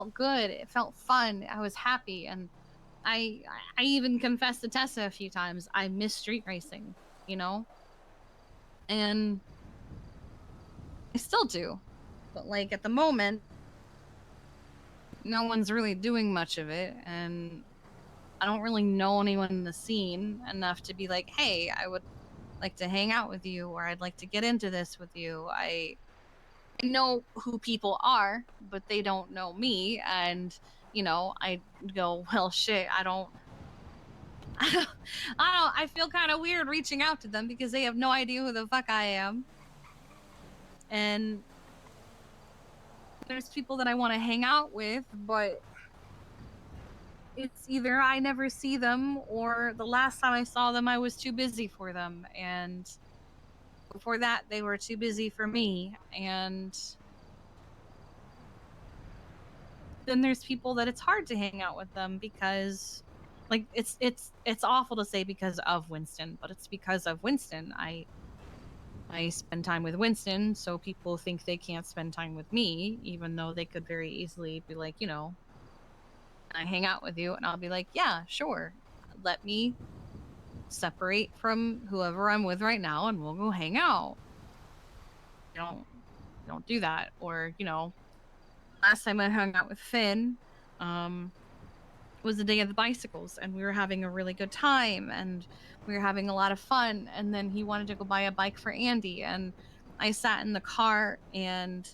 felt good. It felt fun. I was happy, and I I even confessed to Tessa a few times I miss street racing, you know, and I still do. But like at the moment, no one's really doing much of it, and I don't really know anyone in the scene enough to be like, hey, I would like to hang out with you, or I'd like to get into this with you. I know who people are, but they don't know me, and I go, well, shit, I don't. I feel kind of weird reaching out to them because they have no idea who the fuck I am. And there's people that I want to hang out with, but it's either I never see them or the last time I saw them, I was too busy for them. And before that, they were too busy for me. And then there's people that it's hard to hang out with them because like it's awful to say because of Winston, but it's because of Winston. I spend time with Winston, so people think they can't spend time with me, even though they could very easily be like, I hang out with you, and I'll be like, yeah, sure. Let me separate from whoever I'm with right now, and we'll go hang out. Don't do that. Or last time I hung out with Finn, um, was the day of the bicycles, and we were having a really good time, and we were having a lot of fun. And then he wanted to go buy a bike for Andy, and I sat in the car, and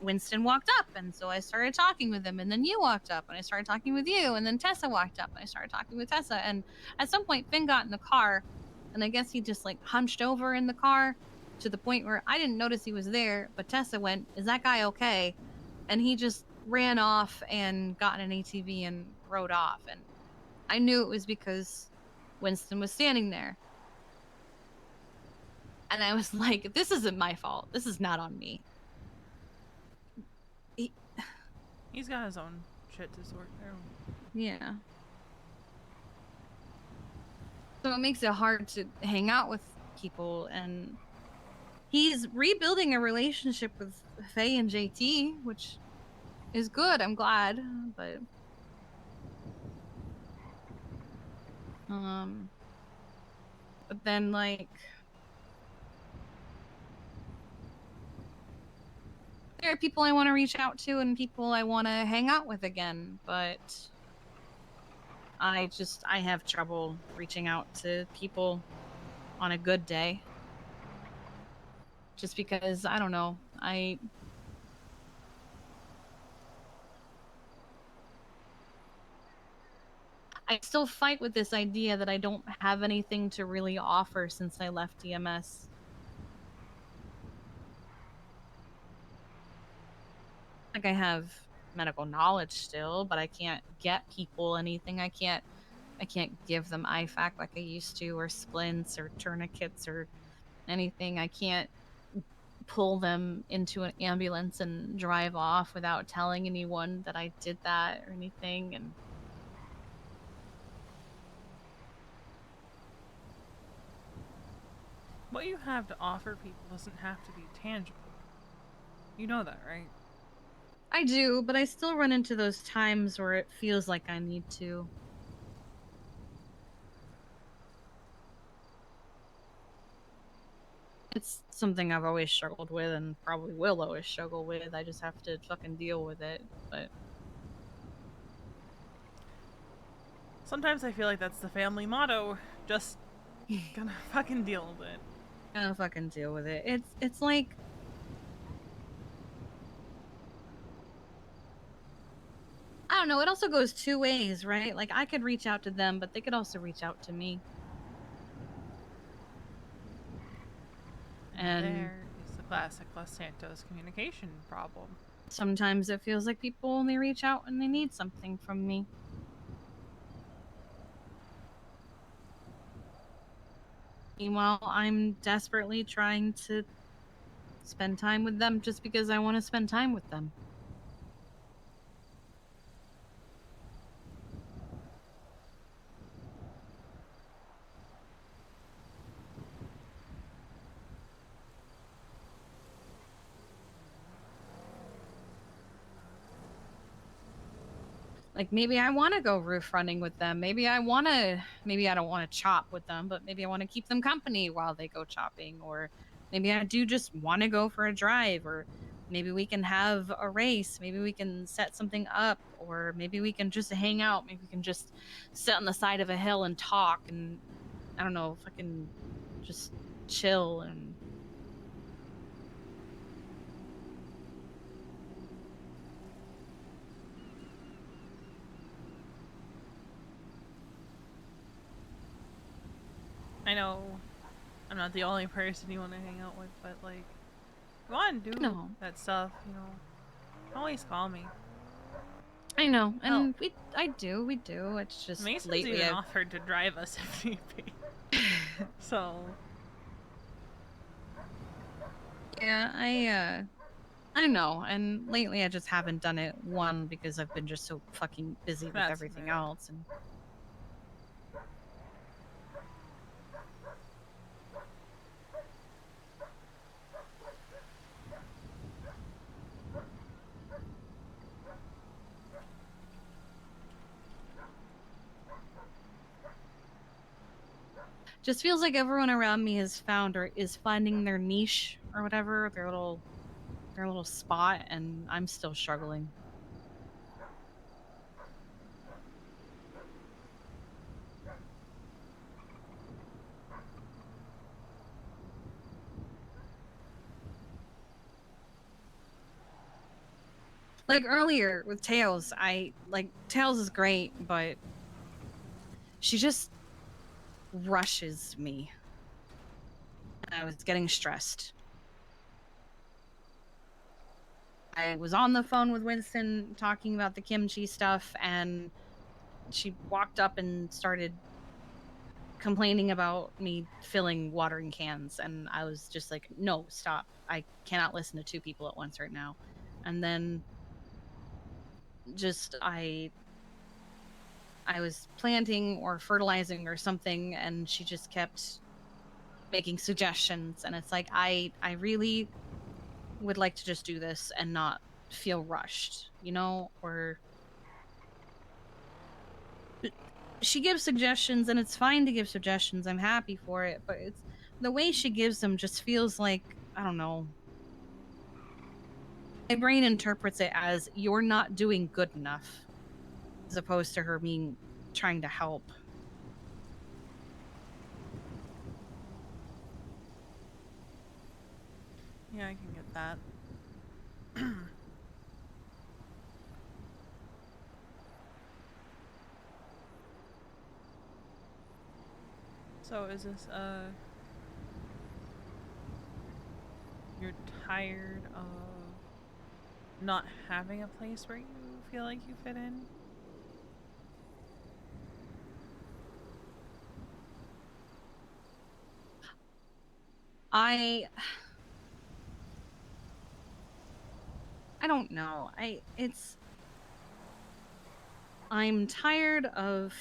Winston walked up, and so I started talking with him, and then you walked up, and I started talking with you, and then Tessa walked up, and I started talking with Tessa. And at some point Finn got in the car, and I guess he just like hunched over in the car to the point where I didn't notice he was there, but Tessa went, is that guy okay? And he just ran off and got in an ATV and rode off. And I knew it was because Winston was standing there. And I was like, this isn't my fault. This is not on me. He, He's got his own shit to sort through. yeah. So it makes it hard to hang out with people. And he's rebuilding a relationship with Faye and JT, which is good. I'm glad. But um but then like there are people I want to reach out to and people I want to hang out with again, but I have trouble reaching out to people on a good day. Just because I don't know. I still fight with this idea that I don't have anything to really offer since I left DMS. Like I have medical knowledge still, but I can't get people anything. I can't give them IFAC like I used to, or splints or tourniquets or anything. I can't pull them into an ambulance and drive off without telling anyone that I did that or anything. And What you have to offer people doesn't have to be tangible. You know that, right? I do, but I still run into those times where it feels like I need to. It's something I've always struggled with and probably will always struggle with. I just have to fucking deal with it. But Sometimes I feel like that's the family motto. Just gonna fucking deal with it. I don't fucking deal with it. It's like I don't know, it also goes two ways, right? Like I could reach out to them, but they could also reach out to me. And And there is the classic Los Santos communication problem. sometimes it feels like people only reach out when they need something from me. Meanwhile, I'm desperately trying to spend time with them just because I want to spend time with them. Like maybe I want to go roof running with them. Maybe I don't want to chop with them, but maybe I want to keep them company while they go chopping. Or maybe I do just want to go for a drive. Or maybe we can have a race. Maybe we can set something up. Or maybe we can just hang out. Maybe we can just sit on the side of a hill and talk and, I don't know, fucking just chill. And I know I'm not the only person you want to hang out with, but like, go on, do no, that stuff. Always call me. I know. Hell, And we do. It's just Mason's lately even offered to drive us if need be. So yeah, I know, and lately I just haven't done it. One, because I've been just so fucking busy with that's everything fair. else, and just feels like everyone around me has found or is finding their niche or whatever, their little spot, and I'm still struggling. Like earlier with Tails, Tails is great, but she just rushes me. I was getting stressed. I was on the phone with Winston talking about the kimchi stuff, and she walked up and started complaining about me filling watering cans, and I was just like, no, stop. I cannot listen to two people at once right now. And then just I was planting or fertilizing or something, and she just kept making suggestions, and it's like I really would like to just do this and not feel rushed, or she gives suggestions, and it's fine to give suggestions. I'm happy for it, but it's the way she gives them just feels like, I don't know. My brain interprets it as you're not doing good enough, as opposed to her being trying to help. Yeah, I can get that. So is this you're tired of not having a place where you feel like you fit in? I I don't know. I'm tired of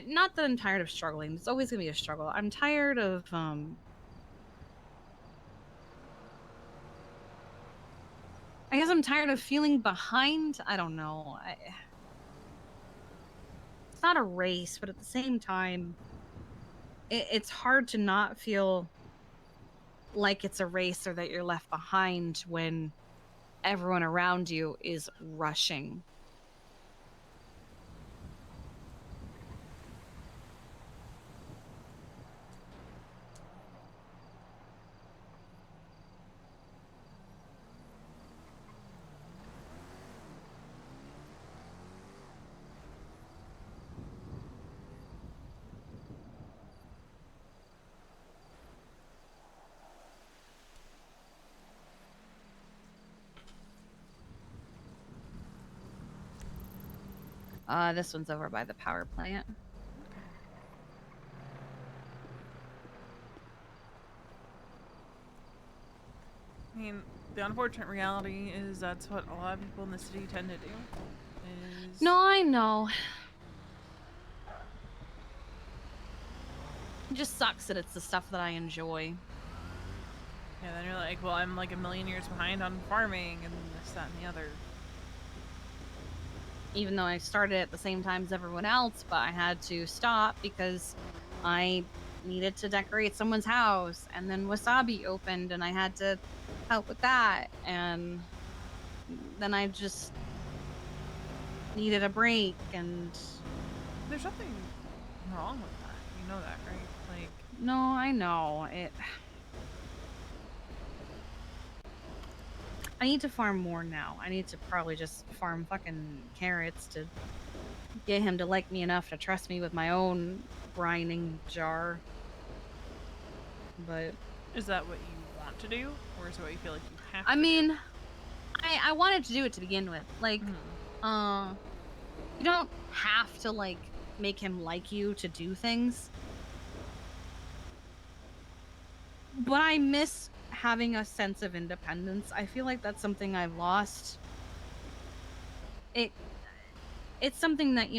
not that I'm tired of struggling. It's always going to be a struggle. I'm tired of I guess I'm tired of feeling behind. I don't know. It's not a race, but at the same time, it's hard to not feel like it's a race or that you're left behind when everyone around you is rushing. This one's over by the power plant. I mean, the unfortunate reality is that's what a lot of people in the city tend to do. Is No, I know. It just sucks that it's the stuff that I enjoy. Yeah, then you're like, well, I'm like a million years behind on farming and this, that, and the other. Even though I started at the same time as everyone else, but I had to stop because I needed to decorate someone's house, and then Wasabi opened and I had to help with that, and then I just needed a break. And There's nothing wrong with that. You know that, right? Like, no, I know it. I need to farm more now. I need to probably just farm fucking carrots to get him to like me enough to trust me with my own brining jar. But is that what you want to do? Or is it what you feel like you have I to do? mean, I wanted to do it to begin with. Like, uh, you don't have to like make him like you to do things. But I miss having a sense of independence. I feel like that's something I've lost. It it's something that,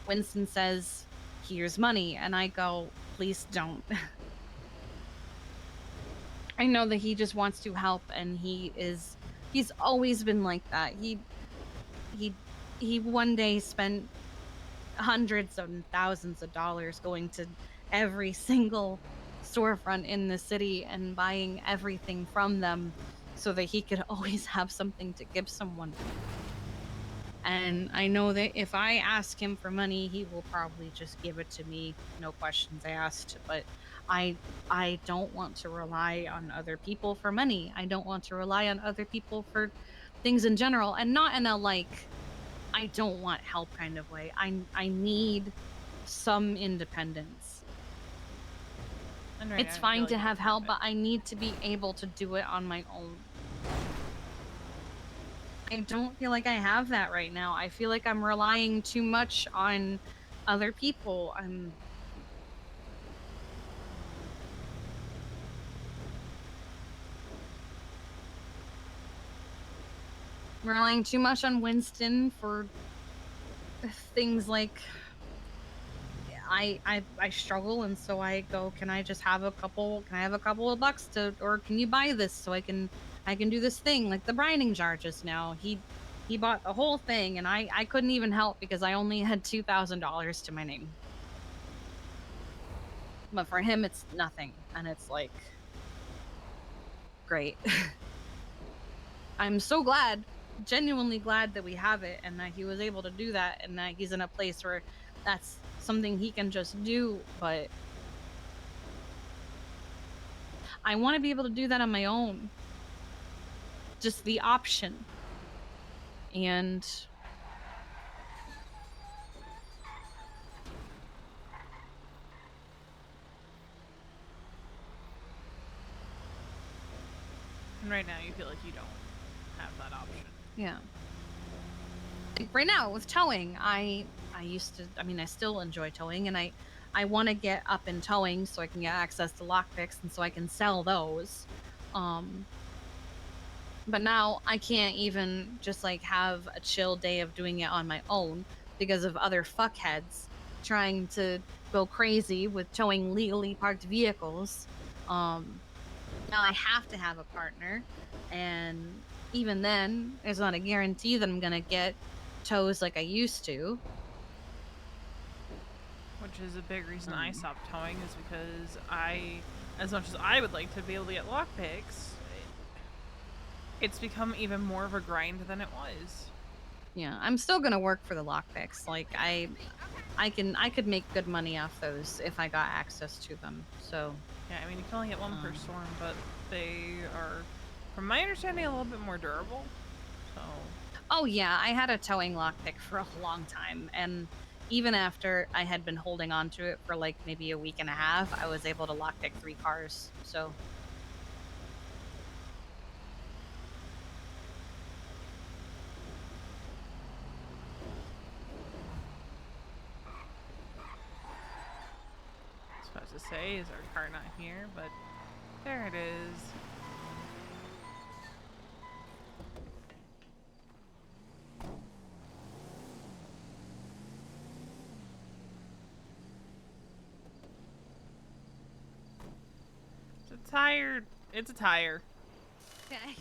Winston says, "Here's money," and I go, "Please don't." I know that he just wants to help, and he's always been like that. He he one day spent hundreds and thousands of dollars going to every single storefront in the city and buying everything from them so that he could always have something to give someone. And I know that if I ask him for money, he will probably just give it to me, no questions asked. But I I don't want to rely on other people for money. I don't want to rely on other people for things in general, and not in a like I don't want help kind of way. I need some independence. And right now It's you feel fine like to you don't have have help, it. but I need to be able to do it on my own. I don't feel like I have that right now. I feel like I'm relying too much on other people. I'm relying too much on Winston for things like I struggle, and so I go, can I just have a couple can I have a couple of bucks to, or can you buy this so I can do this thing like the brining jar just now. He bought the whole thing, and I couldn't even help because I only had $2,000 to my name. But for him it's nothing, and it's like great. I'm so glad, genuinely glad that we have it and that he was able to do that and that he's in a place where that's something he can just do. But I want to be able to do that on my own. Just the option. And And right now you feel like you don't have that option. yeah. Like right now with towing, I used to, I mean, I still enjoy towing, and I want to get up in towing so I can get access to lockpicks and so I can sell those. Um but now I can't even just like have a chill day of doing it on my own because of other fuckheads trying to go crazy with towing legally parked vehicles. Um Now I have to have a partner, and even then, there's not a guarantee that I'm gonna get tows like I used to. Which is a big reason I Um, stopped towing, is because as much as I would like to be able to get lockpicks, it's become even more of a grind than it was. yeah, I'm still gonna work for the lockpicks. Like I could make good money off those if I got access to them. So, Yeah, I mean, you can only get one per um, storm, but they are, from my understanding, a little bit more durable. So, oh yeah, I had a towing lockpick for a long time, and even after I had been holding on to it for like maybe a week and a half, I was able to lockpick 3 cars. So, I was supposed to say, is our car not here? But there it is. The tire It's a tire. Okay.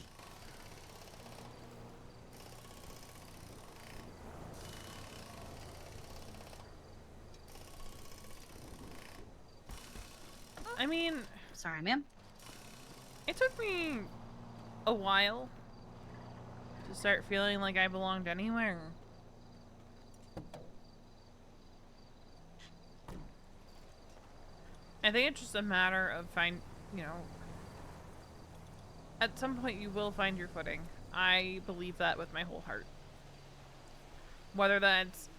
I mean, Sorry, ma'am. it took me a while to start feeling like I belonged anywhere. I think it's just a matter of at some point you will find your footing. I believe that with my whole heart. Whether that's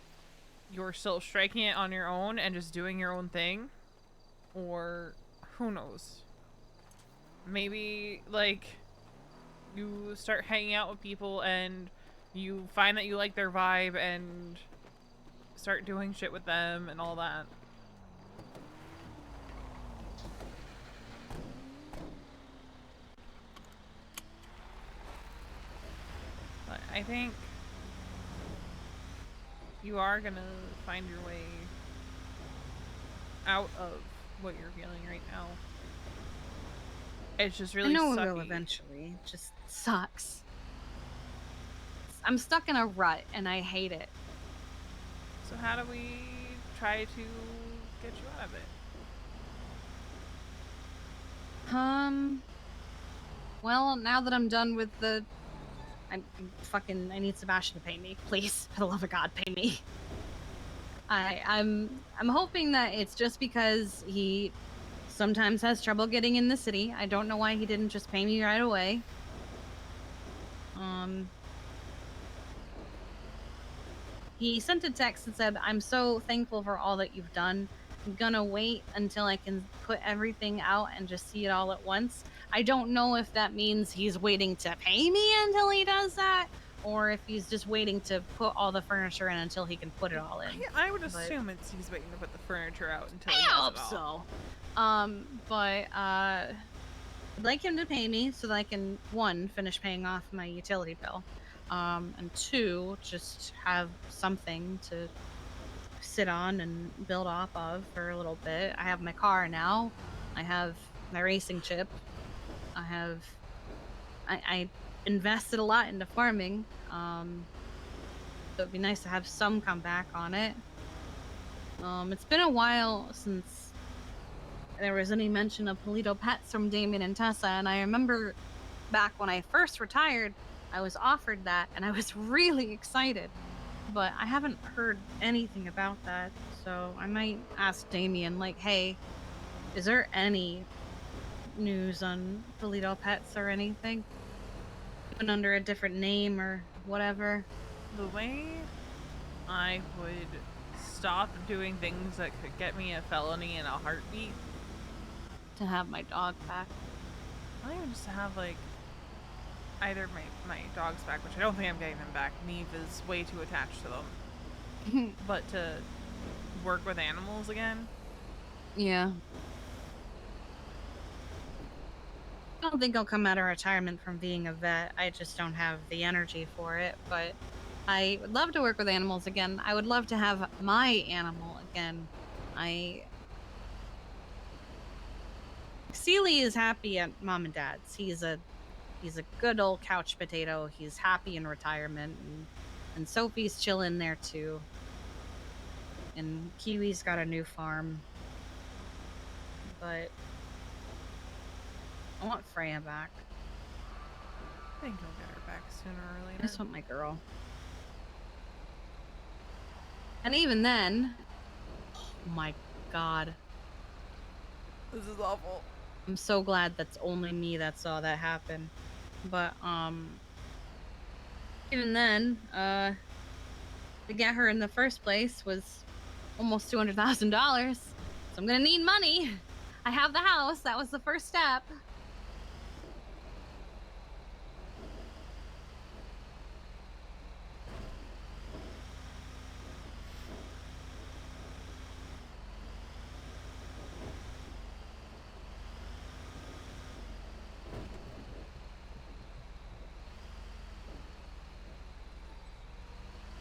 you're still striking it on your own and just doing your own thing, or who knows. Maybe, like, you start hanging out with people and you find that you like their vibe and start doing shit with them and all that. But I think you are gonna find your way out of what you're feeling right now. It's just really I know we sucky. will eventually. It just sucks. I'm stuck in a rut and I hate it. So how do we try to get you out of it? Well, now that I'm done with the I need Sebastian to pay me, please. For the love of God, pay me. I'm hoping that it's just because he sometimes has trouble getting in the city. I don't know why he didn't just pay me right away. He sent a text and said, "I'm so thankful for all that you've done. I'm gonna wait until I can put everything out and just see it all at once." I don't know if that means he's waiting to pay me until he does that, or if he's just waiting to put all the furniture in until he can put it all in. I would But assume he's waiting to put the furniture out until I he has hope it all. so. I'd like him to pay me so that I can, one, finish paying off my utility bill, and two, just have something to sit on and build off of for a little bit. I have my car now. I have my racing chip. I invested a lot into farming. So it'd be nice to have some comeback on it. It's been a while since there was any mention of Polito Pets from Damien and Tessa, and I remember back when I first retired, I was offered that, and I was really excited. But I haven't heard anything about that, so I might ask Damien, like, "Hey, is there any news on Polito Pets or anything? Even under a different name or whatever?" The way I would stop doing things that could get me a felony in a heartbeat. To have my dog back. Not even just to have, like, either my dogs back, which I don't think I'm getting them back. Neve is way too attached to them. But to work with animals again. Yeah. I don't think I'll come out of retirement from being a vet. I just don't have the energy for it, but I would love to work with animals again. I would love to have my animal again. Sealy is happy at mom and dad's. He's a good old couch potato. He's happy in retirement, and Sophie's chilling there too. And Kiwi's got a new farm. But I want Freya back. I think I'll get her back sooner or later. I just want my girl. And even then, oh my God. This is awful. I'm so glad that's only me that saw that happen. But even then, to get her in the first place was almost $200,000. So I'm gonna need money. I have the house. That was the first step.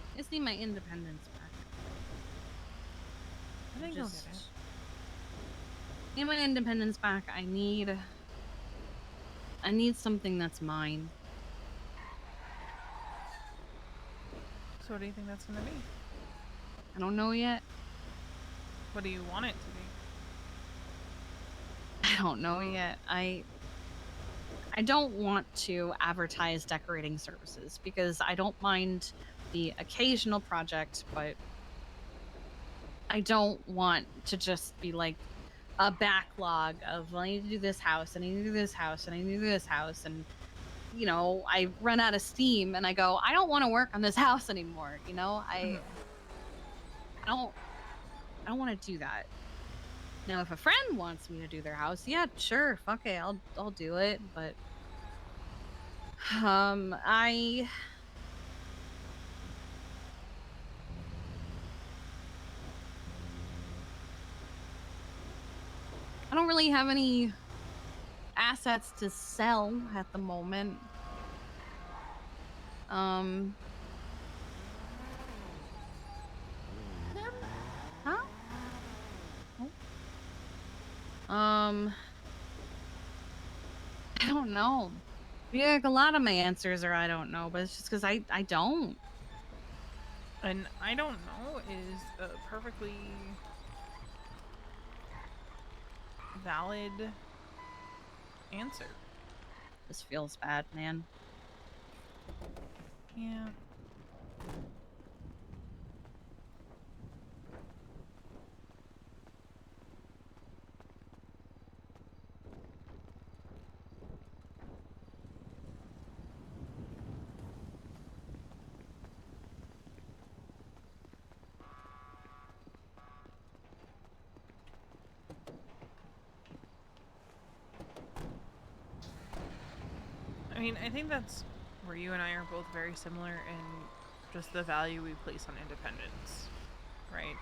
I just need my independence back. I think I'll get it. Need my independence back. I need I need something that's mine. So what do you think that's gonna be? I don't know yet. What do you want it to be? I don't know yet. I don't want to advertise decorating services because I don't mind the occasional project, but I don't want to just be like a backlog of, well, I need to do this house and I need to do this house and I need to do this house. And, I run out of steam and I go, I don't want to work on this house anymore. I don't, I don't want to do that. Now, if a friend wants me to do their house, yeah, sure. Fuck it. I'll do it. But, I don't really have any assets to sell at the moment. Um, huh? Oh. I don't know. Yeah, like a lot of my answers are I don't know, but it's just because I don't. And I don't know is a perfectly valid answer. This feels bad, man. Yeah. I mean, I think that's where you and I are both very similar in just the value we place on independence, right?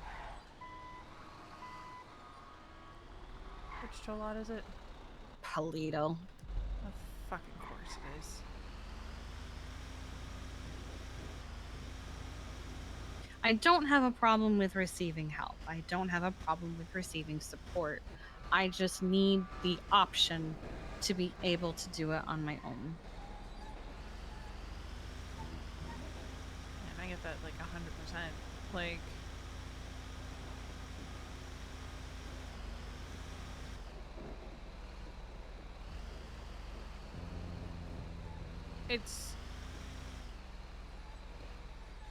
Which Cholot is it? Polito. Of fucking course it is. I don't have a problem with receiving help. I don't have a problem with receiving support. I just need the option to be able to do it on my own. And I get that like 100%. Like, it's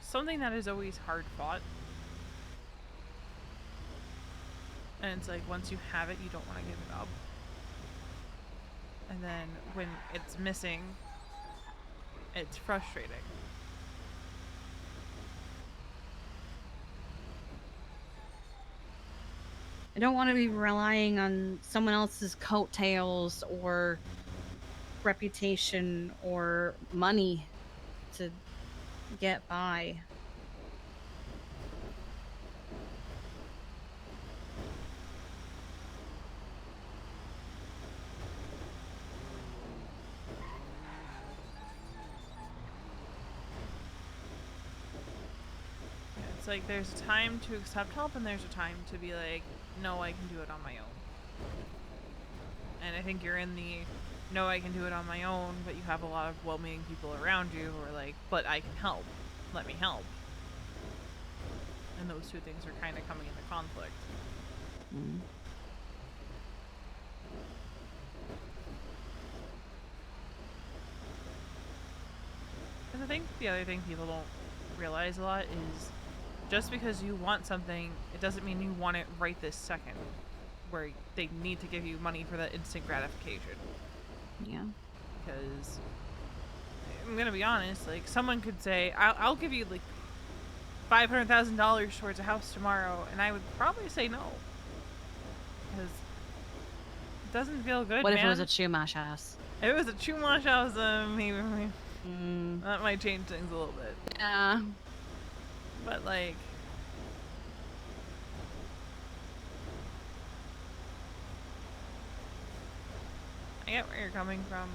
something that is always hard fought. And it's like once you have it, you don't want to give it up. And then when it's missing, it's frustrating. I don't want to be relying on someone else's coattails or reputation or money to get by. It's like there's a time to accept help and there's a time to be like, no, I can do it on my own. And I think you're in the no, I can do it on my own, but you have a lot of well-meaning people around you who are like, but I can help. Let me help. And those two things are kind of coming into conflict. Mm. Because I think the other thing people don't realize a lot is just because you want something, it doesn't mean you want it right this second, where they need to give you money for that instant gratification. Yeah. Because I'm gonna be honest, like someone could say, I'll give you like $500,000 towards a house tomorrow, and I would probably say no, because it doesn't feel good. What man. if it was a Chumash house? If it was a Chumash house, maybe Mm. that might change things a little bit. Yeah. But like, I get where you're coming from.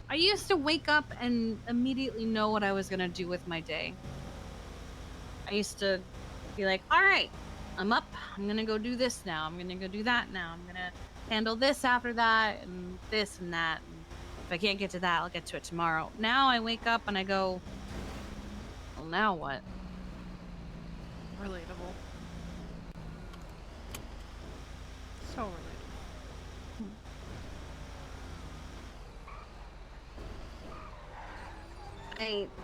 I used to wake up and immediately know what I was going to do with my day. I used to be like, all right, I'm up. I'm gonna go do this now. I'm gonna go do that now. I'm gonna handle this after that and this and that. And if I can't get to that, I'll get to it tomorrow. Now I wake up and I go, well, now what? Relatable. So relatable.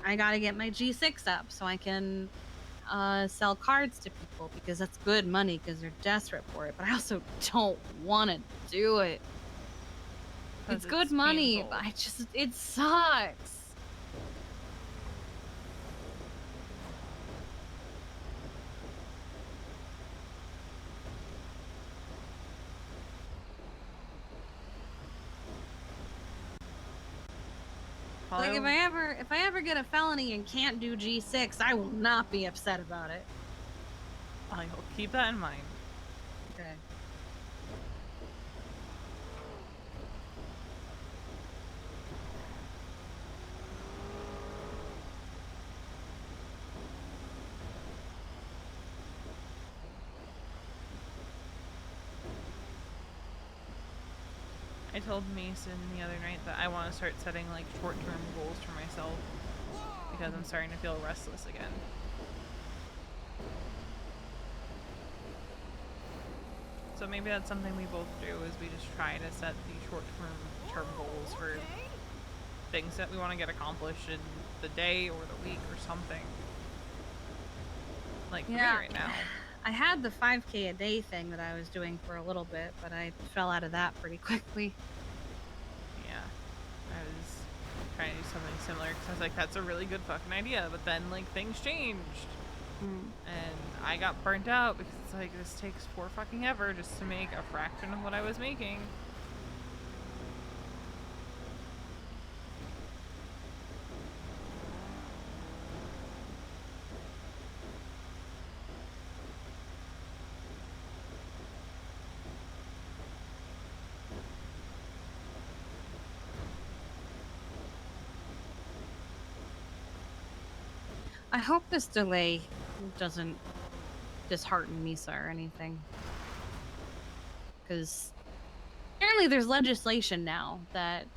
I gotta get my G6 up so I can sell cards to people because that's good money because they're desperate for it. But I also don't want to do it. It's good money, painful. but it sucks. Like if I ever get a felony and can't do G6, I will not be upset about it. I'll keep that in mind. Okay. I told Mason the other night that I want to start setting like short-term goals for myself because I'm starting to feel restless again. So maybe that's something we both do is we just try to set the short-term goals for things that we want to get accomplished in the day or the week or something. Like for me right now. I had the 5K a day thing that I was doing for a little bit, but I fell out of that pretty quickly. Yeah. I was trying to do something similar because I was like, that's a really good fucking idea. But then, like, things changed. And I got burnt out because it's like, this takes for fucking ever just to make a fraction of what I was making. I hope this delay doesn't dishearten Misa or anything. Because apparently there's legislation now that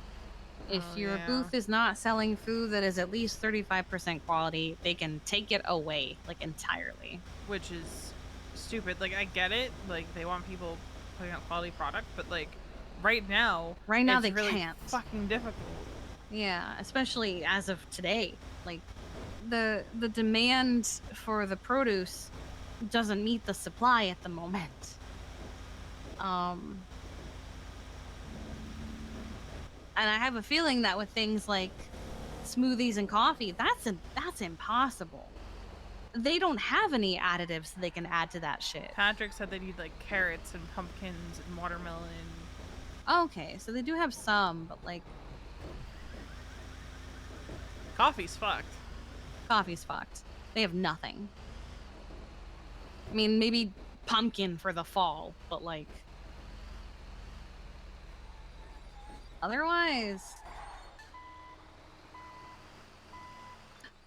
if your booth is not selling food that is at least 35% quality, they can take it away, like, entirely. Which is stupid. Like, I get it. Like, they want people putting out quality product, but, like, right now it's they really can't. Fucking difficult. Yeah, especially as of today. Like, the demand for the produce doesn't meet the supply at the moment. And I have a feeling that with things like smoothies and coffee, that's impossible. They don't have any additives they can add to that shit. Patrick said they need like carrots and pumpkins and watermelon. Okay, so they do have some, but like coffee's fucked. Coffee's fucked. They have nothing. I mean, maybe pumpkin for the fall, but like otherwise,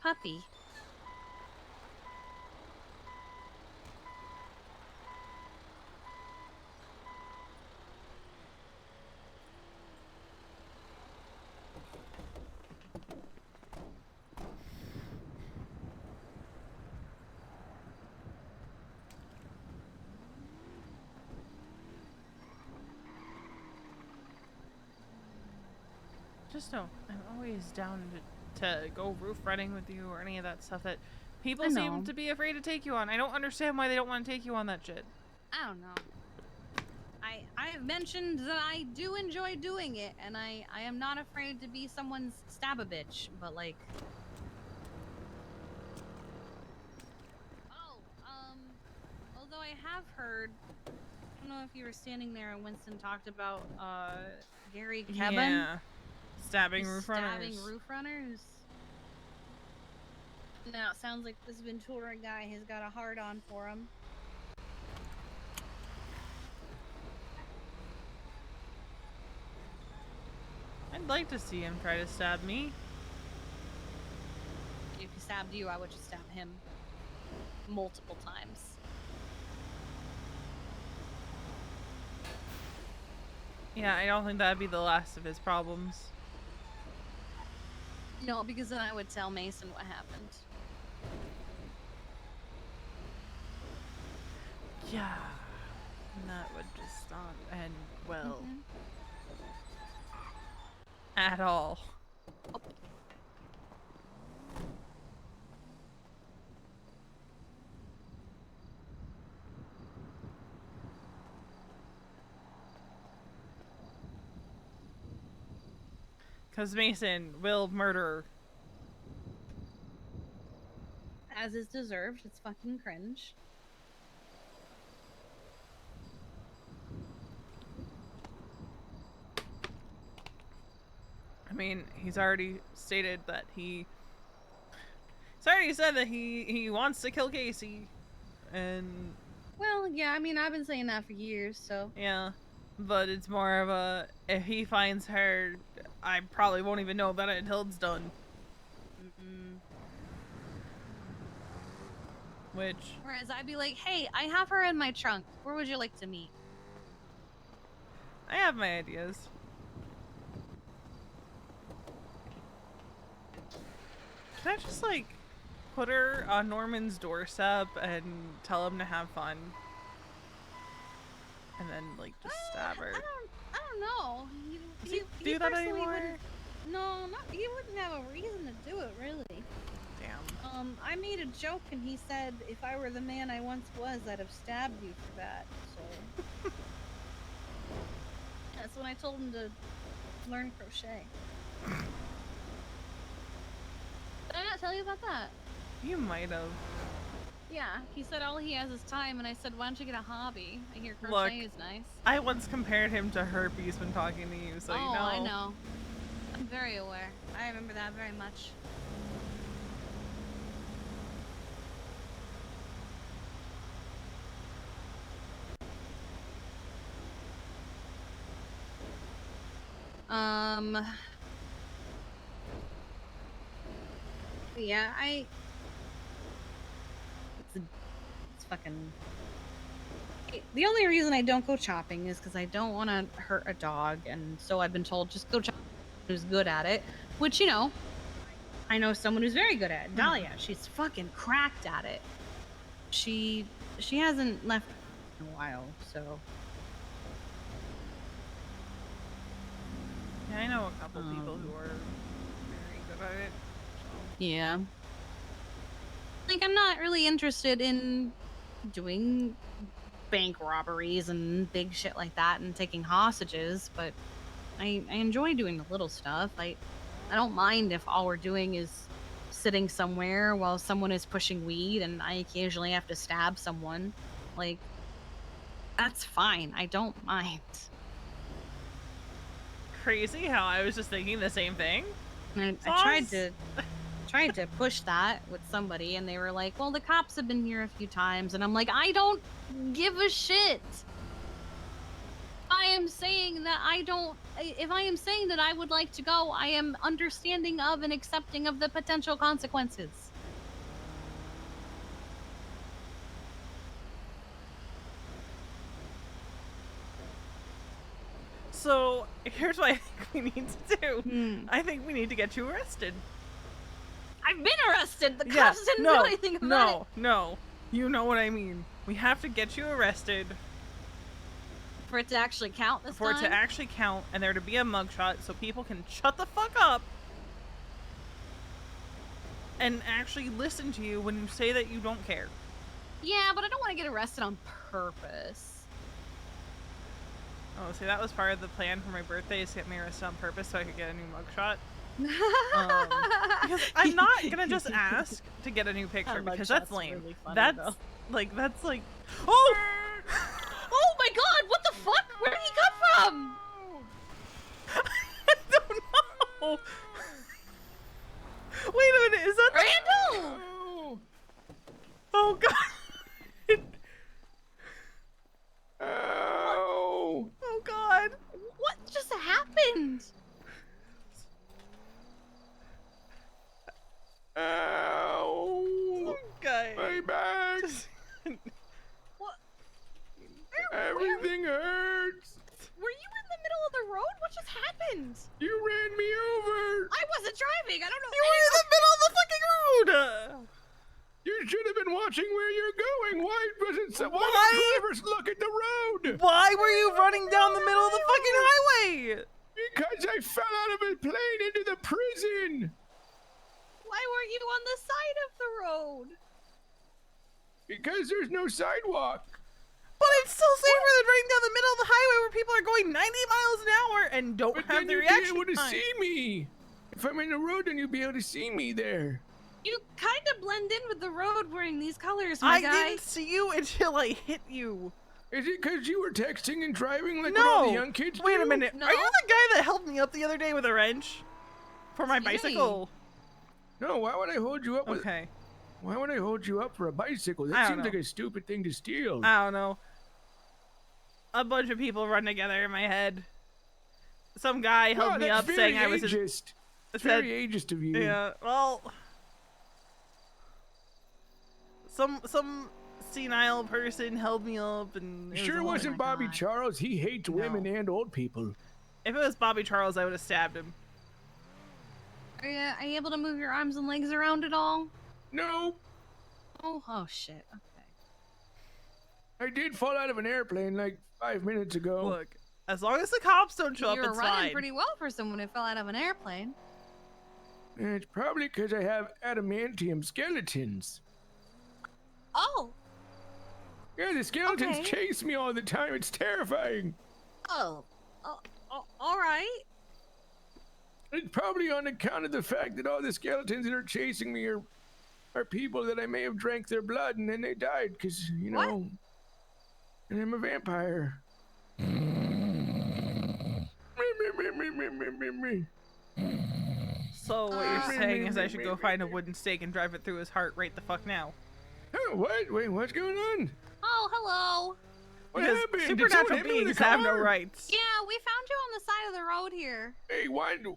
puppy. Just know, I'm always down to go roof running with you or any of that stuff that people seem to be afraid to take you on. I don't understand why they don't want to take you on that shit. I don't know. I have mentioned that I do enjoy doing it, and I am not afraid to be someone's stab-a-bitch, but like... Oh, although I have heard, I don't know if you were standing there and Winston talked about, Gary Kevin. Yeah. Stabbing roof runners. Stabbing roof runners. Now, it sounds like this Ventura guy has got a hard-on for him. I'd like to see him try to stab me. If he stabbed you, I would just stab him multiple times. Yeah, I don't think that'd be the last of his problems. No, because then I would tell Mason what happened. Yeah. And that would just not end well. At all. Oh. Because Mason will murder. As is deserved. It's fucking cringe. I mean, he's already stated that he's already said that he wants to kill Casey. And well, yeah, I mean, I've been saying that for years, so yeah. But it's more of a, if he finds her, I probably won't even know about it until it's done. Which... Whereas I'd be like, hey, I have her in my trunk. Where would you like to meet? I have my ideas. Can I just, like, put her on Norman's doorstep and tell him to have fun? And then, like, just stab her? I don't know. Does he do that anymore? No, he wouldn't have a reason to do it, really. Damn. I made a joke and he said, if I were the man I once was, I'd have stabbed you for that, so... That's when I told him to learn crochet. Did I not tell you about that? You might have. Yeah, he said all he has is time, and I said, why don't you get a hobby? I hear crochet is nice. I once compared him to herpes when talking to you, so you know. I know. I'm very aware. I remember that very much. Yeah, it's fucking... The only reason I don't go chopping is because I don't want to hurt a dog, and so I've been told, just go chopping who's good at it, which, you know, I know someone who's very good at it. Dahlia, she's fucking cracked at it. She hasn't left in a while, so... Yeah, I know a couple people who are very good at it. So. Yeah. Like, I'm not really interested in doing bank robberies and big shit like that and taking hostages, but I enjoy doing the little stuff. I don't mind if all we're doing is sitting somewhere while someone is pushing weed and I occasionally have to stab someone. Like, that's fine. I don't mind. Crazy how I was just thinking the same thing. I tried to push that with somebody, and they were like, well, the cops have been here a few times, and I'm like, I don't give a shit. I am saying that if I am saying that I would like to go, I am understanding of and accepting of the potential consequences. So, here's what I think we need to do. I think we need to get you arrested. I've been arrested! The cops didn't do anything about it! No. You know what I mean. We have to get you arrested. For it to actually count this time? For it to actually count, and there to be a mugshot so people can shut the fuck up and actually listen to you when you say that you don't care. Yeah, but I don't want to get arrested on purpose. Oh, see, that was part of the plan for my birthday, is to get me arrested on purpose so I could get a new mugshot. Because I'm not gonna just ask to get a new picture, because that's lame. Really funny, that's though. that's like, oh! Oh my god, what the fuck? Where did he come from? I don't know. Wait a minute, is that Randall? Oh god. Oh. Oh god. What just happened? Ow. Okay. My back. What? Everything hurts. Were you in the middle of the road? What just happened? You ran me over. I wasn't driving. I don't know. You were in the middle of the fucking road! You should have been watching where you're going. Why wasn't some Why? drivers look at the road? Why were you running down the middle of the fucking highway? Because I fell out of a plane into the prison. Why weren't you on the side of the road? Because there's no sidewalk. But it's still safer than running down the middle of the highway where people are going 90 miles an hour and don't But have then the you'd reaction be able to time. see me. If I'm in the road, then you'll be able to see me there. You kind of blend in with the road wearing these colors, my guy. I didn't see you until I hit you. Is it because you were texting and driving like No. what all the young kids Wait do? a minute. No. Are you the guy that helped me up the other day with a wrench? For my Excuse me. bicycle? No, why would I hold you up with... Okay. Why would I hold you up for a bicycle? I That don't seems know. like a stupid thing to steal. I don't know. A bunch of people run together in my head. Some guy held Wow, me that's up very saying I was ageist. It's said- very ageist of you. Yeah, well, some senile person held me up, and it Sure was wasn't my Bobby God. Charles. He hates women and old people. if it was Bobby Charles, I would have stabbed him. Are you able to move your arms and legs around at all? No, Oh shit. Okay. I did fall out of an airplane like 5 minutes ago. Look, as long as the cops don't show You up, were it's running fine. pretty well for someone who fell out of an airplane. And it's probably because I have adamantium skeletons. Oh. Yeah, the skeletons Okay. chase me all the time. It's terrifying. Oh. All right. It's probably on account of the fact that all the skeletons that are chasing me are people that I may have drank their blood and then they died because, you What? know, and I'm a vampire. So what you're saying is I should go find a wooden stake and drive it through his heart right the fuck now. Oh, what? Wait, what's going on? Oh, hello. What Because happened? Did supernatural someone hit me with beings a have no car? rights. Yeah, we found you on the side of the road here. Hey, why don't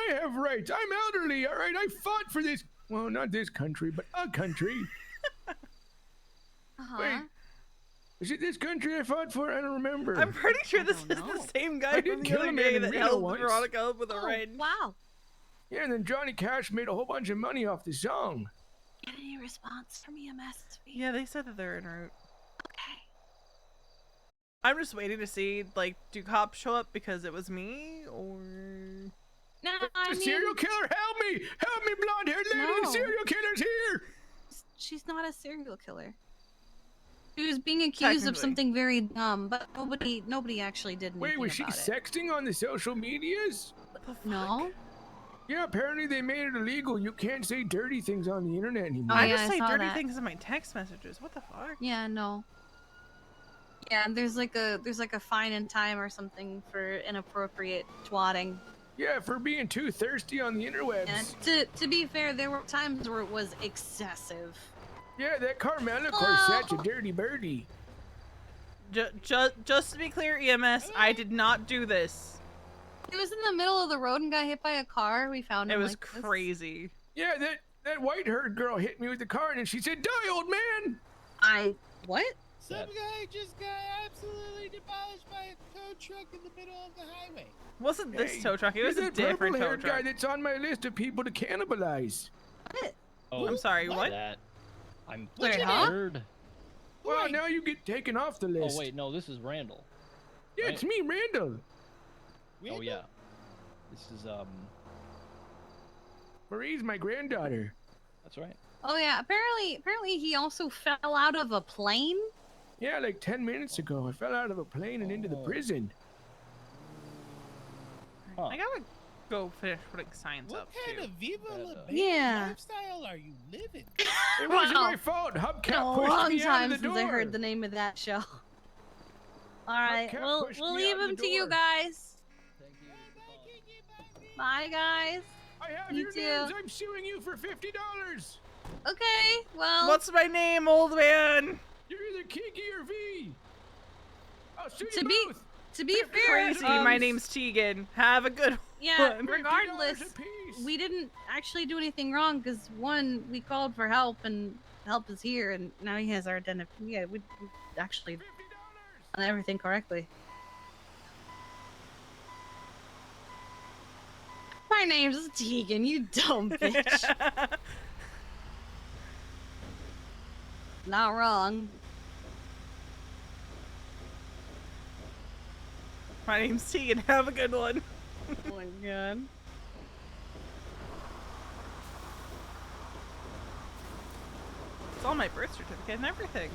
I have rights? I'm elderly, all right? I fought for this. Well, not this country, but a country. Uh-huh. Wait, is it this country I fought for? I don't remember. I'm pretty sure I this don't is know. the same I guy did from the kill a other man day in that Reno held once. Veronica up with a Oh, wrench. wow. Yeah, and then Johnny Cash made a whole bunch of money off the song. Get any response from EMS? Yeah, they said that they're en route. Okay. I'm just waiting to see, like, do cops show up because it was me, or... No, I The mean, serial killer, help me! Help me, blonde-haired lady! The No. serial killer's here! she's not a serial killer. She was being accused of Technically. something very dumb, but nobody actually did anything Wait, was she about it. sexting on the social medias? What the fuck? No. Yeah, apparently they made it illegal. You can't say dirty things on the internet anymore. Oh, I yeah, just I say saw dirty that. things in my text messages. What the fuck? Yeah, no. Yeah, there's like a fine in time or something for inappropriate twatting. Yeah, for being too thirsty on the interwebs. And to be fair, there were times where it was excessive. Yeah, that Carmela Oh. corset's a dirty birdie. Just to be clear, EMS, I did not do this. It was in the middle of the road and got hit by a car. We found It him was like this. crazy. Yeah, that white-haired girl hit me with the car and then she said, "Die, old man!" What? Some guy just got absolutely demolished by a tow truck in the middle of the highway. Wasn't this Hey, tow truck? It was you're a that different tow purple-haired guy truck. that's on my list of people to cannibalize. What? Oh, I'm sorry, What? what? That. I'm Wait, huh? third. Well, Wait. now you get taken off the list. Oh wait, no, this is Randall. Yeah, it's me, Randall. Oh yeah. This is Marie's my granddaughter. that's right. Oh yeah. Apparently he also fell out of a plane. Yeah, like 10 minutes ago, I fell out of a plane and into the Oh. prison. Huh. I gotta go finish putting signs What up kind too. of Viva La Bam Yeah. lifestyle are you living? It wasn't Wow. my fault. Hubcap Been a pushed long me out time of the since door. I heard the name of that show. All right, Hubcap we'll pushed we'll me leave out the him to you door. guys. Thank you. for calling. Bye, guys. I have You your too. names. I'm suing you for $50. Okay, well. What's my name, old man? You're either Kiki or V. I'll sue To you be- both. To be fair, Crazy, my name's Tegan. Have a good yeah. one. Regardless, $50 apiece. we didn't actually do anything wrong because one, we called for help and help is here, and now he has our identity. Yeah, we actually $50. done everything correctly. My name's Tegan, you dumb bitch. Not wrong. My name's Tegan. Have a good one. Oh my god. It's on my birth certificate and everything.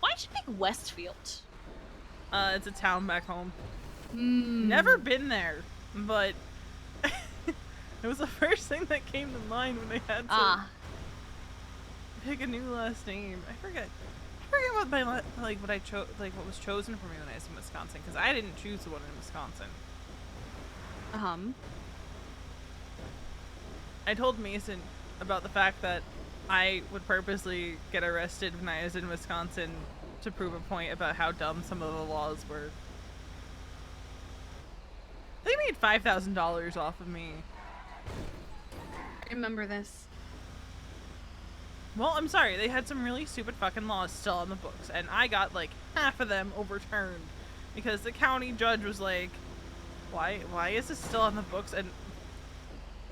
Why'd you pick Westfield? It's a town back home. Mm. Never been there, but it was the first thing that came to mind when I had to pick a new last name. I forget what my what I chose, what was chosen for me when I was in Wisconsin, because I didn't choose the one in Wisconsin. I told Mason about the fact that I would purposely get arrested when I was in Wisconsin to prove a point about how dumb some of the laws were. They made $5,000 off of me. I remember this. Well, I'm sorry, they had some really stupid fucking laws still on the books, and I got like half of them overturned because the county judge was like, why is this still on the books? And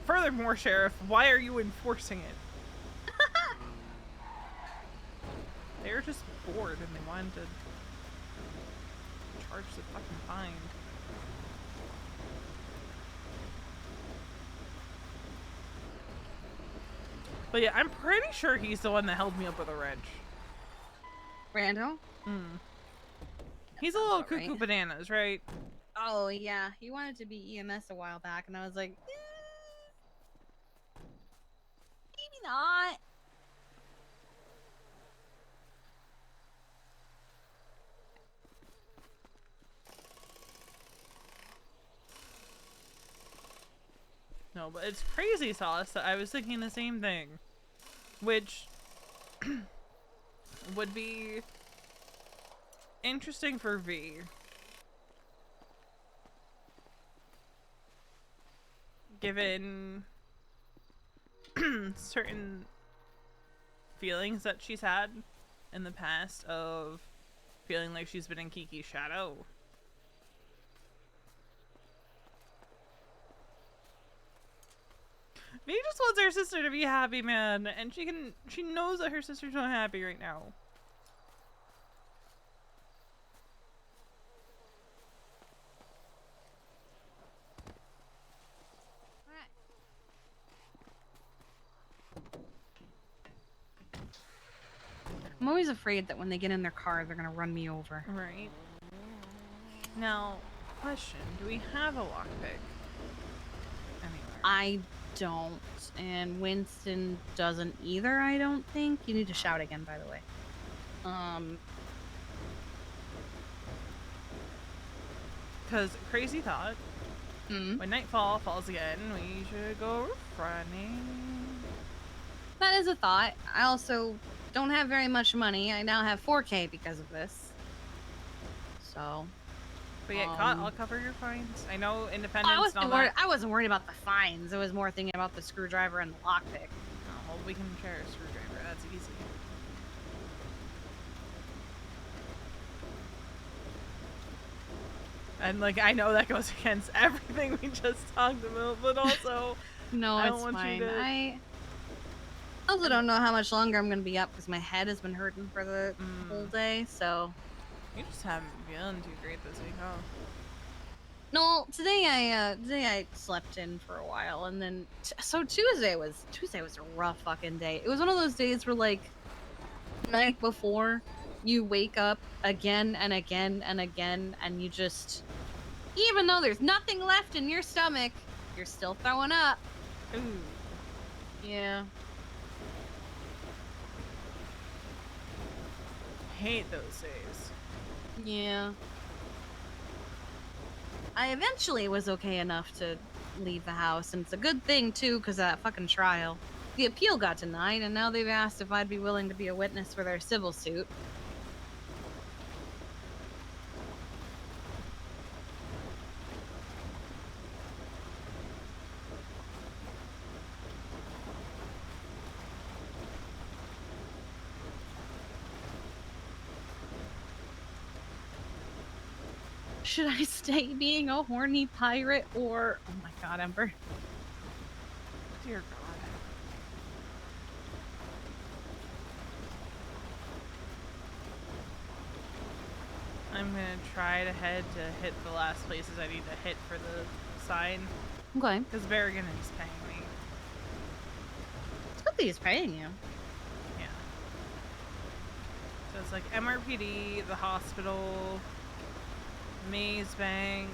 furthermore, Sheriff, why are you enforcing it? They were just bored and they wanted to charge the fucking fine. But yeah, I'm pretty sure he's the one that held me up with a wrench. Randall? He's a little cuckoo bananas, right? Oh yeah, he wanted to be EMS a while back, and I was like, maybe not. No, but it's crazy, Sauce, that I was thinking the same thing. Which would be interesting for V. Given certain feelings that she's had in the past of feeling like she's been in Kiki's shadow. V just wants her sister to be happy, man, and she knows that her sister's not happy right now. I'm always afraid that when they get in their car, they're gonna run me over. Right. Now, question, do we have a lockpick anywhere? I don't, and Winston doesn't either, I don't think. You need to shout again, by the way. Because, crazy thought, when nightfall falls again, we should go running. That is a thought. I also don't have very much money. I now have 4K because of this. So... But yeah, I'll cover your fines. I know Independence I wasn't worried about the fines. I was more thinking about the screwdriver and the lockpick. Oh, well, we can share a screwdriver. That's easy. And, like, I know that goes against everything we just talked about, but also... No, it's fine. I also don't know how much longer I'm going to be up because my head has been hurting for the whole day, so... You just haven't been feeling too great this week, huh? No, today I slept in for a while, and then so Tuesday was a rough fucking day. It was one of those days where, like, the night before, you wake up again and again and again, and you just, even though there's nothing left in your stomach, you're still throwing up. Ooh. Yeah. Hate those days. Yeah. I eventually was okay enough to leave the house, and it's a good thing, too, because of that fucking trial. The appeal got denied, and now they've asked if I'd be willing to be a witness for their civil suit. Should I stay being a horny pirate or... Oh my god, Ember. Dear God. I'm gonna try to head to hit the last places I need to hit for the sign. Okay. Because Berrigan is paying me. It's good that he's paying you. Yeah. So it's like MRPD, the hospital, Maze Bank.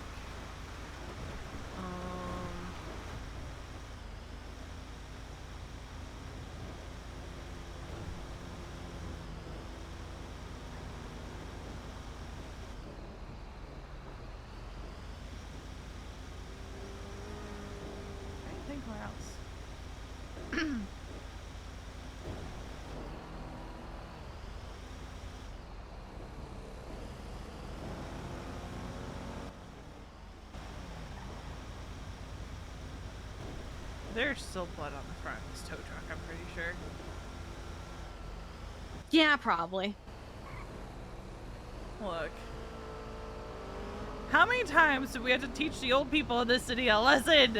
I think where else? There's still blood on the front of this tow truck, I'm pretty sure. Yeah, probably. Look. How many times do we have to teach the old people in this city a lesson?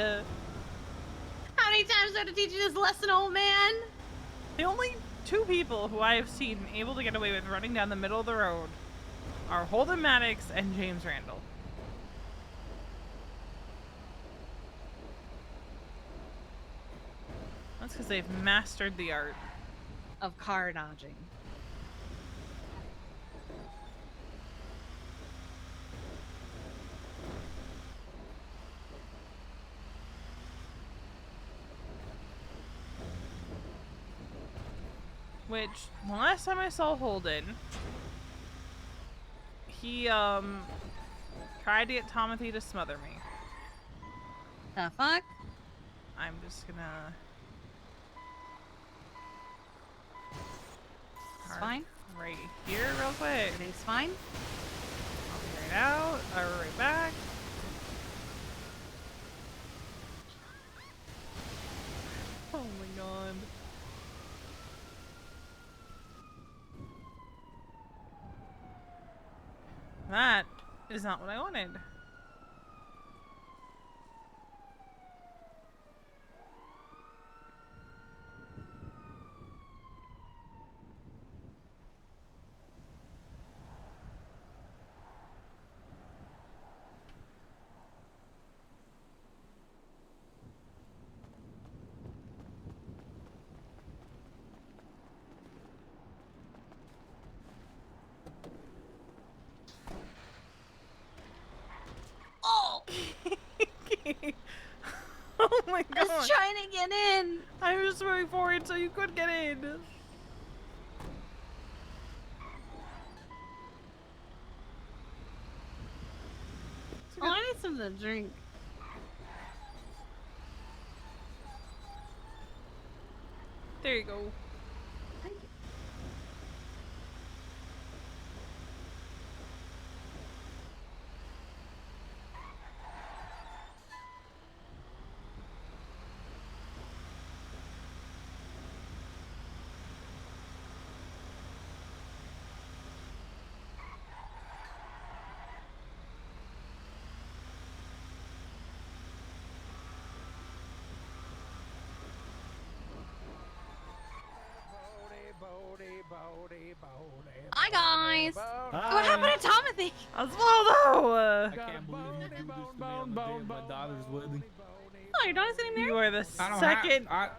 How many times do I have to teach you this lesson, old man? The only two people who I have seen able to get away with running down the middle of the road are Holden Maddox and James Randall. That's because they've mastered the art Of car dodging. Which, the last time I saw Holden, he, tried to get Timothy to smother me. The fuck? I'm just gonna... It's fine. Right here, real quick. It's fine. I'll be right out. I'll be right back. Oh my god. That is not what I wanted. Oh! Oh my I god. was trying to get in. I was just moving forward so you could get in. Oh, I need something to drink. There you go. Thank you. Hi guys. What happened to Timothy? Osvaldo! I can't believe you do this to me on the day of my daughter's wedding. Oh, your daughter's getting married? You are the I don't second have,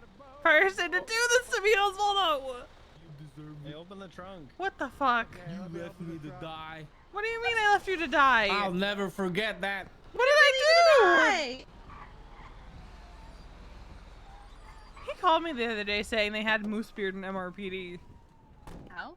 person to do this to me, Osvaldo! you deserve Hey, it. open the trunk. What the fuck? You left me to die. What do you mean I left you to die? I'll never forget that. What did I do? Hi. He called me the other day saying they had Moosebeard in MRPD. Oh.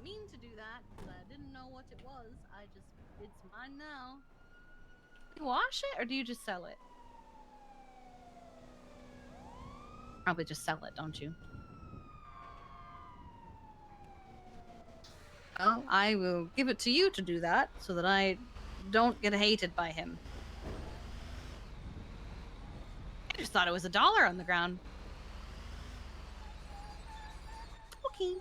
not mean to do that because I didn't know what it was. It's mine now. Do you wash it or do you just sell it? Probably just sell it, don't you? Well, I will give it to you to do that so that I don't get hated by him. I just thought it was $1 on the ground. Okay.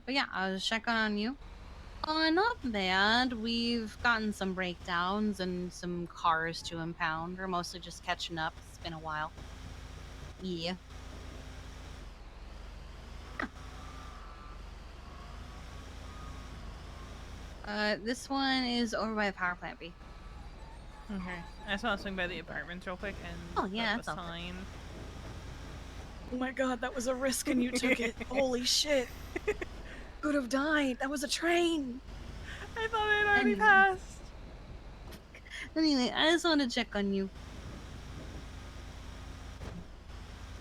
But yeah, I was checking on you. Not bad. We've gotten some breakdowns and some cars to impound. We're mostly just catching up. It's been a while. Yeah. This one is over by the power plant B. Okay. I just want to swing by the apartments real quick and Oh, yeah, put that's the all good. sign. Oh my god, that was a risk and you took it. Holy shit. Could have died. That was a train. I thought it had already Anyway. passed. Anyway, I just want to check on you.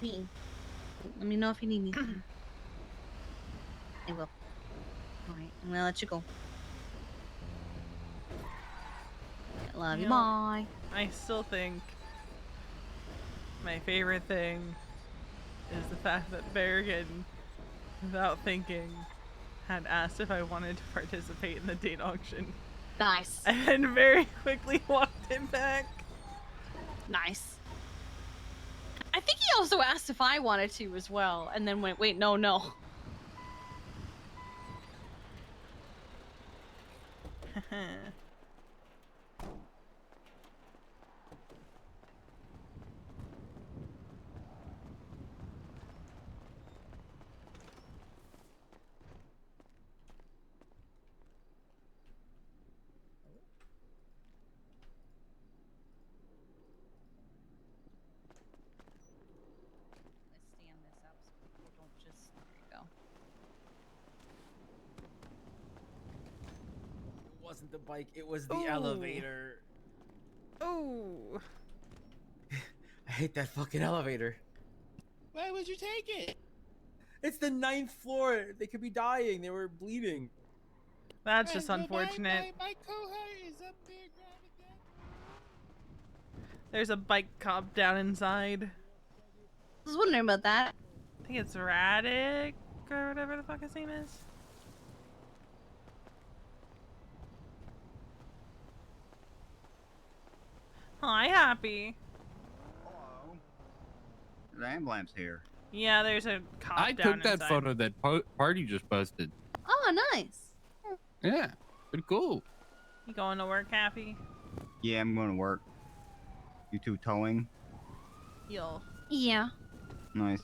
Let me know if you need anything. I will. Alright, I'm gonna let you go. Love you, You know, bye. I still think my favorite thing is the fact that Berrigan, without thinking, had asked if I wanted to participate in the date auction. Nice. And then very quickly walked it back. Nice. I think he also asked if I wanted to as well, and then went, wait, no. Let's stand this up so people don't just. There you go. It wasn't the bike, it was the Ooh. elevator. Oh. I hate that fucking elevator. Why would you take it? It's the 9th floor. They could be dying. They were bleeding. That's just unfortunate. My cohort is up there grabbing that. There's a bike cop down inside. I was wondering about that. I think it's Radic or whatever the fuck his name is. Hi, Happy. Hello. There's an ambulance here. Yeah, there's a cop I down took that inside. photo that party just posted. Oh, nice. Yeah, pretty cool. You going to work, Happy? Yeah, I'm going to work. You two towing? Yo. Yeah. Nice.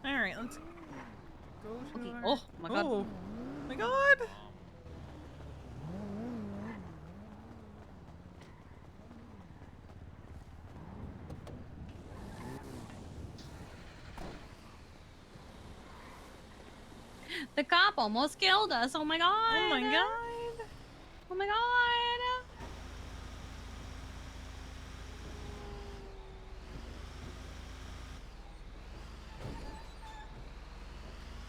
Alright, let's go to Okay. our... Oh my god. Oh my god! The cop almost killed us. Oh my god. Oh my god! Oh my god.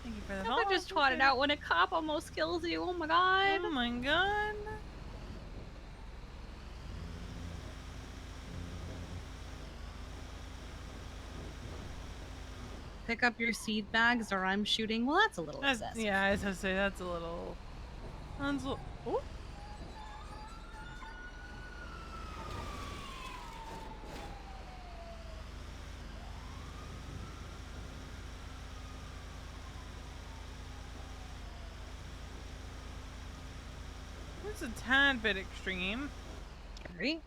Thank you for the I follow. just twatted out when a cop almost kills you. Oh my god. Oh my god! Pick up your seed bags or I'm shooting. Well, that's a little That's, excessive. yeah, I was gonna say that's a little... That's a... Ooh. It's a tad bit extreme. Right?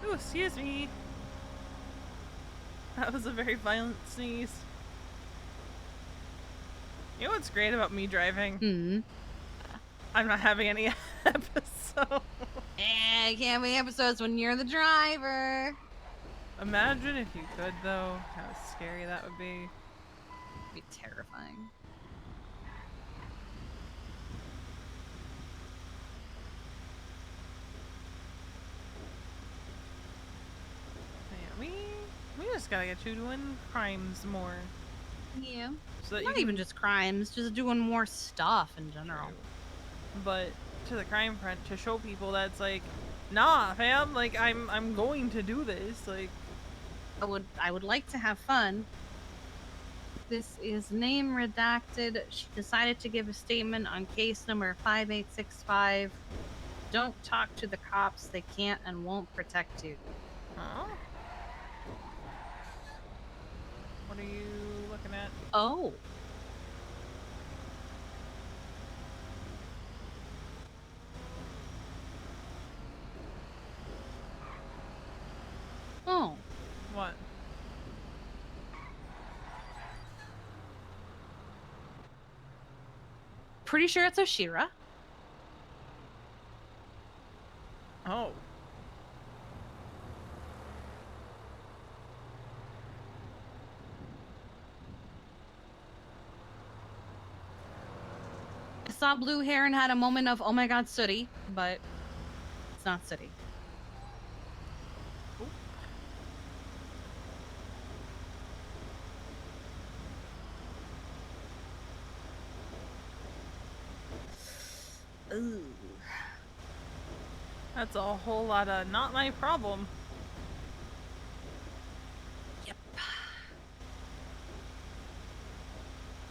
Ooh, excuse me. That was a very violent sneeze. You know what's great about me driving? Hmm. I'm not having any episode. Can't be episodes when you're the driver. Imagine if you could, though. How scary that would be. It'd be terrifying. Yeah, we just gotta get you doing crimes more. Yeah. So that Not you even can- just crimes, just doing more stuff in general. But to the crime front, to show people that's like, nah, fam, like I'm going to do this. Like, I would like to have fun. This is name redacted. She decided to give a statement on case number 5865. Don't talk to the cops. They can't and won't protect you. huh? What are you looking at? Oh. Oh. What? Pretty sure it's Oshira. Oh. I saw blue hair and had a moment of, oh my god, sooty, but it's not sooty. Ooh. That's a whole lot of not my problem. Yep.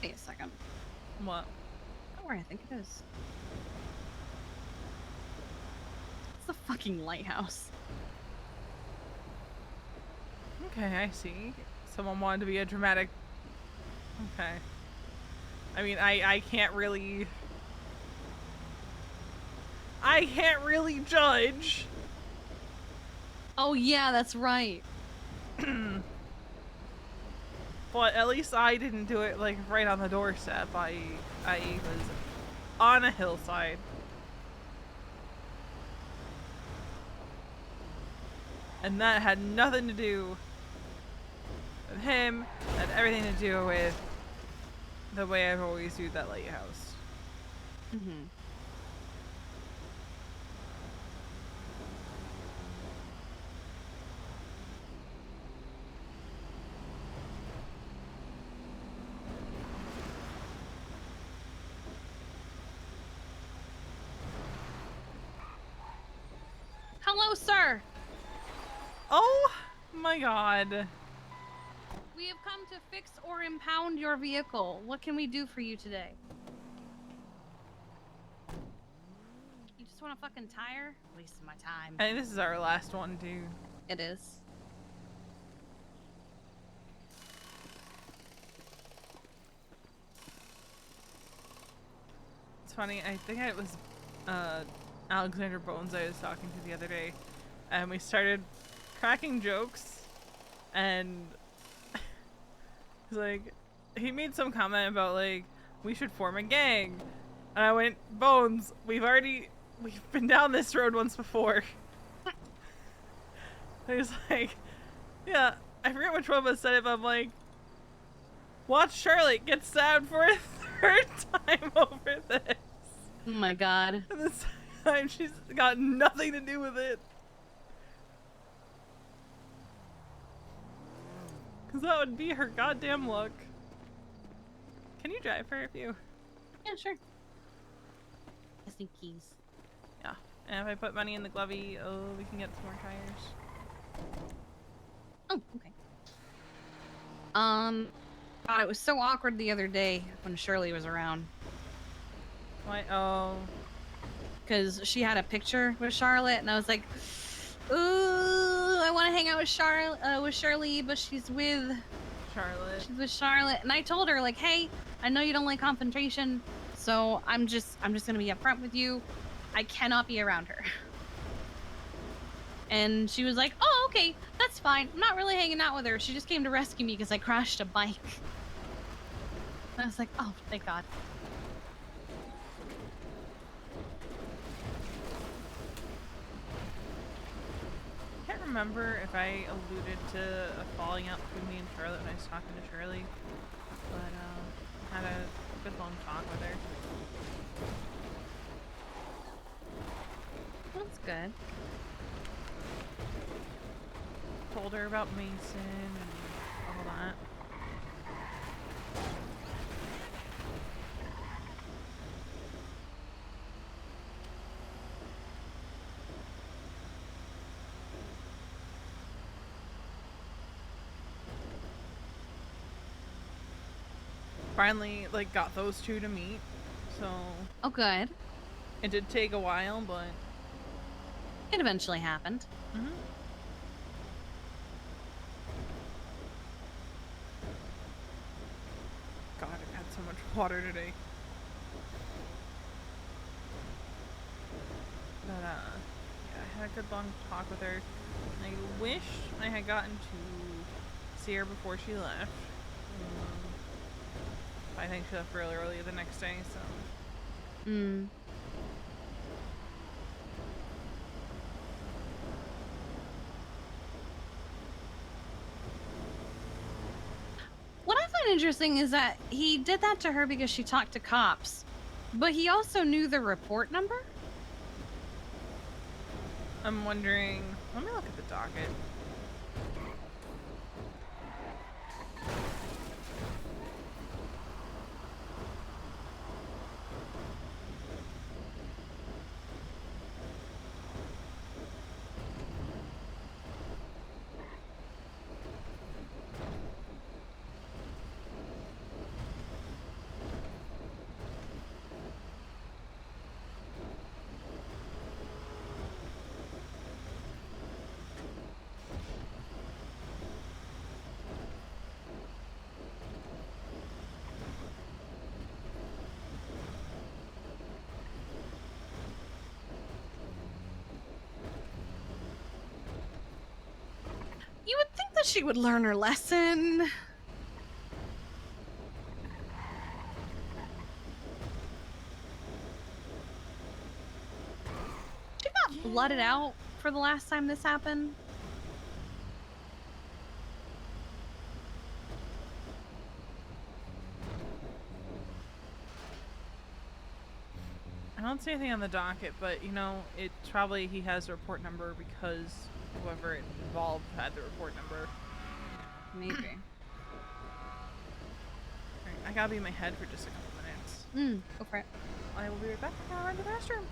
Wait a second. What? Oh, where I think it is. It's the fucking lighthouse. Okay, I see. Someone wanted to be a dramatic. Okay. I mean, I can't really. I can't really judge. Oh yeah, that's right. But at least I didn't do it like right on the doorstep. I was on a hillside. And that had nothing to do with him. It had everything to do with the way I've always viewed that lighthouse. Mm-hmm. Hello, sir. Oh my god. We have come to fix or impound your vehicle. What can we do for you today? You just want a fucking tire? Wasting my time. I think this is our last one, too. It is. It's funny, I think it was Alexander Bones I was talking to the other day, and we started cracking jokes, and he's like, he made some comment about like, we should form a gang, and I went, Bones, we've been down this road once before. And he's like, yeah, I forget which one of us said it, but I'm like, watch Charlotte get stabbed for a third time over this. Oh my god. And this time she's got nothing to do with it. Because that would be her goddamn luck. Can you drive her if you... Yeah, sure. I need keys. Yeah. And if I put money in the glovey, oh, we can get some more tires. Oh, okay. God, it was so awkward the other day when Shirley was around. Why? Oh. Because she had a picture with Charlotte, and I was like, ooh, I want to hang out with Shirley, but she's with Charlotte. And I told her, like, hey, I know you don't like confrontation, so I'm just gonna be upfront with you. I cannot be around her. And she was like, oh, okay, that's fine. I'm not really hanging out with her. She just came to rescue me because I crashed a bike. I was like, oh, thank God. I can't remember if I alluded to a falling out between me and Charlotte when I was talking to Shirley, but had a good long talk with her. That's good. Told her about Mason and all that. Finally, like, got those two to meet, so Oh, good. it did take a while, but It eventually happened. God, I've had so much water today. But yeah, I had a good long talk with her. I wish I had gotten to see her before she left. I think she left really early the next day, so. What I find interesting is that he did that to her because she talked to cops, but he also knew the report number. I'm wondering. Let me look at the docket. You would think that she would learn her lesson. She got blooded out for the last time this happened. I don't see anything on the docket, but you know, it's probably he has a report number because whoever it involved had the report number. Maybe. Alright, I gotta be in my head for just a couple minutes. Go for it. I will be right back. I'll run to the restroom.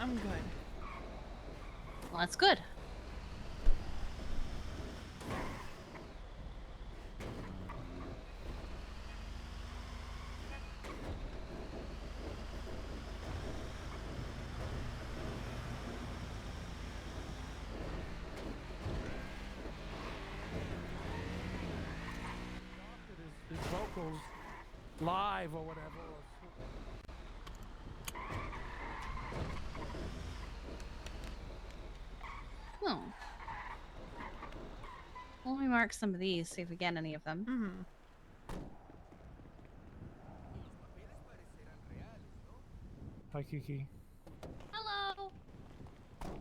I'm good. Well, that's good. His vocals live or whatever. Oh. Well, let me mark some of these, see if we get any of them. Mm-hmm. Hi, Kiki. Hello.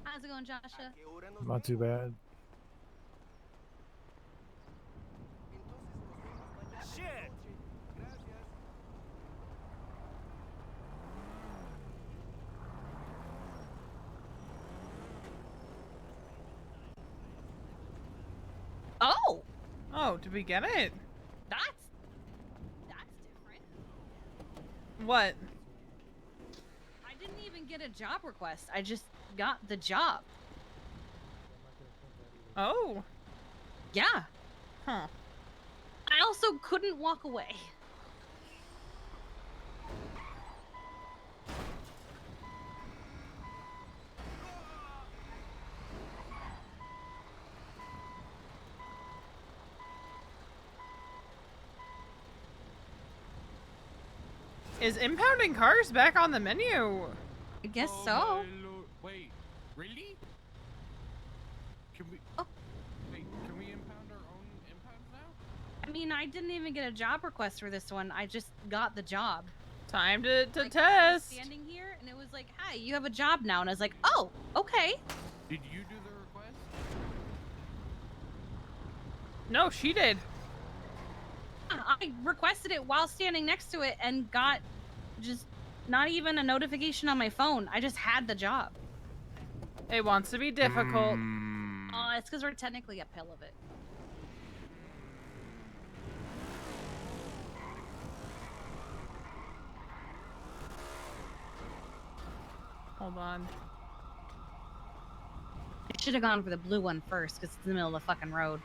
How's it going, Joshua? Not too bad. Shit! Oh, Oh, did we get it? that's different. What? I didn't even get a job request. I just got the job. Oh. Yeah. Huh. I also couldn't walk away. Is impounding cars back on the menu? I guess Oh so. my lord. Wait, really? Can we? Oh. Wait, can we impound our own impounds now? I mean, I didn't even get a job request for this one. I just got the job. Time to Like, I was test. standing here, and it was like, "Hi, you have a job now," and I was like, "Oh, okay." Did you do the request? No, she did. I requested it while standing next to it and got just not even a notification on my phone. I just had the job. It wants to be difficult. It's because we're technically uphill of it. Hold on. I should have gone for the blue one first because it's in the middle of the fucking road.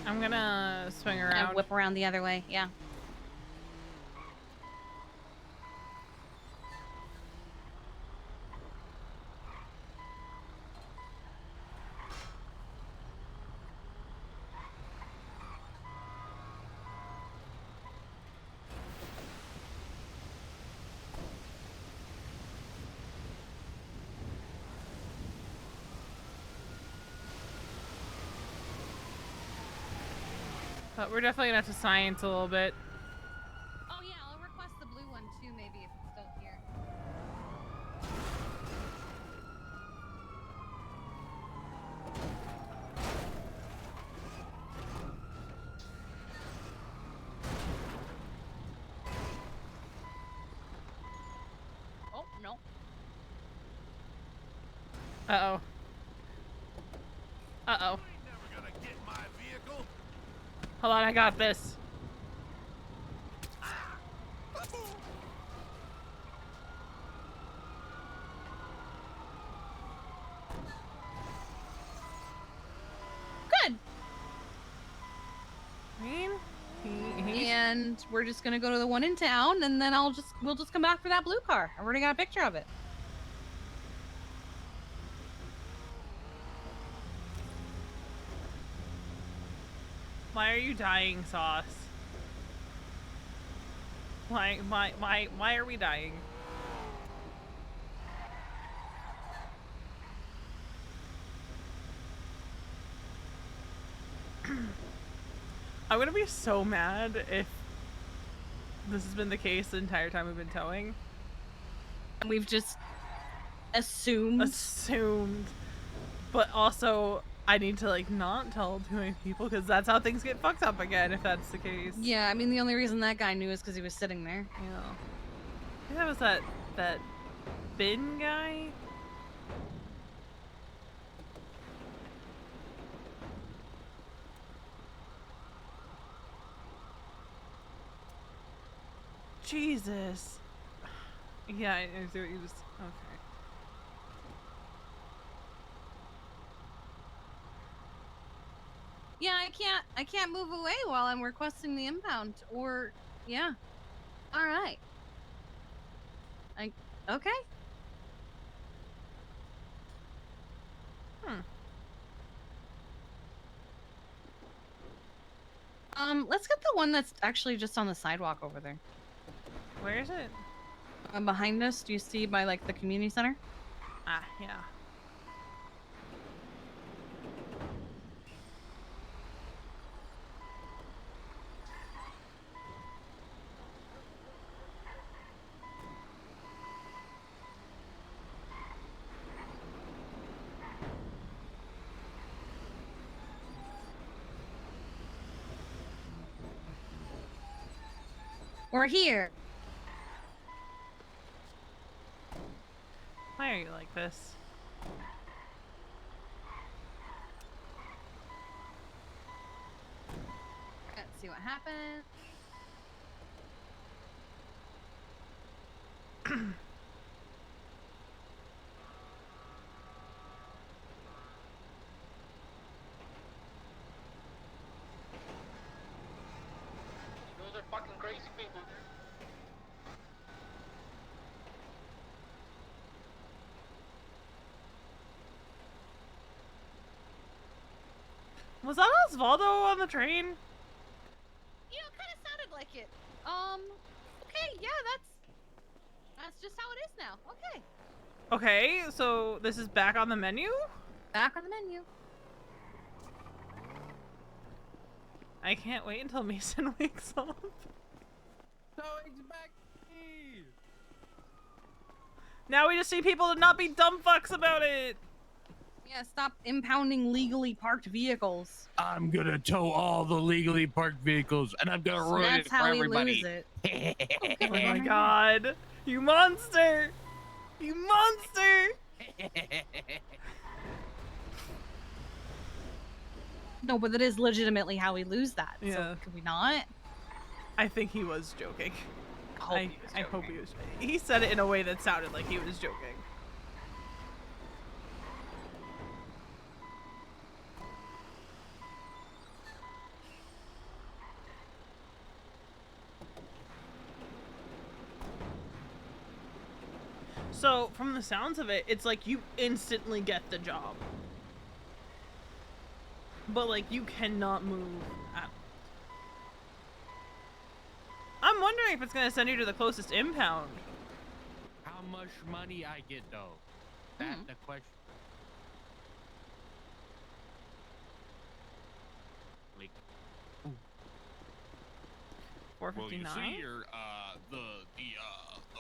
I'm gonna swing And around. whip around the other way. Yeah. But we're definitely gonna have to science a little bit. Oh yeah, I'll request the blue one too, maybe if it's still here. Oh no. Uh-oh. Uh-oh. Hold on, I got this. Good. And we're just gonna go to the one in town, and then we'll just come back for that blue car. I already got a picture of it. Why are you dying, Sauce? Why are we dying? I'm gonna be so mad if this has been the case the entire time we've been towing. And we've just assumed. But also, I need to like not tell too many people because that's how things get fucked up again if that's the case. Yeah, I mean the only reason that guy knew is because he was sitting there. Yeah. I think that was that bin guy. Jesus. Yeah, I see what you just. Okay. Yeah, I can't move away while I'm requesting the impound. Or yeah. All right. Okay. Hmm. Let's get the one that's actually just on the sidewalk over there. Where is it? Behind us. Do you see by like the community center? Ah, yeah. We're here. Why are you like this? Let's see what happens. Those are fucking crazy people. Was that Osvaldo on the train? You know, kind of sounded like it. Okay, yeah, that's just how it is now. Okay. Okay, so this is back on the menu? Back on the menu. I can't wait until Mason wakes up. So expect me. Now we just need people to not be dumb fucks about it. Yeah, stop impounding legally parked vehicles. I'm gonna tow all the legally parked vehicles, and I'm gonna ruin That's it for how we everybody. lose it. Oh my god. You monster! You monster! No, but that is legitimately how we lose that. Yeah. So could we not? I think he was joking. I hope he was. He said it in a way that sounded like he was joking. So, from the sounds of it, it's like you instantly get the job. But, like, you cannot move. I'm wondering if it's going to send you to the closest impound. How much money I get though? That's the question. Like, $4.59? well, you see here, the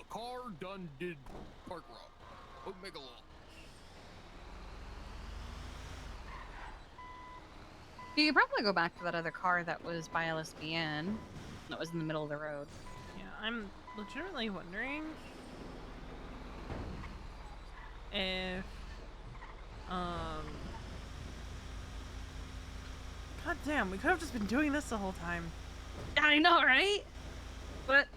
car done did park wrong. Oh, make a little. You could probably go back to that other car that was by LSBN. That was in the middle of the road. Yeah, I'm legitimately wondering if, God damn, we could have just been doing this the whole time. I know, right? But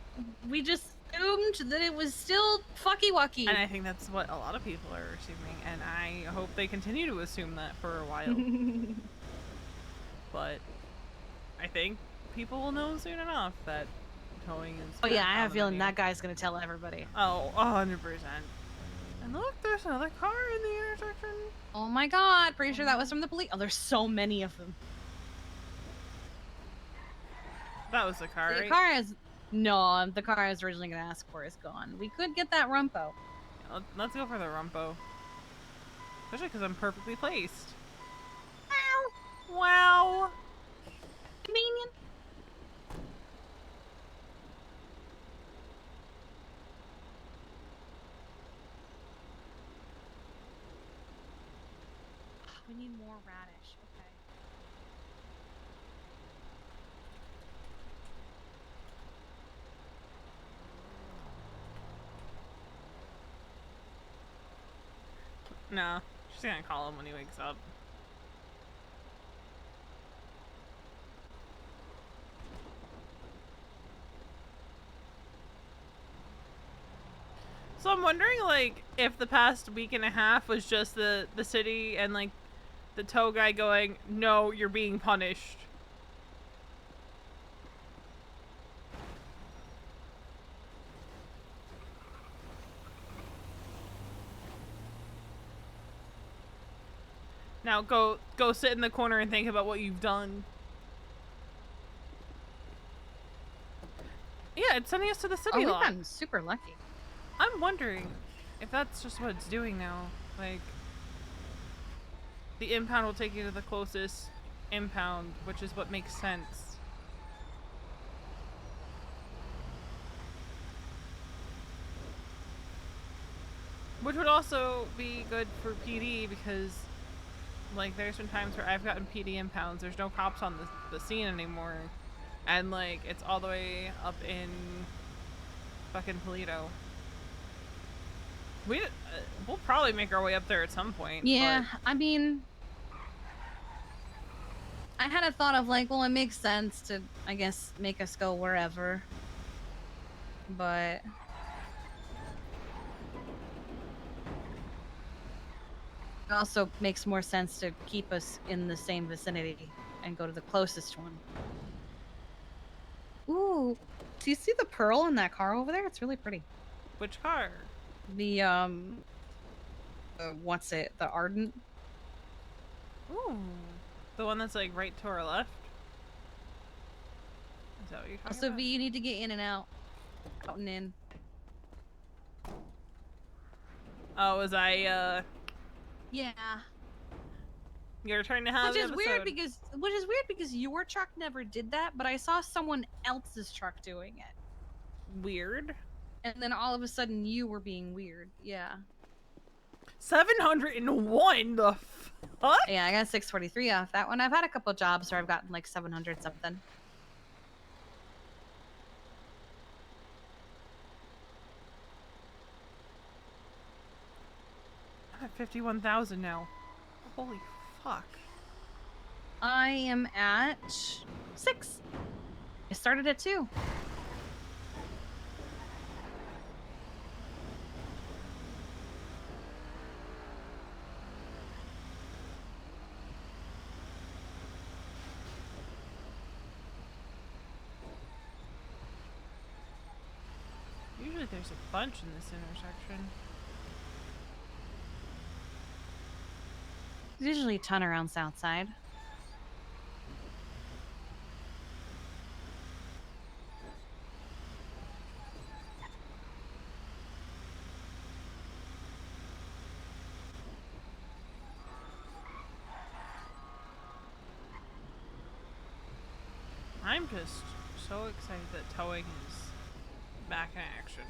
we just assumed that it was still fucky-wucky. And I think that's what a lot of people are assuming, and I hope they continue to assume that for a while. But I think people will know soon enough that towing is. Oh yeah, I back have on a the feeling menu. that guy's gonna tell everybody. Oh, 100%. And look, there's another car in the intersection. Oh my god, pretty sure that was from the police. Oh, there's so many of them. That was the car, The right? car is... No, the car I was originally gonna ask for is gone. We could get that rumpo. Let's go for the rumpo. Especially because I'm perfectly placed. Ow! Wow. Convenient. We need more radish. Okay. No, she's gonna call him when he wakes up. So I'm wondering, like, if the past week and a half was just the city and, like, the tow guy going, no, you're being punished. Now go sit in the corner and think about what you've done. Yeah, it's sending us to the city We've lot. gotten super lucky. I'm wondering if that's just what it's doing now. Like, the impound will take you to the closest impound, which is what makes sense. Which would also be good for PD because, like, there's been times where I've gotten PD impounds. There's no cops on the scene anymore. And, like, it's all the way up in fucking Toledo. We'll probably make our way up there at some point. Yeah, but... I mean, I had a thought of like, well, it makes sense to, I guess, make us go wherever. But it also makes more sense to keep us in the same vicinity and go to the closest one. Ooh, do you see the pearl in that car over there? It's really pretty. Which car? The what's it? The Ardent. Ooh, the one that's like right to our left. Is that what you're talking Also, about? V, you need to get in and out and in. Oh, was I? Yeah. You're trying to have Which is the weird episode. because your truck never did that, but I saw someone else's truck doing it. Weird. And then all of a sudden you were being weird. Yeah. 701. The fuck? Yeah, I got 643 off that one. I've had a couple jobs where I've gotten like 700 something. I'm at 51,000 now. Holy fuck. I am at 6. I started at 2. Usually there's a bunch in this intersection. There's usually a ton around Southside. I'm just so excited that towing is back in action.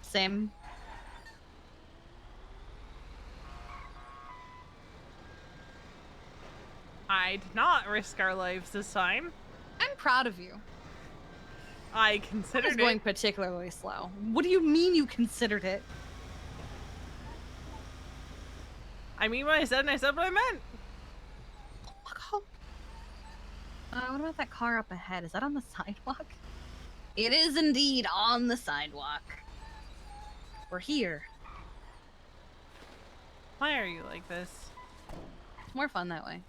Same. I did not risk our lives this time. I'm proud of you. I I was considered going it. particularly slow. What do you mean you considered it? I mean what I said and I said what I meant. What about that car up ahead? Is that on the sidewalk? It is indeed on the sidewalk. We're here. Why are you like this? It's more fun that way.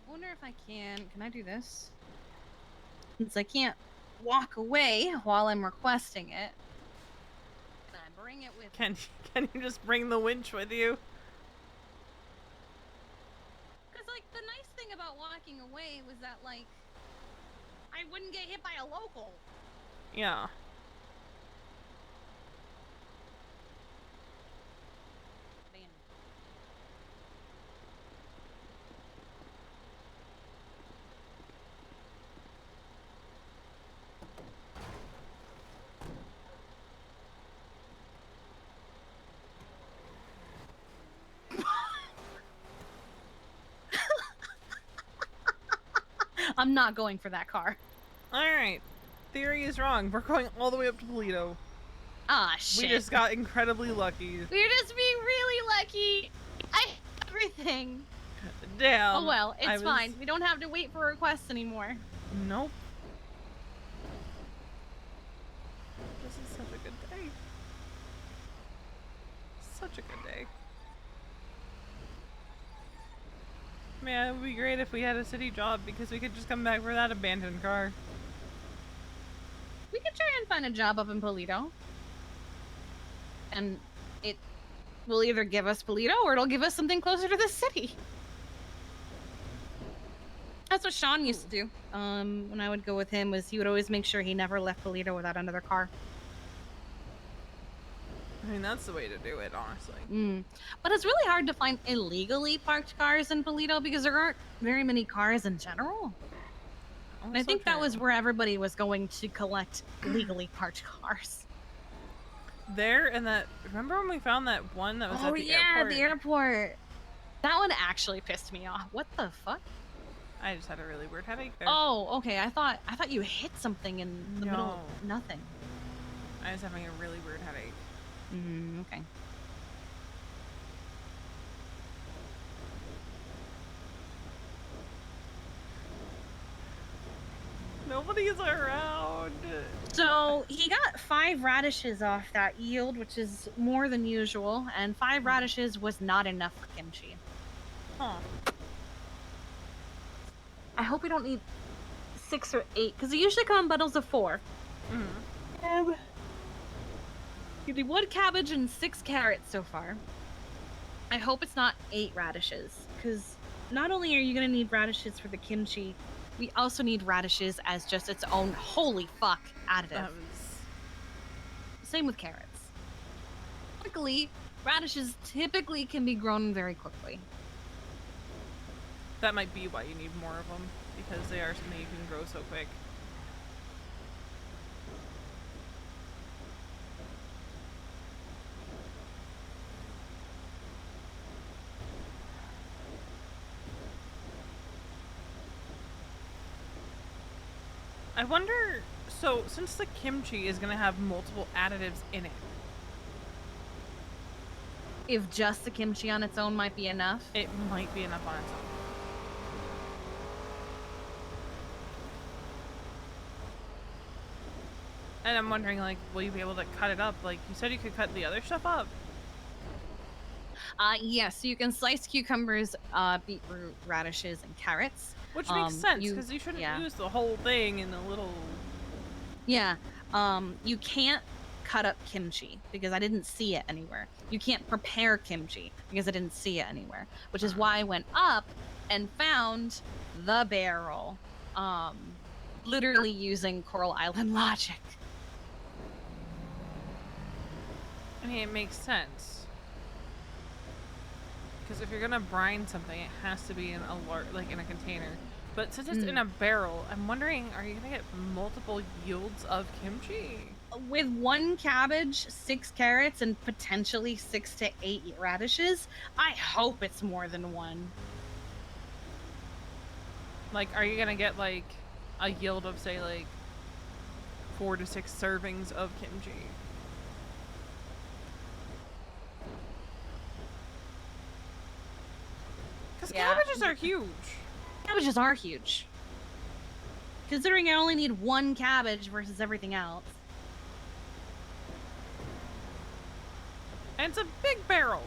I wonder if I can I do this? Since I can't walk away while I'm requesting it. Can I bring it with me? Can you just bring the winch with you? Because, like, the nice thing about walking away was that, like, I wouldn't get hit by a local. Yeah. Man. I'm not going for that car. Alright. Theory is wrong. We're going all the way up to Toledo. Ah, shit. We just got incredibly lucky. We're just being really lucky. I everything. Damn. Oh well, I it's was- fine. We don't have to wait for requests anymore. Nope. This is such a good day. Such a good day. Man, it would be great if we had a city job because we could just come back for that abandoned car. We could try and find a job up in Polito. And it will either give us Polito or it'll give us something closer to the city. That's what Sean used to do. When I would go with him, was he would always make sure he never left Polito without another car. I mean, that's the way to do it, honestly. But it's really hard to find illegally parked cars in Polito because there aren't very many cars in general. And I Also think that was true. where everybody was going to collect illegally parked cars. There and that. Remember when we found that one that was at the yeah, airport? the airport. That one actually pissed me off. What the fuck? I just had a really weird headache there. Oh, okay. I thought you hit something in the middle of No. nothing. I was having a really weird headache. Okay. Nobody's around. So he got 5 radishes off that yield, which is more than usual, and 5 radishes was not enough for kimchi. Huh. I hope we don't need 6 or 8, because they usually come in bundles of 4. You need 1 cabbage and 6 carrots so far. I hope it's not 8 radishes, because not only are you going to need radishes for the kimchi, we also need radishes as just its own holy fuck additive. That was... Same with carrots. Luckily, radishes typically can be grown very quickly. That might be why you need more of them, because they are something you can grow so quick. I wonder, so since the kimchi is gonna have multiple additives in it, If just the kimchi on its own might be enough. it might be enough on its own. And I'm wondering, like, will you be able to cut it up? Like, you said you could cut the other stuff up. Yes, so you can slice cucumbers, beetroot, radishes, and carrots. Which makes sense, because you shouldn't use the whole thing in a little... Yeah, you can't cut up kimchi because I didn't see it anywhere. You can't prepare kimchi because I didn't see it anywhere, which is why I went up and found the barrel, literally using Coral Island logic. I mean, it makes sense. Because if you're gonna brine something, it has to be in in a container. But since it's in a barrel, I'm wondering, are you gonna get multiple yields of kimchi? With 1 cabbage, 6 carrots, and potentially 6 to 8 radishes, I hope it's more than 1. Like, are you gonna get, like, a yield of, say, like, 4 to 6 servings of kimchi? Because cabbages are huge. Cabbages are huge. Considering I only need 1 cabbage versus everything else. And it's a big barrel.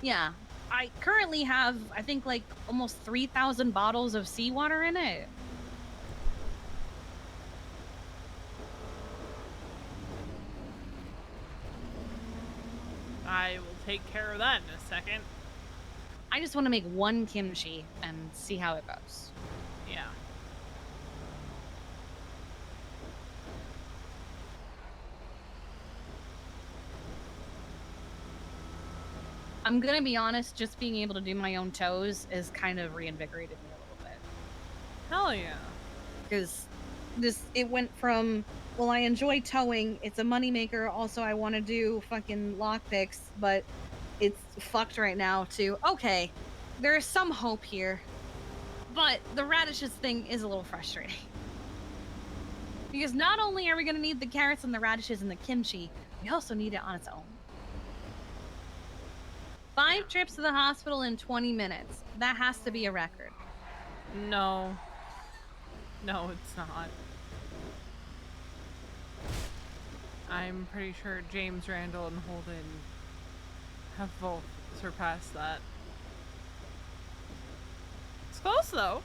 Yeah. I currently have, I think, like, almost 3,000 bottles of seawater in it. I will take care of that in a second. I just want to make 1 kimchi and see how it goes. Yeah. I'm gonna be honest, just being able to do my own toes is kind of reinvigorated me a little bit. Hell yeah. Because it went from, well, I enjoy towing, it's a moneymaker, also I want to do fucking lockpicks, but it's fucked right now, to, okay, there is some hope here, but the radishes thing is a little frustrating. Because not only are we going to need the carrots and the radishes and the kimchi, we also need it on its own. 5 trips to the hospital in 20 minutes. That has to be a record. No. No, it's not. I'm pretty sure James, Randall, and Holden have both surpassed that. It's close, though.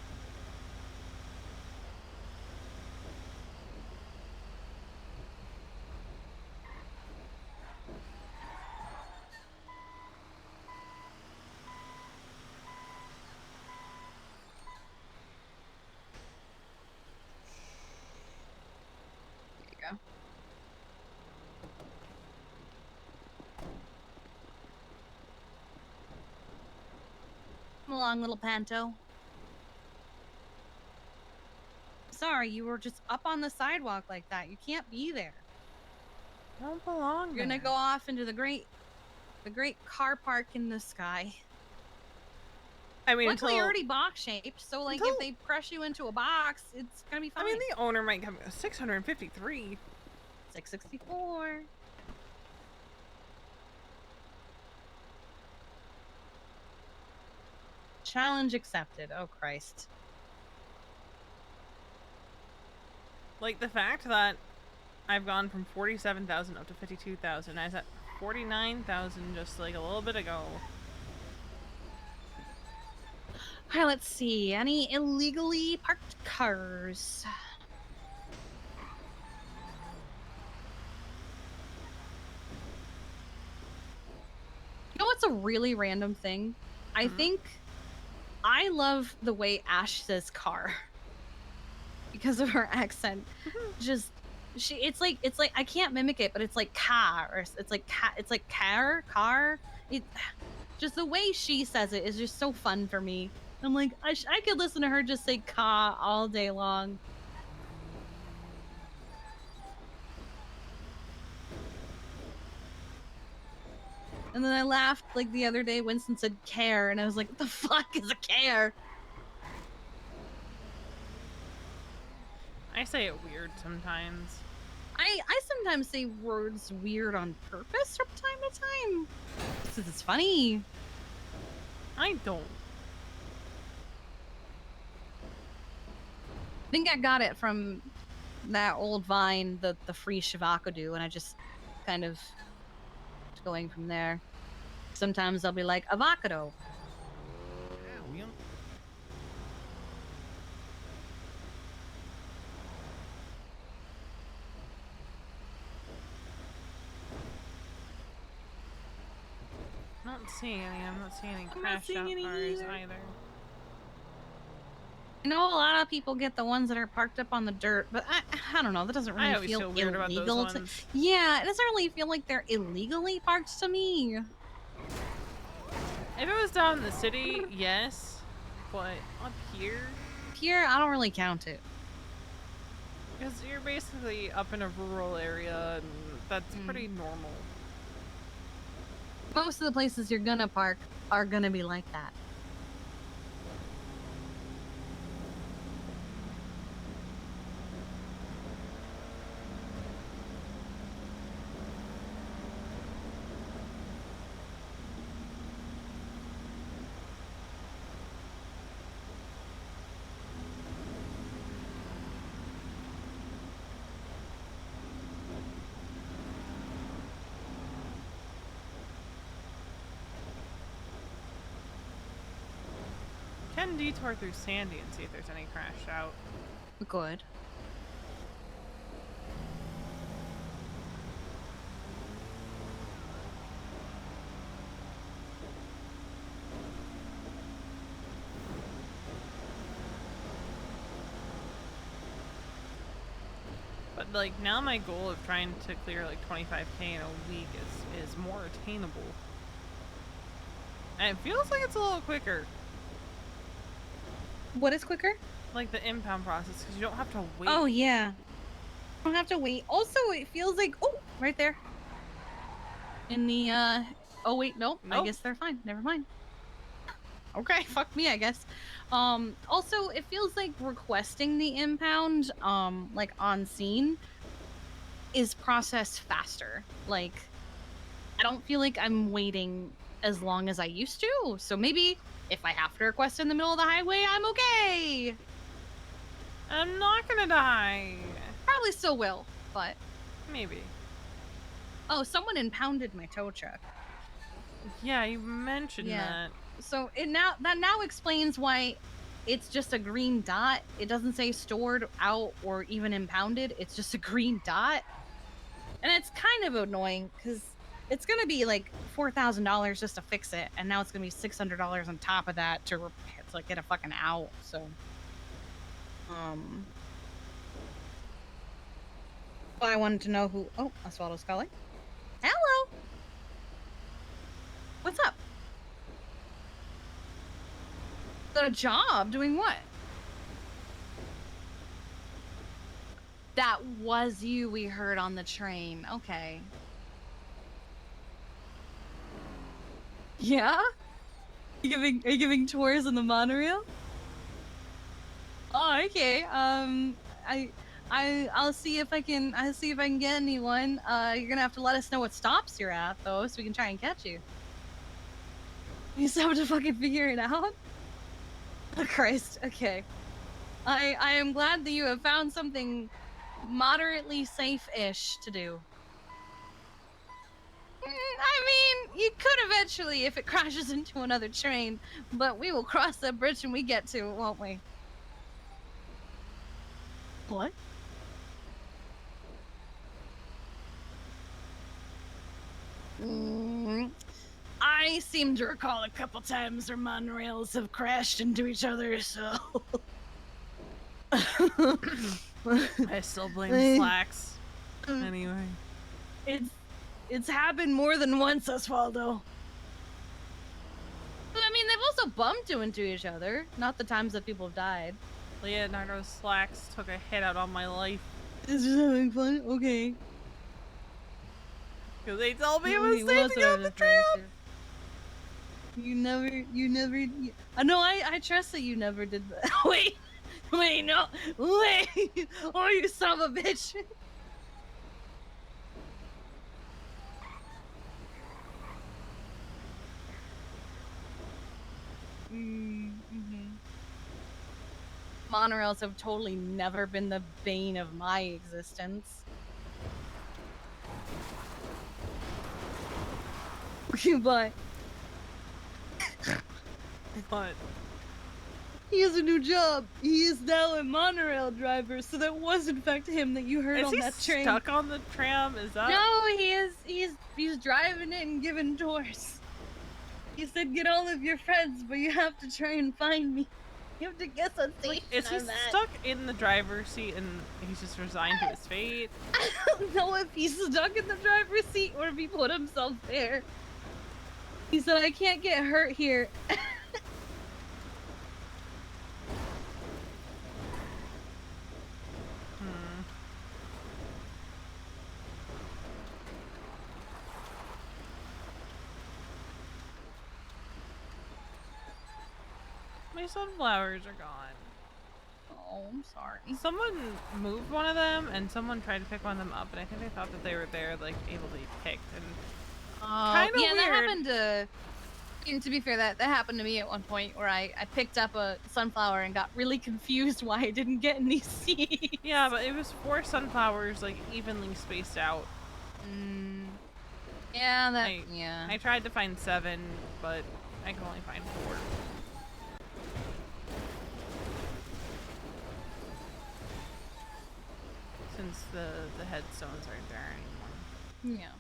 There you go. Come along, little Panto. Sorry, you were just up on the sidewalk like that. You can't be there. I don't belong You're gonna there. go off into the great car park in the sky. I mean, Luckily, until... you're already box shaped, so like if they press you into a box, it's gonna be fine. I mean, the owner might come... 653. 664. Challenge accepted. Oh, Christ. Like, the fact that I've gone from 47,000 up to 52,000. I was at 49,000 just like a little bit ago. Alright, let's see. Any illegally parked cars? You know what's a really random thing? I think I love the way Ash says car because of her accent. Just it's like I can't mimic it, but it's like car, or it's like car. It just the way she says it is just so fun for me. I'm like I could listen to her just say car all day long. And then I laughed like the other day. Winston said care, and I was like, "What the fuck is a care?" I say it weird sometimes. I sometimes say words weird on purpose from time to time because it's funny. I don't. I think I got it from that old Vine, the free Shivakadu, and I just kind of going from there. Sometimes I'll be like avocado. I'm not seeing any. I'm not seeing any I'm not crashed seeing out any cars either. either. I know a lot of people get the ones that are parked up on the dirt, but I don't know. That doesn't I really always feel feel weird about those illegal. ones. Yeah, it doesn't really feel like they're illegally parked to me. If it was down in the city, yes. But up here? Here, I don't really count it. Because you're basically up in a rural area, and that's pretty normal. Most of the places you're gonna park are gonna be like that. Can detour through Sandy and see if there's any crashed out. Good. But like now my goal of trying to clear like 25k in a week is more attainable. And it feels like it's a little quicker. What is quicker? Like the impound process, because you don't have to wait. Oh yeah. I don't have to wait. Also, it feels like right there. In the oh wait, nope. I guess they're fine. Never mind. Okay, fuck me, I guess. Also it feels like requesting the impound, like on scene is processed faster. Like I don't feel like I'm waiting as long as I used to. So maybe if I have to request in the middle of the highway, I'm okay. I'm not gonna die. Probably still will, but Maybe. oh, someone impounded my tow truck. Yeah, you mentioned that. So that now explains why it's just a green dot. It doesn't say stored out or even impounded. It's just a green dot. And it's kind of annoying because it's going to be like $4,000 just to fix it. And now it's going to be $600 on top of that to like get a fucking out. So, I wanted to know who, oh, Osvaldo's calling. Hello. What's up? A job? Doing what? That was you we heard on the train. Okay. Yeah? Are you giving tours on the monorail? Oh, okay. I'll see if I can get anyone. You're gonna have to let us know what stops you're at though, so we can try and catch you. You still have to fucking figure it out? Oh, Christ, okay. I am glad that you have found something moderately safe-ish to do. I mean, you could eventually if it crashes into another train, but we will cross that bridge when we get to it, won't we? What? I seem to recall a couple times where monorails have crashed into each other, so... I still blame Slacks. Anyway. It's happened more than once, Osvaldo. I mean, they've also bumped into each other. Not the times that people have died. Leonardo Slacks took a hit out on my life. Is this having fun? Okay. Because they told me it was safe to get on the tram. You never. No, I trust that you never did that. Wait, no, wait. Oh, you son of a bitch. Monorails have totally never been the bane of my existence. But What? he has a new job. He is now a monorail driver, so that was in fact him that you heard Is on he that train. stuck on the tram? Is that? No, he's driving it and giving tours. He said, "Get all of your friends, but you have to try and find me. You have to guess what station Is he I'm at." stuck in the driver's seat and he's just resigned to his fate? I don't know if he's stuck in the driver's seat or if he put himself there. He said, "I can't get hurt here." My sunflowers are gone. Oh, I'm sorry. Someone moved one of them, and someone tried to pick one of them up, and I think they thought that they were there, like, able to be picked, and kind of yeah, weird. that happened to... And to be fair, that happened to me at one point where I picked up a sunflower and got really confused why I didn't get any seeds. Yeah, but it was 4 sunflowers, like, evenly spaced out. Yeah, I tried to find 7, but I could only find 4. Since the headstones aren't there anymore. Yeah.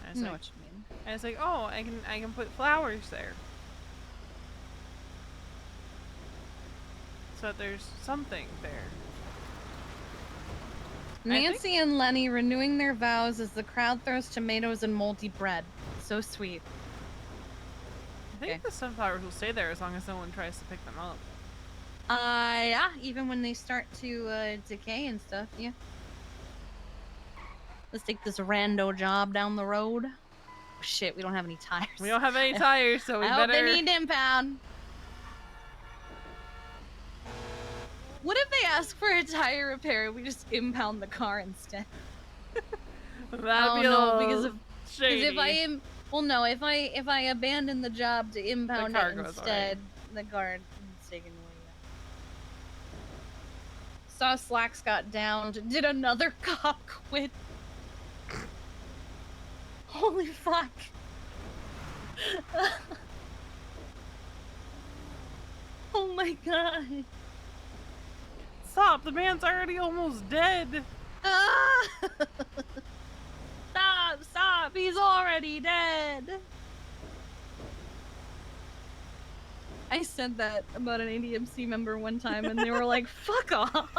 I I know like, what you mean. I was like, oh, I can put flowers there. So that there's something there. Nancy and Lenny renewing their vows as the crowd throws tomatoes and moldy bread. So sweet. I think the sunflowers will stay there as long as no one tries to pick them up. Yeah, even when they start to decay and stuff, yeah. Let's take this rando job down the road. Oh, shit, we don't have any tires. We don't have any tires, so we I better... hope they need impound. What if they ask for a tire repair and we just impound the car instead? That'd be a little shady. Well, no, if I abandon the job to impound car it goes instead, the guard is taken away. Yeah. Saw Slacks got downed. Did another cop quit? Holy fuck! Oh my god! Stop! The man's already almost dead. Ah! Stop! He's already dead! I said that about an ADMC member one time and they were like, fuck off!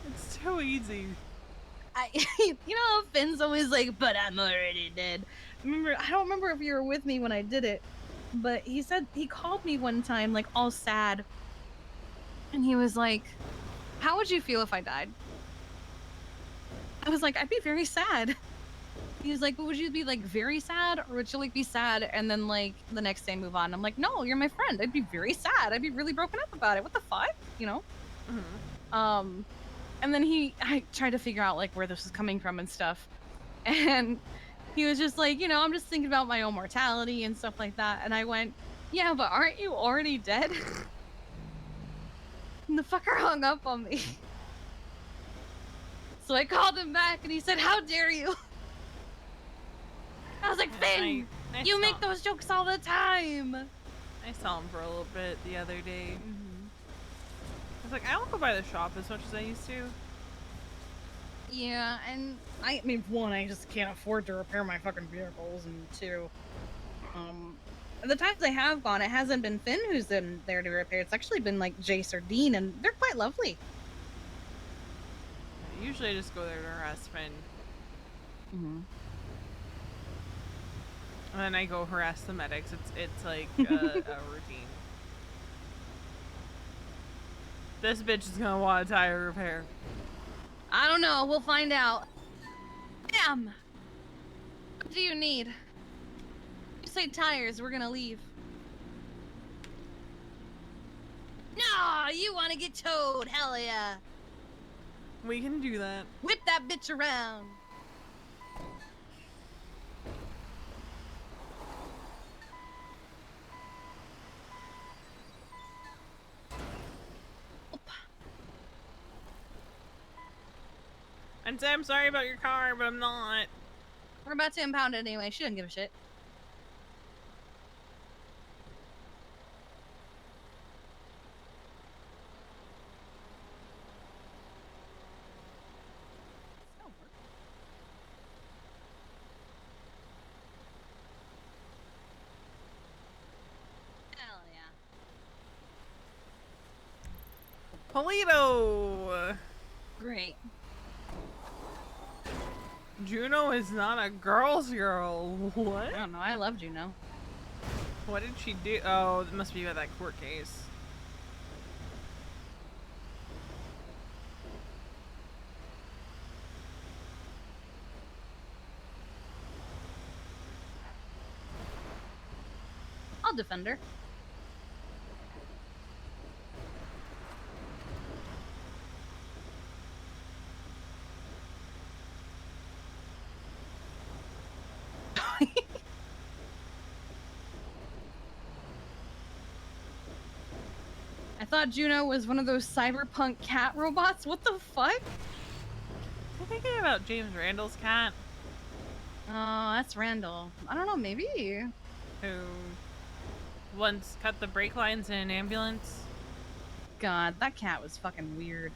It's too easy. You know, Finn's always like, but I'm already dead. I don't remember if you were with me when I did it, but he said, he called me one time, like, all sad. And he was like, how would you feel if I died? I was like, I'd be very sad. He was like, but would you be like very sad, or would you like be sad and then like the next day move on? I'm like, no, you're my friend. I'd be very sad. I'd be really broken up about it. What the fuck, you know? Mm-hmm. And then I tried to figure out like where this was coming from and stuff, and he was just like, you know, I'm just thinking about my own mortality and stuff like that. And I went, yeah, but aren't you already dead? And the fucker hung up on me. So I called him back and he said, how dare you? I was like, Finn, you make those jokes all the time. I saw him for a little bit the other day. I was like, I don't go by the shop as much as I used to. Yeah, and I mean, one, I just can't afford to repair my fucking vehicles, and two, the times I have gone, it hasn't been Finn who's been there to repair. It's actually been like Jace or Dean, and they're quite lovely. Usually I just go there to harass Finn. And then I go harass the medics. It's like a routine. This bitch is gonna want a tire repair. I don't know. We'll find out. Damn. What do you need? You say tires. We're gonna leave. No, you want to get towed? Hell yeah. We can do that. Whip that bitch around. And say I'm sorry about your car, but I'm not. We're about to impound it anyway. She doesn't give a shit. Hell yeah. Polito! Great. Juno is not a girl's girl. What? I don't know. I love Juno. What did she do? Oh, it must be about that court case. I'll defend her. I thought Juno was one of those cyberpunk cat robots. What the fuck? I'm thinking about James Randall's cat. Oh, that's Randall. I don't know, maybe. Who once cut the brake lines in an ambulance. God, that cat was fucking weird.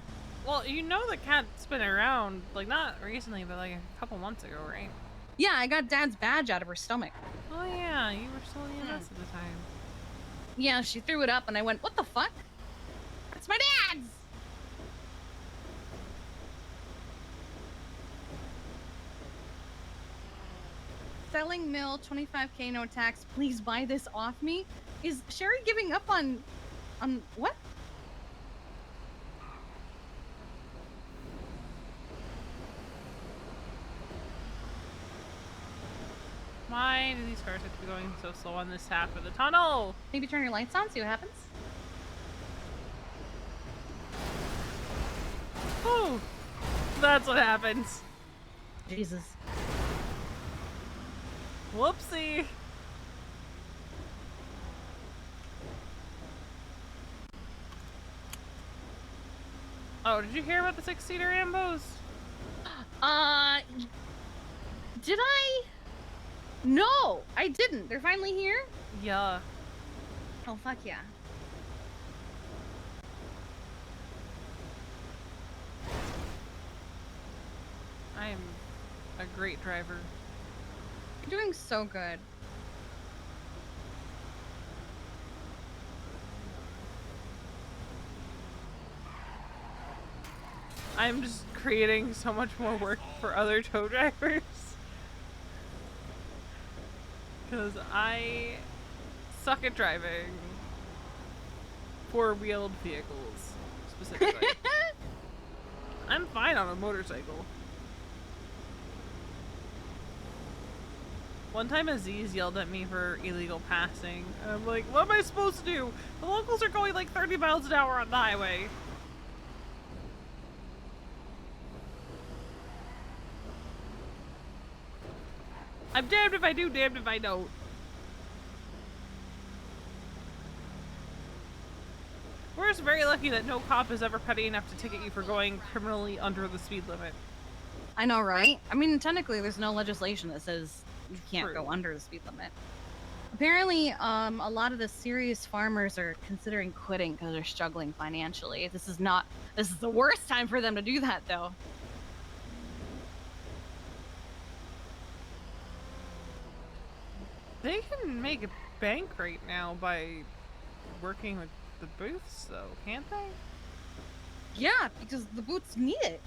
Well, you know the cat's been around, like, not recently, but like a couple months ago, right? Yeah, I got Dad's badge out of her stomach. Oh yeah, you were still in EMS at the time. Yeah, she threw it up and I went, what the fuck? That's my dad's! Selling mill, 25k, no tax. Please buy this off me. Is Sherry giving up on what? Why do these cars have to be going so slow on this half of the tunnel? Maybe turn your lights on, see what happens. Ooh, that's what happens. Jesus. Whoopsie. Oh, did you hear about the 6-seater Ambos? Did I? No, I didn't. They're finally here? Yeah. Oh, fuck yeah. I am a great driver. You're doing so good. I'm just creating so much more work for other tow drivers. Because I suck at driving four-wheeled vehicles, specifically. I'm fine on a motorcycle. One time Aziz yelled at me for illegal passing, and I'm like, what am I supposed to do? The locals are going like 30 miles an hour on the highway. I'm damned if I do, damned if I don't. We're just very lucky that no cop is ever petty enough to ticket you for going criminally under the speed limit. I know, right? I mean, technically, there's no legislation that says you can't True. go under the speed limit. Apparently, a lot of the serious farmers are considering quitting because they're struggling financially. This is the worst time for them to do that, though. They can make a bank right now by working with the booths, though, can't they? Yeah, because the boots need it.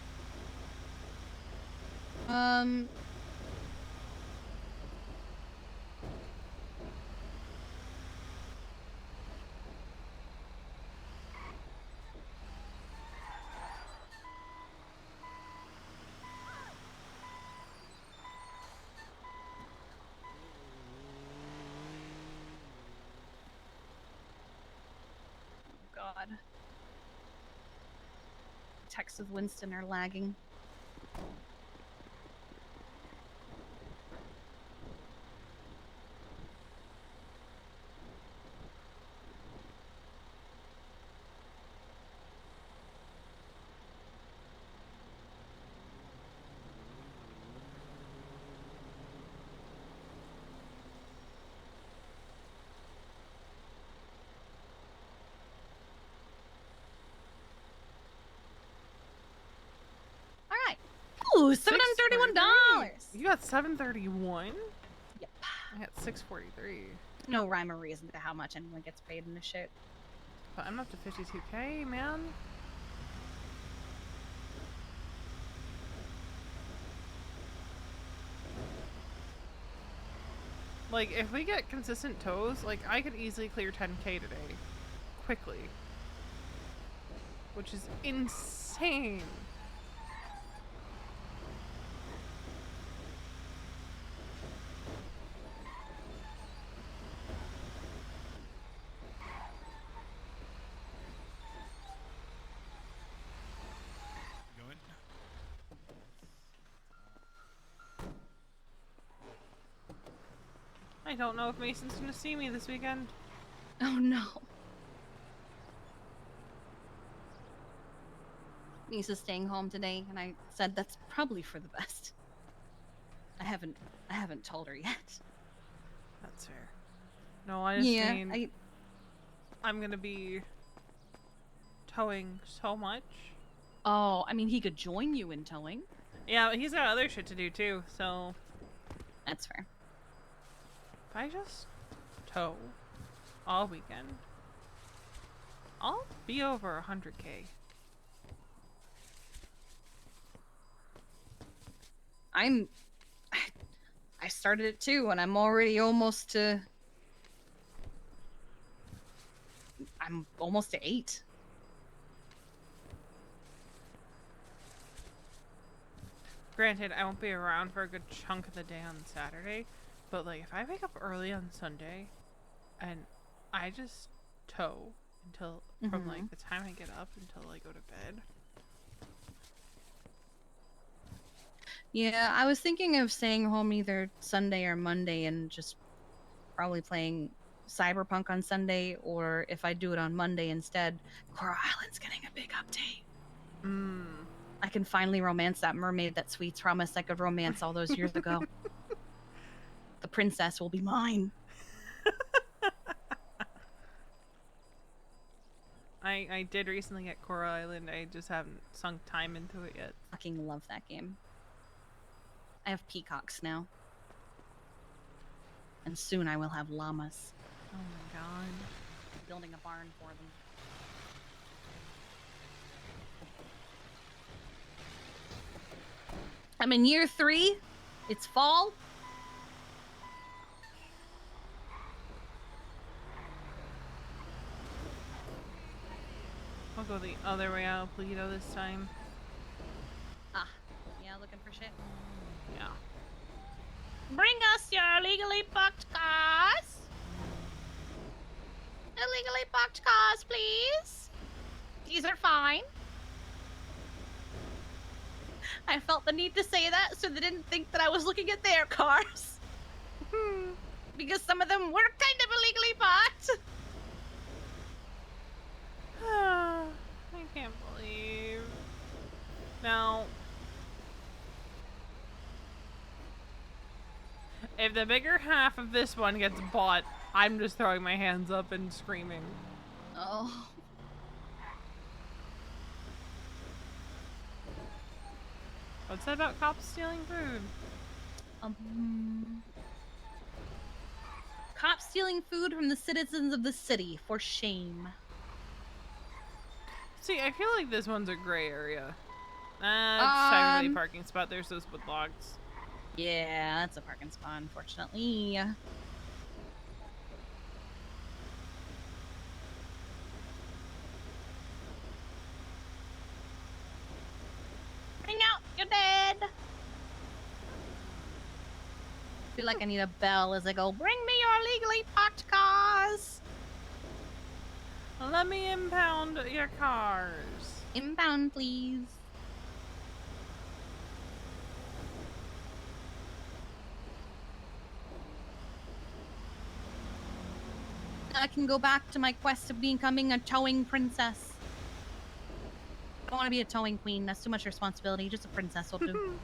God. Texts with Winston are lagging. Ooh, $731. You got $731? Yep. I got $643. No rhyme or reason to how much anyone gets paid in this shit. But I'm up to 52K, man. Like, if we get consistent tows, like, I could easily clear 10K today. Quickly. Which is insane. I don't know if Mason's gonna see me this weekend. Oh no. Misa's staying home today, and I said that's probably for the best. I haven't told her yet. That's fair. No, I just Yeah, mean I'm gonna be towing so much. Oh, I mean, he could join you in towing. Yeah, but he's got other shit to do too, so That's fair. if I just tow all weekend, I'll be over 100K. I started it too, and I'm already almost to. I'm almost to 8. Granted, I won't be around for a good chunk of the day on Saturday, but like if I wake up early on Sunday and I just tow until from like the time I get up until I go to bed. Yeah, I was thinking of staying home either Sunday or Monday and just probably playing Cyberpunk on Sunday, or if I do it on Monday instead, Coral Island's getting a big update. I can finally romance that mermaid that Sweets promised I could romance all those years ago. The princess will be mine. I did recently get Coral Island. I just haven't sunk time into it yet. Fucking love that game. I have peacocks now. And soon I will have llamas. Oh my god. I'm building a barn for them. I'm in year 3. It's fall. I'll go the other way out, Pluto, this time. Ah, yeah, looking for shit. Yeah. Bring us your illegally parked cars. Illegally parked cars, please. These are fine. I felt the need to say that so they didn't think that I was looking at their cars. Because some of them were kind of illegally parked. I can't believe. Now, if the bigger half of this one gets bought, I'm just throwing my hands up and screaming. Oh. What's that about cops stealing food? Cops stealing food from the citizens of the city, for shame. See, I feel like this one's a gray area. It's technically a parking spot. There's those wood logs. Yeah, that's a parking spot, unfortunately. Bring out your dead. Feel like I need a bell as I go, bring me your illegally parked cars. Let me impound your cars. Impound, please. I can go back to my quest of becoming a towing princess. I don't want to be a towing queen. That's too much responsibility. Just a princess will do.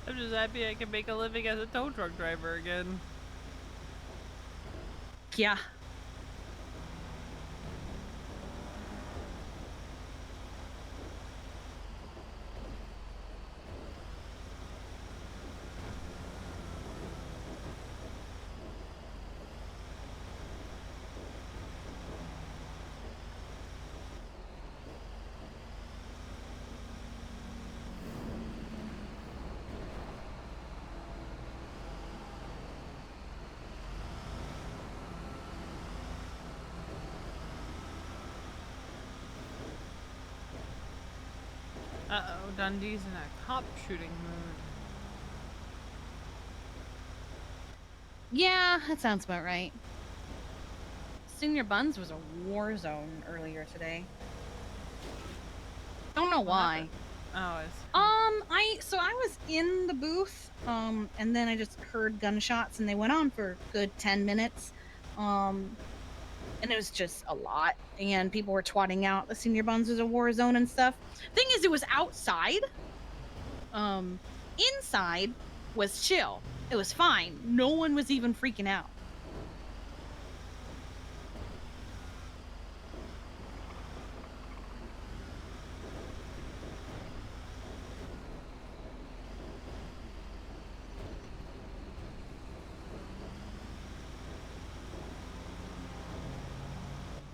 I'm just happy I can make a living as a tow truck driver again. Yeah. Uh-oh, Dundee's in a cop shooting mood. Yeah, that sounds about right. Senior Buns was a war zone earlier today. Don't know why. Oh, it's... I was in the booth, and then I just heard gunshots, and they went on for a good 10 minutes. And it was just a lot, and people were twatting out the Senior Buns was a war zone and stuff. Thing is, it was outside. Inside was chill. It was fine. No one was even freaking out.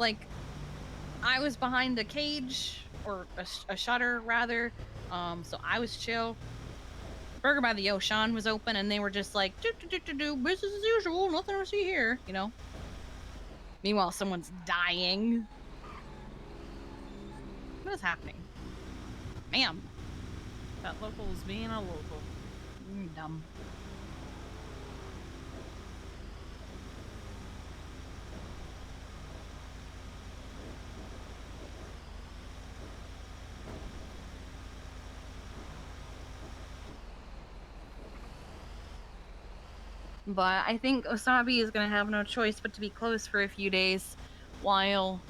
like, I was behind a cage, or a shutter, rather. So I was chill. Burger by the Ocean was open, and they were just like, business as usual, nothing to see here, you know? Meanwhile, someone's dying. What is happening? Ma'am. That local's being a local. Dumb. But I think Wasabi is gonna have no choice but to be closed for a few days while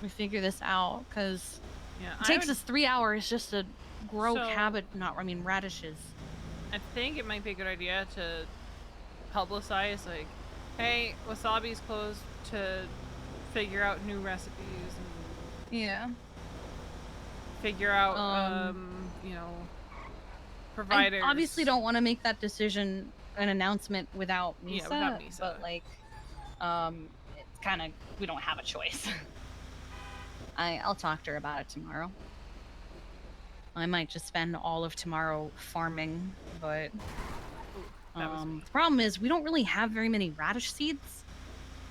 we figure this out, because Yeah, it takes us 3 hours just to grow So- radishes. I think it might be a good idea to publicize, like, hey, Wasabi's closed to figure out new recipes and Yeah. figure out, you know, providers. I obviously don't want to make that decision, an announcement, without Misa. Yeah, without Misa. But, like, it's kind of, we don't have a choice. I'll talk to her about it tomorrow. I might just spend all of tomorrow farming, but the problem is we don't really have very many radish seeds.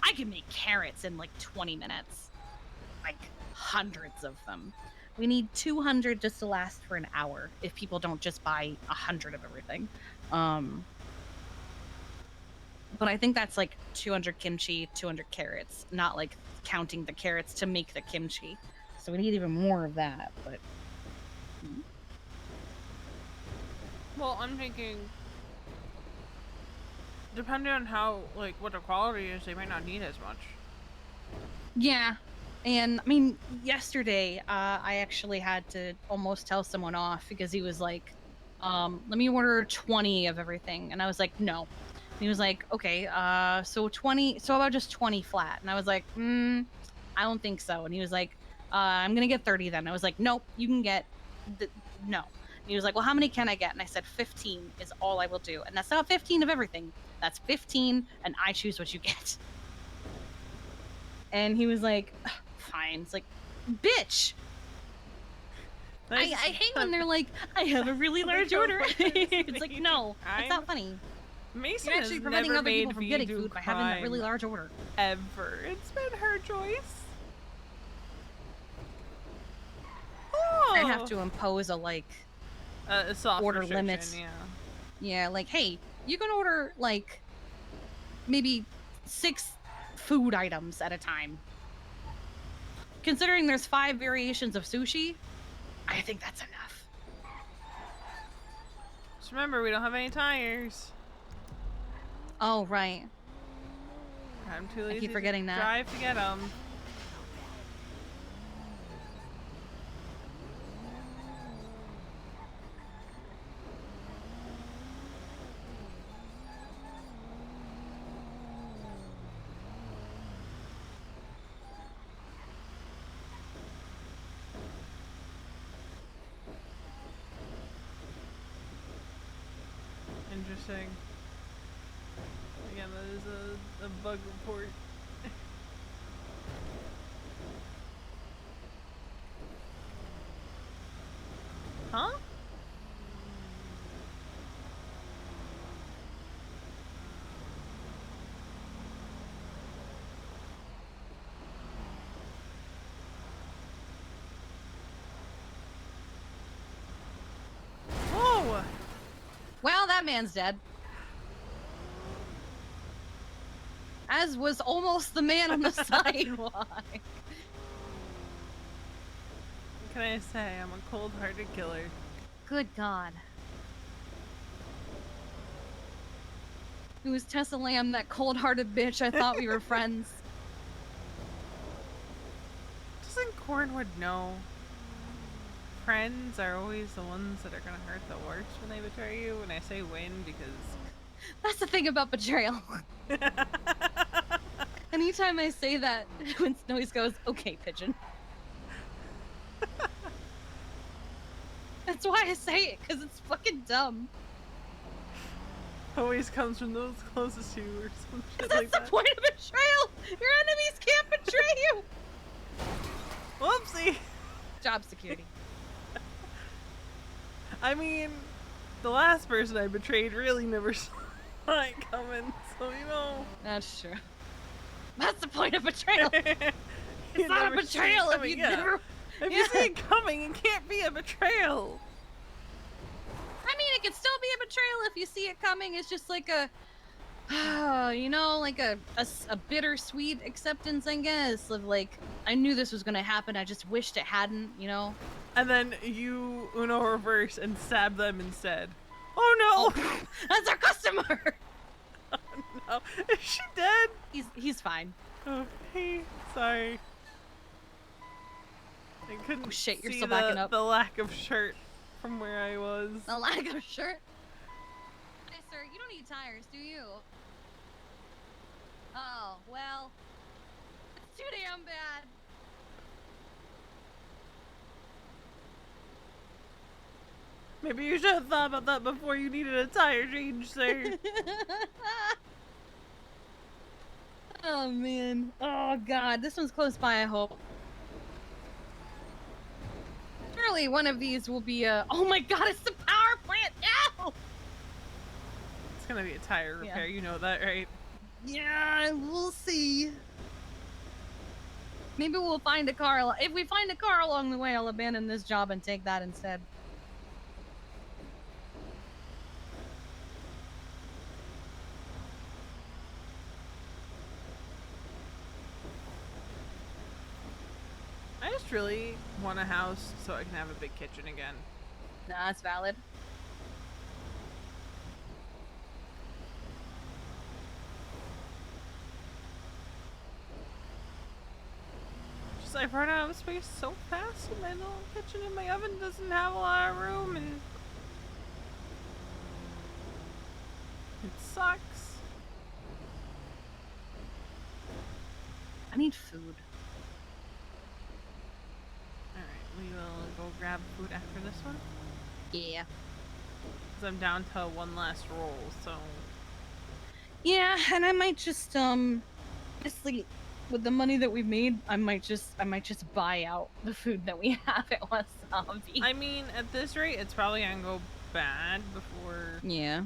I can make carrots in like 20 minutes. Like hundreds of them. We need 200 just to last for an hour if people don't just buy 100 of everything. But I think that's like 200 kimchi, 200 carrots, not like counting the carrots to make the kimchi. So we need even more of that, but Well, I'm thinking, depending on how, like, what the quality is, they might not need as much. yeah. And I mean, yesterday, I actually had to almost tell someone off because he was like, let me order 20 of everything. And I was like, no. And he was like, okay, so about just 20 flat. And I was like, I don't think so. And he was like, I'm going to get 30 then. I was like, nope, you can get, no. And he was like, well, how many can I get? And I said, 15 is all I will do. And that's not 15 of everything. That's 15, and I choose what you get. And he was like, fine. It's like, bitch. I hate when they're like, I have a really large order. It's like, no, that's not funny. Mason You're actually has preventing never other people made from me getting do food by having that really crime large order. Ever. It's been her choice. I have to impose a a soft order restriction, limit. Yeah. Yeah, like, hey, you can order like maybe 6 food items at a time. Considering there's 5 variations of sushi, I think that's enough. Just remember, we don't have any tires. Oh, right. I'm too lazy keep forgetting to that. drive to get them. Interesting. Again, that is a bug report. Huh? Whoa! Well, that man's dead. As was almost the man on the sidewalk. What can I say? I'm a cold-hearted killer. Good God. It was Tessa Lamb, that cold-hearted bitch. I thought we were friends. Doesn't Cornwood know? Friends are always the ones that are gonna hurt the worst when they betray you. And I say win because... That's the thing about betrayal. Anytime I say that, when Snowy's goes, okay, pigeon. That's why I say it, because it's fucking dumb. Always comes from those closest to you or some shit That's like the that. point of betrayal! Your enemies can't betray you! Whoopsie. Job security. I mean, the last person I betrayed really never saw it coming, so you know. That's true. That's the point of betrayal. You It's not a never see it betrayal if coming, you yeah. never. If you see it coming, it can't be a betrayal. I mean, it could still be a betrayal if you see it coming. It's just like a, you know, like a bittersweet acceptance, I guess. Of like, I knew this was gonna happen. I just wished it hadn't, you know. And then you Uno reverse and stab them instead. Oh no! Oh, that's our customer. Oh, no, is she dead? He's fine. Okay, sorry. I couldn't Oh shit, you're see still backing up. the lack of shirt from where I was. The lack of shirt. Hey, sir, you don't need tires, do you? Oh, well, it's too damn bad. Maybe you should have thought about that before you needed a tire change, sir. Oh man. Oh god, this one's close by, I hope. Surely one of these will be a. Oh my god, it's the power plant now! It's gonna be a tire repair, you know that, right? Yeah, we'll see. Maybe we'll find a car. If we find a car along the way, I'll abandon this job and take that instead. I just really want a house so I can have a big kitchen again. Nah, that's valid. Just I've run out of space so fast with my little kitchen, and my oven doesn't have a lot of room, and it sucks. I need food. Alright, we will go grab food after this one. Yeah. Because I'm down to one last roll, so... Yeah, and I might just honestly, with the money that we've made, I might just buy out the food that we have at Wasabi. I mean, at this rate, it's probably gonna go bad before... Yeah.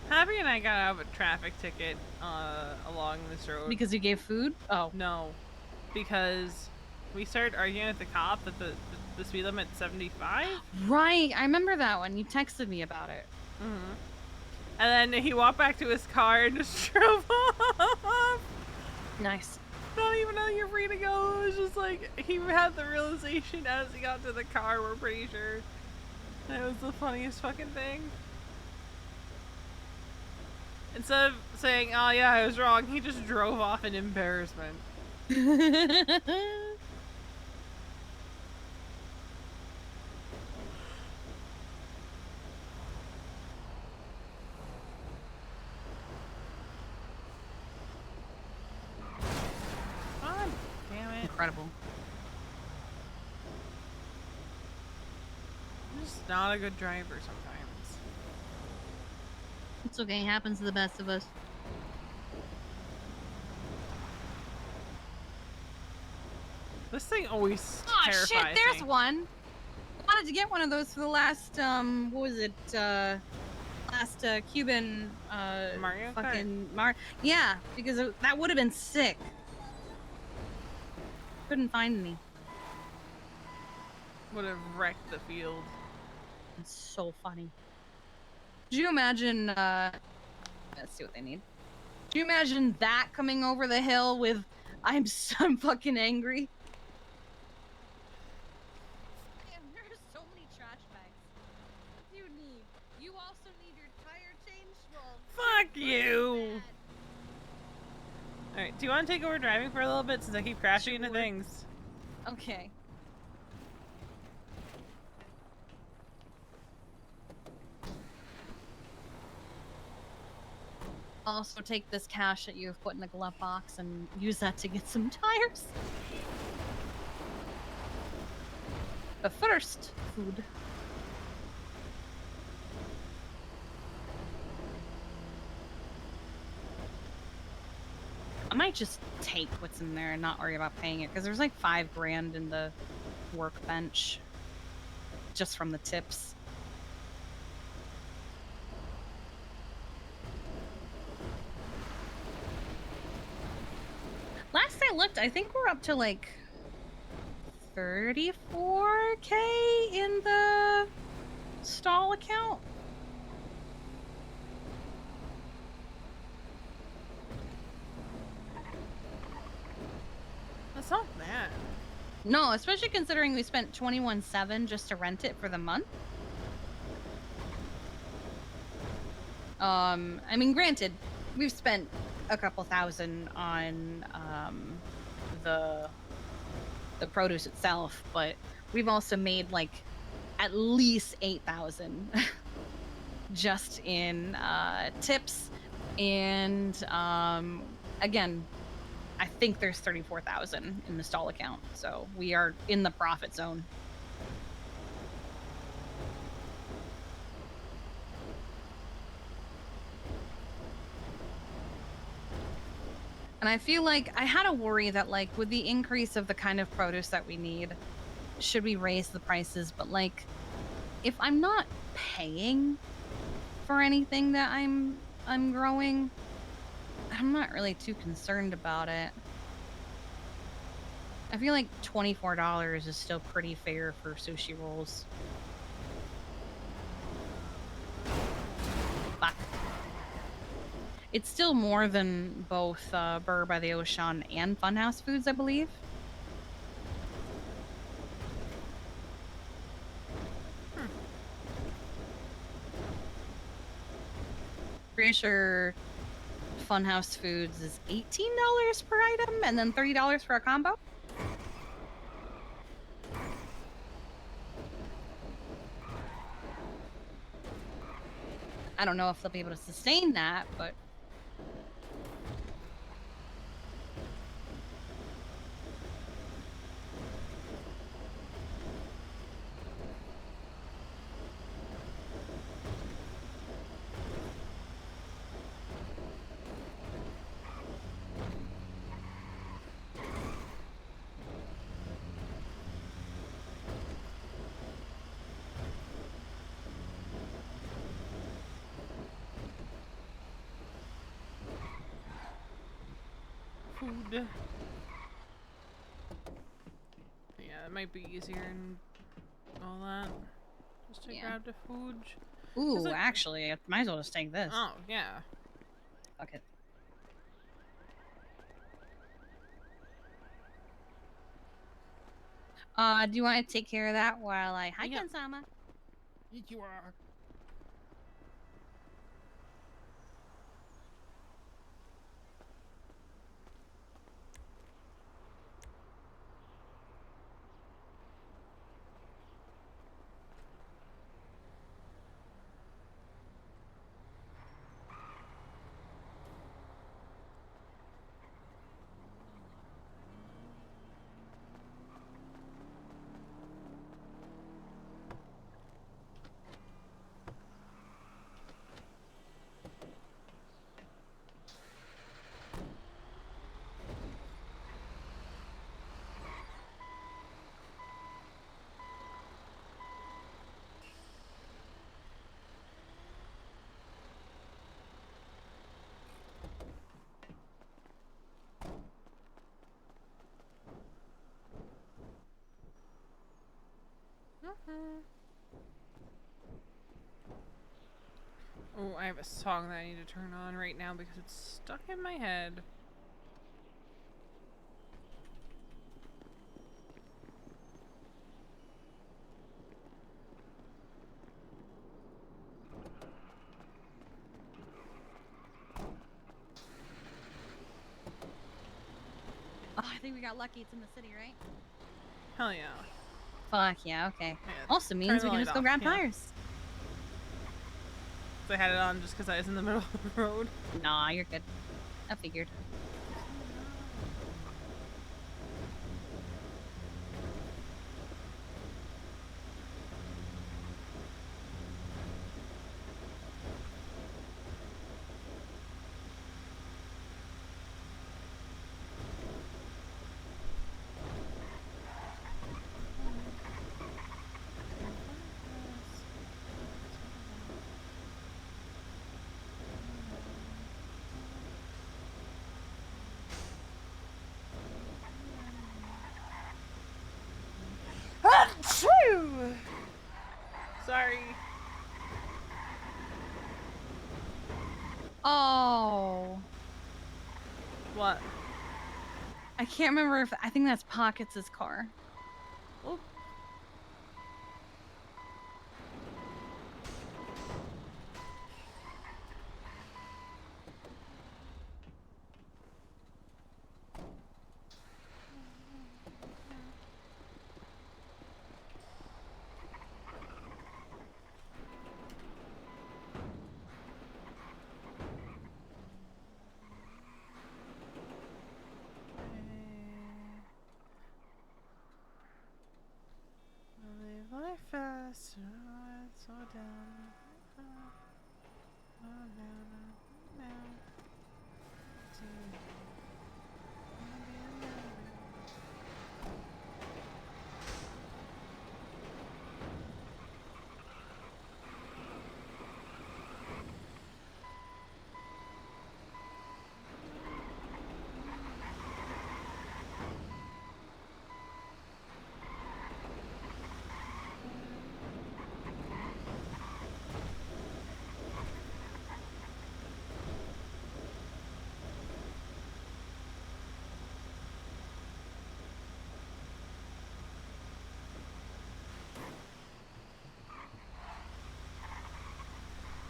Happy and I got out of a traffic ticket along this road. Because you gave food? Oh. No. Because we started arguing with the cop that the speed limit's 75. Right, I remember that one. You texted me about it. Mm-hmm. And then he walked back to his car and just drove off. Nice. Not even know you're free to go. It was just like, he had the realization as he got to the car, we're pretty sure. And it was the funniest fucking thing. Instead of saying, oh yeah, I was wrong, he just drove off in embarrassment. God damn it. Incredible. I'm just not a good driver sometimes. It's okay, it happens to the best of us. This thing always Oh terrifies shit, there's me. one! I wanted to get one of those for the last, what was it, last, Cuban, Mario Kart? fucking yeah, because that would have been sick. Couldn't find any. Would have wrecked the field. It's so funny. Could you imagine, let's see what they need. Do you imagine that coming over the hill with, I'm fucking angry? Man, there are so many trash bags. What do you need? You also need your tire changed? Well, Fuck you! Alright, do you want to take over driving for a little bit since I keep crashing into Sure. things? okay. Also take this cash that you've put in the glove box and use that to get some tires. But first, food. I might just take what's in there and not worry about paying it, because there's like $5,000 in the workbench just from the tips. Last I looked, I think we're up to like 34K in the stall account. That's not bad. No, especially considering we spent 21.7 just to rent it for the month. I mean, granted, we've spent a couple thousand on the produce itself, but we've also made like at least 8,000 just in tips, and again, I think there's 34,000 in the stall account, so we are in the profit zone. And I feel like I had a worry that, like, with the increase of the kind of produce that we need, should we raise the prices? But like, if I'm not paying for anything that I'm growing, I'm not really too concerned about it. I feel like $24 is still pretty fair for sushi rolls. Fuck. It's still more than both Burr by the Ocean and Funhouse Foods, I believe. Pretty sure Funhouse Foods is $18 per item and then $30 for a combo. I don't know if they'll be able to sustain that, but Food. Yeah, it might be easier and all that. Just to grab the food. Ooh, actually, I might as well just take this. Oh, yeah. Fuck it. Do you want to take care of that while I hike in Sama? Eat you are. Oh, I have a song that I need to turn on right now because it's stuck in my head. Oh, I think we got lucky. It's in the city, right? Hell yeah. Fuck yeah, okay. Yeah, Also turn means the we can light just go off, grab yeah. tires. I had it on just because I was in the middle of the road. Nah, you're good. I figured. Woo! Sorry. Oh. What? I can't remember if I think that's Pockets' car. Oh. Live life fast, slow down. Oh, now.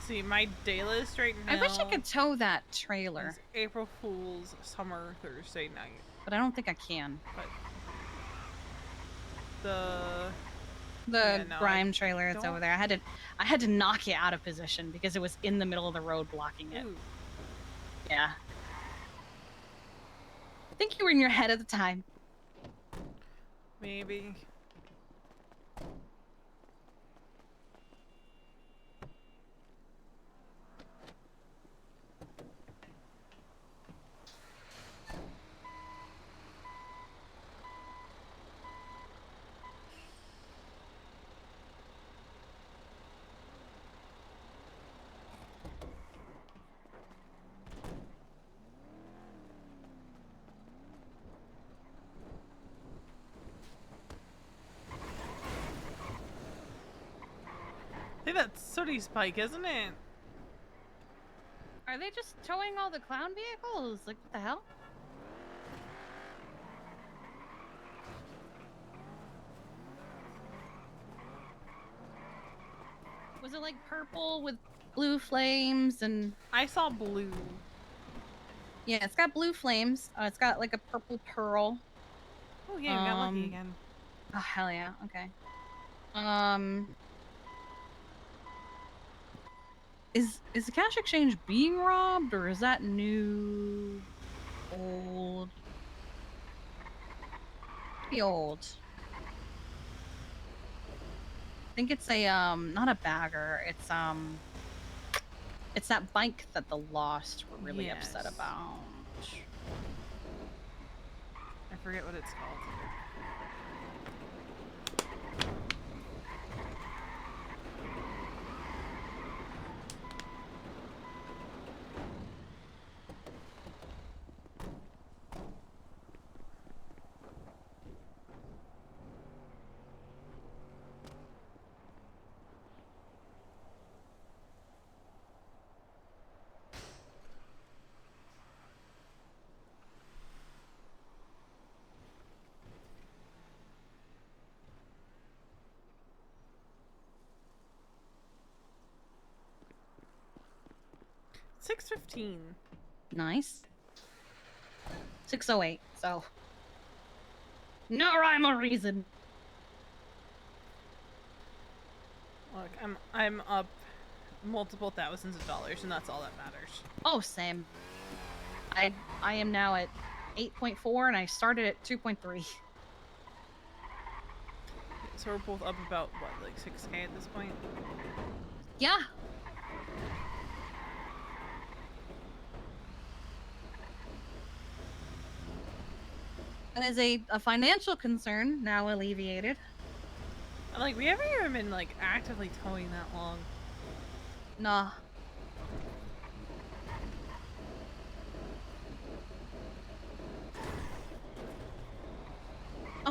See, my day list right now. I wish I could tow that trailer, is April Fool's Summer Thursday night. but I don't think I can. But the The no, grime trailer that's don't- over there. I had to knock it out of position because it was in the middle of the road blocking it. Ooh, Yeah. I think you were in your head at the time. maybe. I think that's Sooty Spike, isn't it? Are they just towing all the clown vehicles? Like, what the hell? Was it like purple with blue flames and... I saw blue. Yeah, it's got blue flames. It's got like a purple pearl. Oh yeah, we got lucky again. Oh, hell yeah. Okay. Is the cash exchange being robbed, or is that new? Old? Pretty old. I think it's a not a bagger. It's that bike that the Lost were really upset Yes. about. I forget what it's called. $6.15. Nice. 608. So no rhyme or reason. Look, I'm up multiple thousands of dollars, and that's all that matters. Oh, same. I am now at 8.4, and I started at 2.3. So we're both up about what, like 6K at this point? Yeah. And as a financial concern now alleviated. And, like, we haven't even been like actively towing that long. Nah.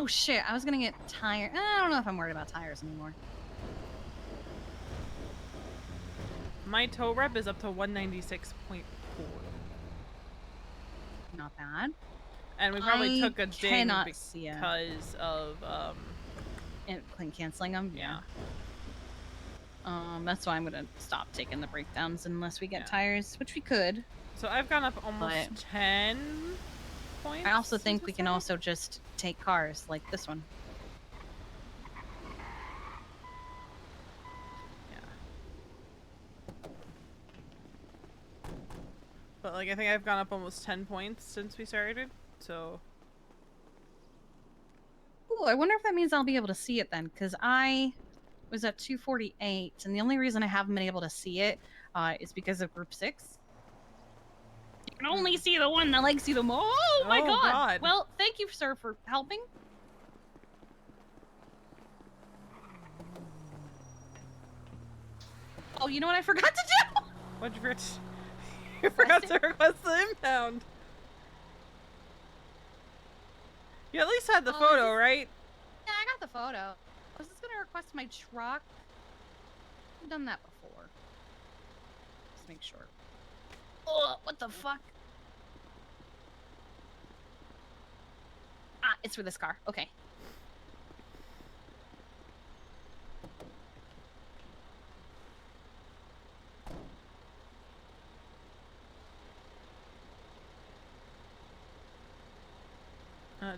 Oh shit! I was gonna get tire. I don't know if I'm worried about tires anymore. My tow rep is up to 196.4. Not bad. And we probably I took a ding cannot see it. because of And canceling them. yeah. That's why I'm gonna stop taking the breakdowns unless we get Yeah. tires, which we could. So I've gone up almost But 10 points. I also since think we can started. also just take cars like this one. But like I think I've gone up almost 10 points since we started. So Ooh, I wonder if that means I'll be able to see it then, because I was at 248, and the only reason I haven't been able to see it is because of Group 6. You can only see the one that likes you the most. Oh my god! Well, thank you, sir, for helping. Oh, you know what I forgot to do? What'd you forget? You forgot to request the impound. You at least had the photo, right? Yeah, I got the photo. I was just gonna request my truck. I've done that before. Just make sure. Oh, what the fuck? Ah, it's for this car. Okay.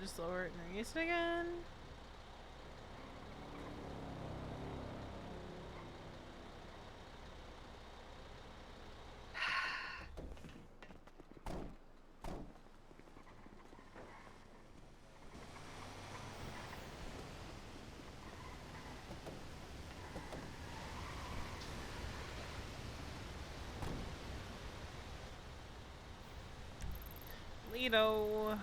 Just lower it and raise it again. Lido.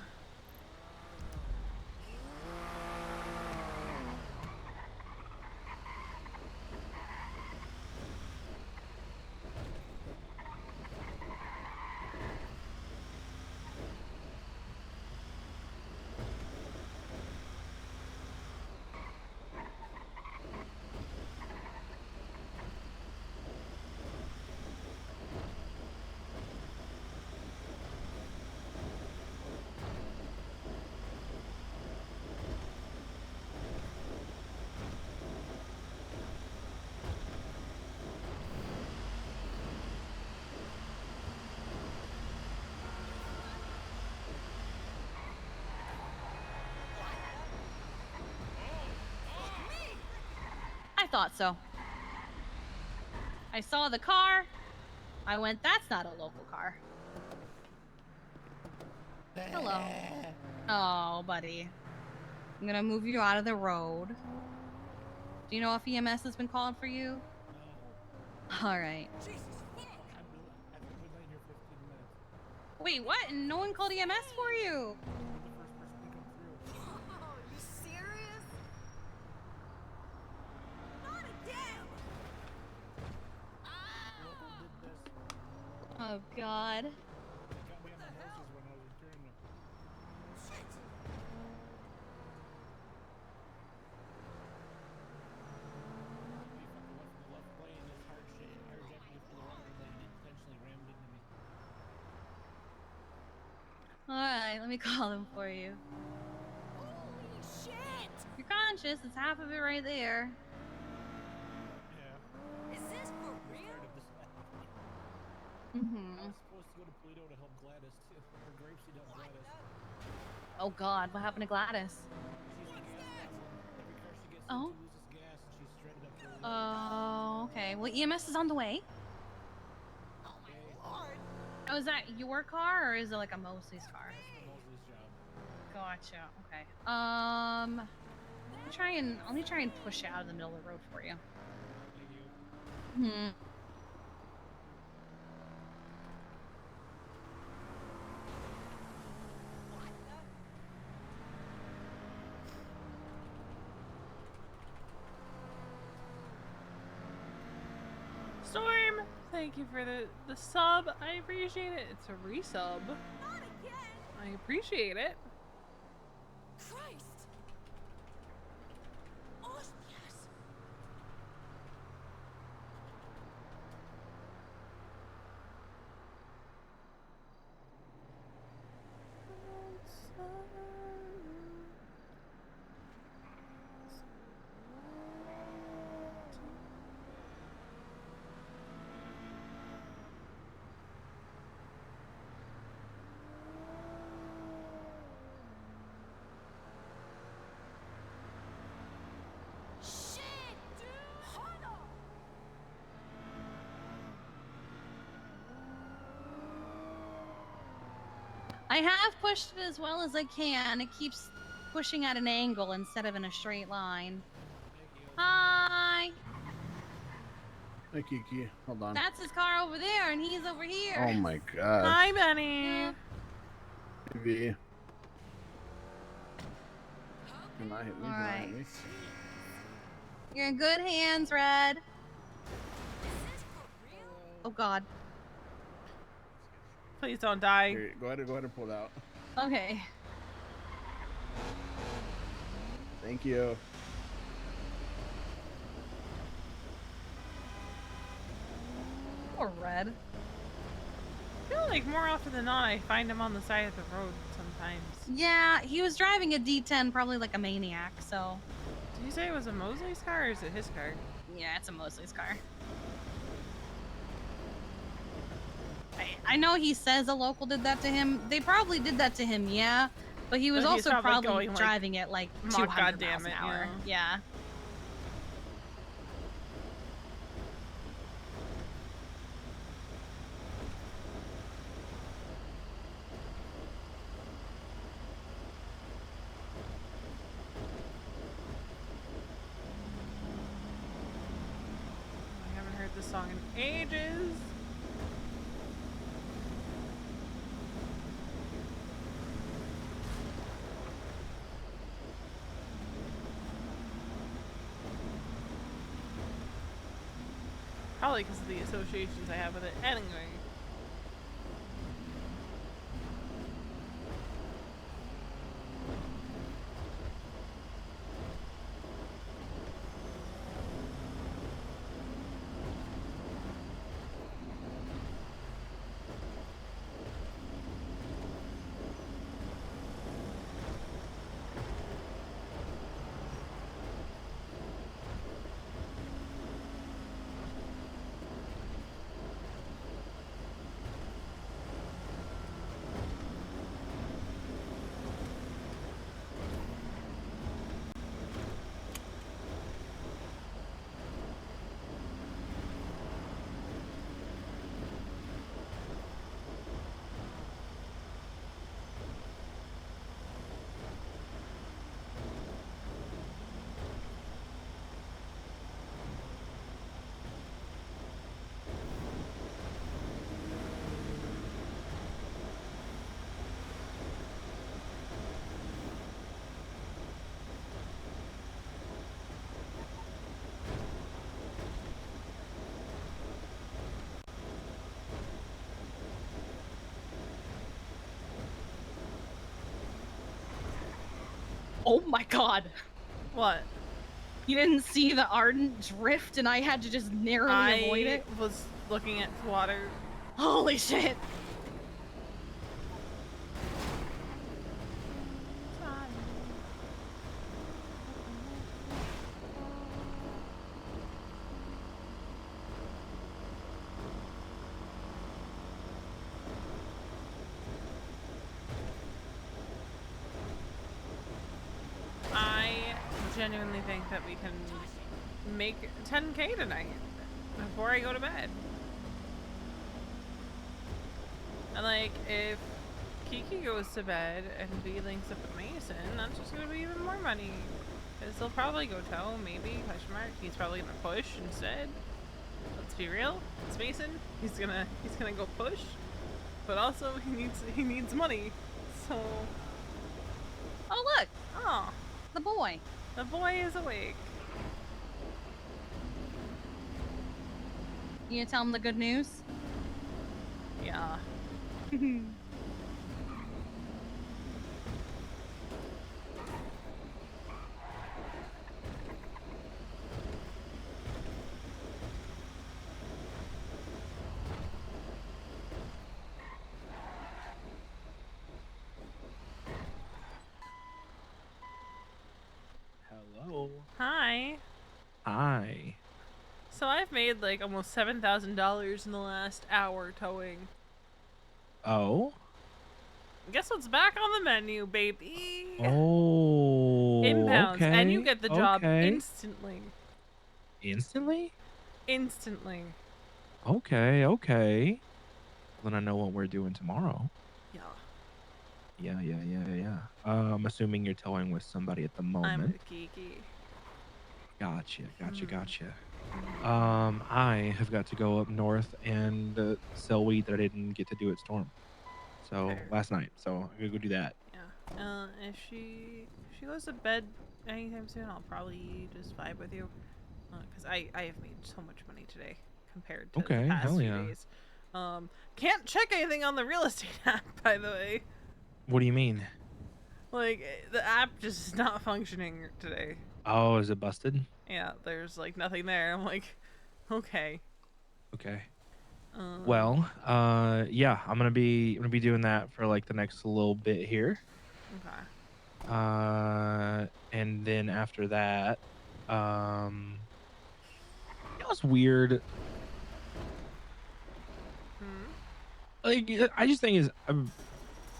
I thought so. I saw the car. I went, that's not a local car. Hello. Oh, buddy. I'm gonna move you out of the road. Do you know if EMS has been calling for you? Alright. Wait, what? And no one called EMS for you? Oh god. Alright, let me call them for you. Holy shit! You're conscious, it's half of it right there. Is this for real? Mm-hmm. Supposed to go to Toledo to help Gladys too. Or Grapeseed help Gladys. Oh god, what happened to Gladys? She's a gas problem. Every car she gets Oh? into loses gas and she's shredded up for a Oh, okay. Well, EMS is on the way. Oh my lord! Oh, is that your car or is it like a Mosley's car? That's the Mosley's job. Gotcha. Okay. Let me try and push you out of the middle of the road for you. Thank you. Hmm. Storm, thank you for the sub. I appreciate it. It's a resub. Not again! I appreciate it. Christ! I have pushed it as well as I can. It keeps pushing at an angle instead of in a straight line. Hi. Hey, Kiki. Hold on. That's his car over there, and he's over here. Oh my gosh. Hi, Benny. Yeah. Hey, V. Can I hit me? All Can I right. hit me? You're in good hands, Red. Oh God. Please don't die. Here, go ahead and pull it out. Okay. Thank you. Poor Red. I feel like more often than not, I find him on the side of the road sometimes. Yeah, he was driving a D10 probably like a maniac, so. Did you say it was a Mosley's car or is it his car? Yeah, it's a Mosley's car. I know he says a local did that to him. They probably did that to him, yeah. But he was But he's also probably probably going, like, driving at like "Ma 200 goddamn miles an it," hour. Yeah. I haven't heard this song in ages. Probably because of the associations I have with it. Anyway. Oh my God. What? You didn't see the ardent drift and I had to just narrowly avoid it? I was looking at water. Holy shit. I genuinely think that we can make 10K tonight before I go to bed. And like, if Kiki goes to bed and V links up with Mason, that's just gonna be even more money. Cause they'll probably go tow, maybe, question mark. He's probably gonna push instead. Let's be real, it's Mason. He's gonna go push. But also he needs money. So Oh look, oh, the boy. the boy is awake. You gonna tell him the good news? Yeah. Hello. Hi. Hi. So I've made like almost $7,000 in the last hour towing. Oh. Guess what's back on the menu, baby? Oh. Inbounds, Okay. and you get the job okay. instantly. Instantly? Instantly. Okay. Okay. Then I know what we're doing tomorrow. Yeah. Yeah. I'm assuming you're towing with somebody at the I'm moment. with Kiki. Gotcha. Mhm. I have got to go up north and sell weed that I didn't get to do at Storm. So Fair. last night. So I'm gonna go do that. Yeah. If she goes to bed anytime soon, I'll probably just vibe with you. Cause I have made so much money today compared to the Okay, past hell few yeah. days. Can't check anything on the real estate app, by the way. What do you mean? Like the app just is not functioning today. Oh, is it busted? Yeah, there's like nothing there. I'm like, okay. Okay. Um, Well, yeah, I'm gonna be doing that for like the next little bit here. okay. And then after that, it was weird. Hmm. Like, I just think is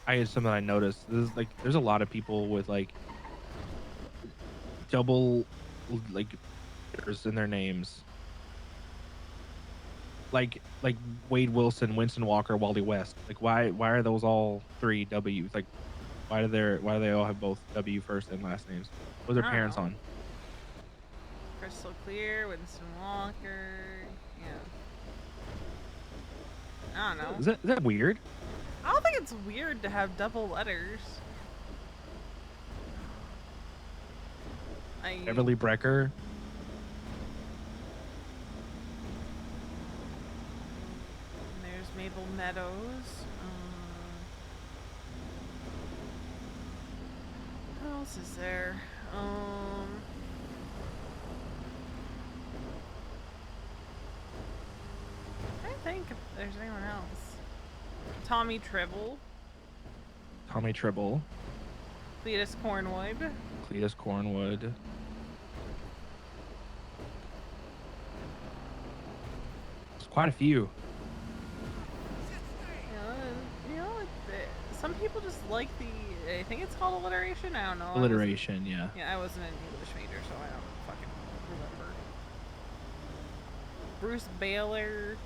I had something I noticed. There's a lot of people with like double like letters in their names. Like Wade Wilson, Winston Walker, Wally West. Like why are those all three W's? Like why do they all have both W first and last names? What are their I don't parents know. on? Crystal Clear, Winston Walker. Yeah. I don't know. Is that weird? I don't think it's weird to have double letters. Beverly Brecker. There's Maple Meadows. What else is there? I think if there's anyone else. Tommy Tribble. Tommy Tribble. Cletus Cornwood. Cletus Cornwood. There's quite a few. Some people just like I think it's called alliteration. I don't know. Alliteration, yeah. Yeah, I wasn't an English major, so I don't fucking remember. Bruce Baylor.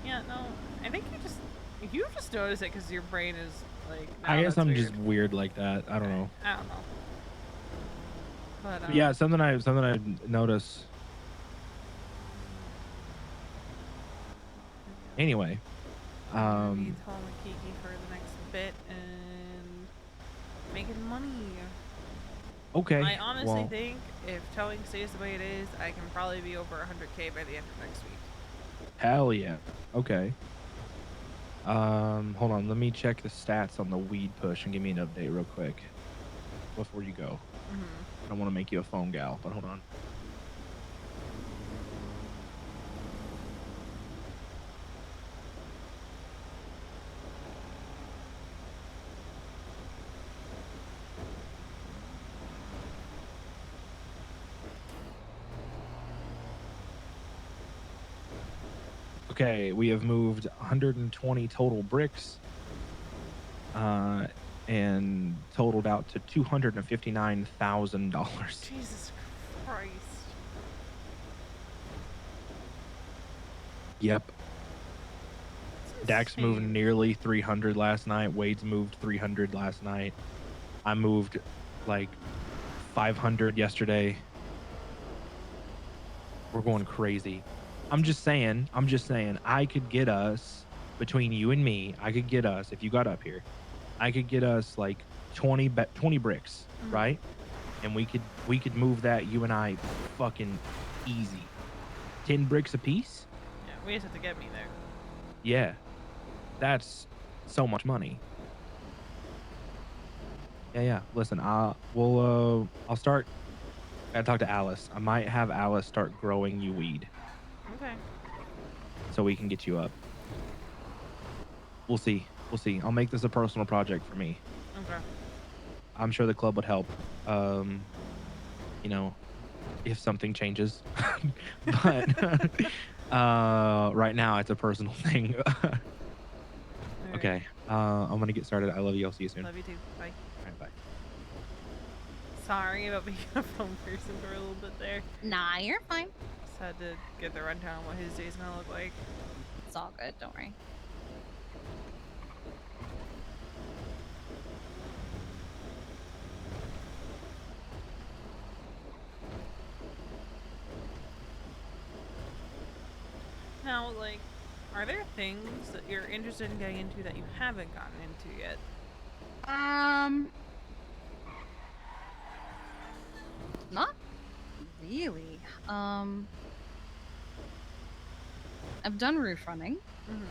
Yeah, no. I think you just notice it because your brain is like. I guess that's I'm weird. just weird like that. I don't know. I don't know. But Yeah, something I noticed. Anyway, be telling Kiki for the next bit and making money. okay. I honestly well, think if towing stays the way it is, I can probably be over 100K by the end of next week. hell yeah. Okay. Hold on. Let me check the stats on the weed push and give me an update real quick before you go. I don't want to make you a phone gal, but hold on. Okay, we have moved 120 total bricks, and totaled out to $259,000. Jesus Christ. Yep. That's Dax moved insane. nearly 300 last night. Wade's moved 300 last night. I moved like 500 yesterday. We're going crazy. I'm just saying, I could get us, between you and me, I could get us, if you got up here, I could get us like 20 bricks, right? And we could move that, you and I, fucking easy. 10 bricks a piece? Yeah, we just have to get me there. Yeah. That's so much money. Yeah. Listen, I'll start. I gotta talk to Alice. I might have Alice start growing you weed Okay. so we can get you up. We'll see. I'll make this a personal project for me. Okay. I'm sure the club would help. If something changes. But right now it's a personal thing. Okay. I'm gonna get started. I love you. I'll see you soon. Love you too. Bye. All right, bye. Sorry about being a phone person for a little bit there. Nah, you're fine. Just had to get the rundown on what his day's gonna look like. It's all good. Don't worry. Now, like, are there things that you're interested in getting into that you haven't gotten into yet? Not really. I've done roof running. Mm-hmm.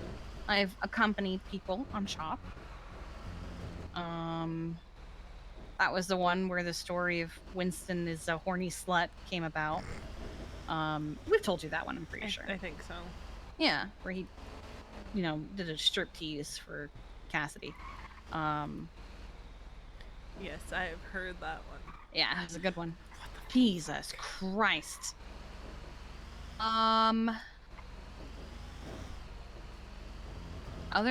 I've accompanied people on shop. That was the one where the story of Winston is a horny slut came about. We've told you that one, I'm pretty sure. I think so. Yeah, where he, did a striptease for Cassidy. Yes, I have heard that one. Yeah, it was a good one. Jesus Christ. Other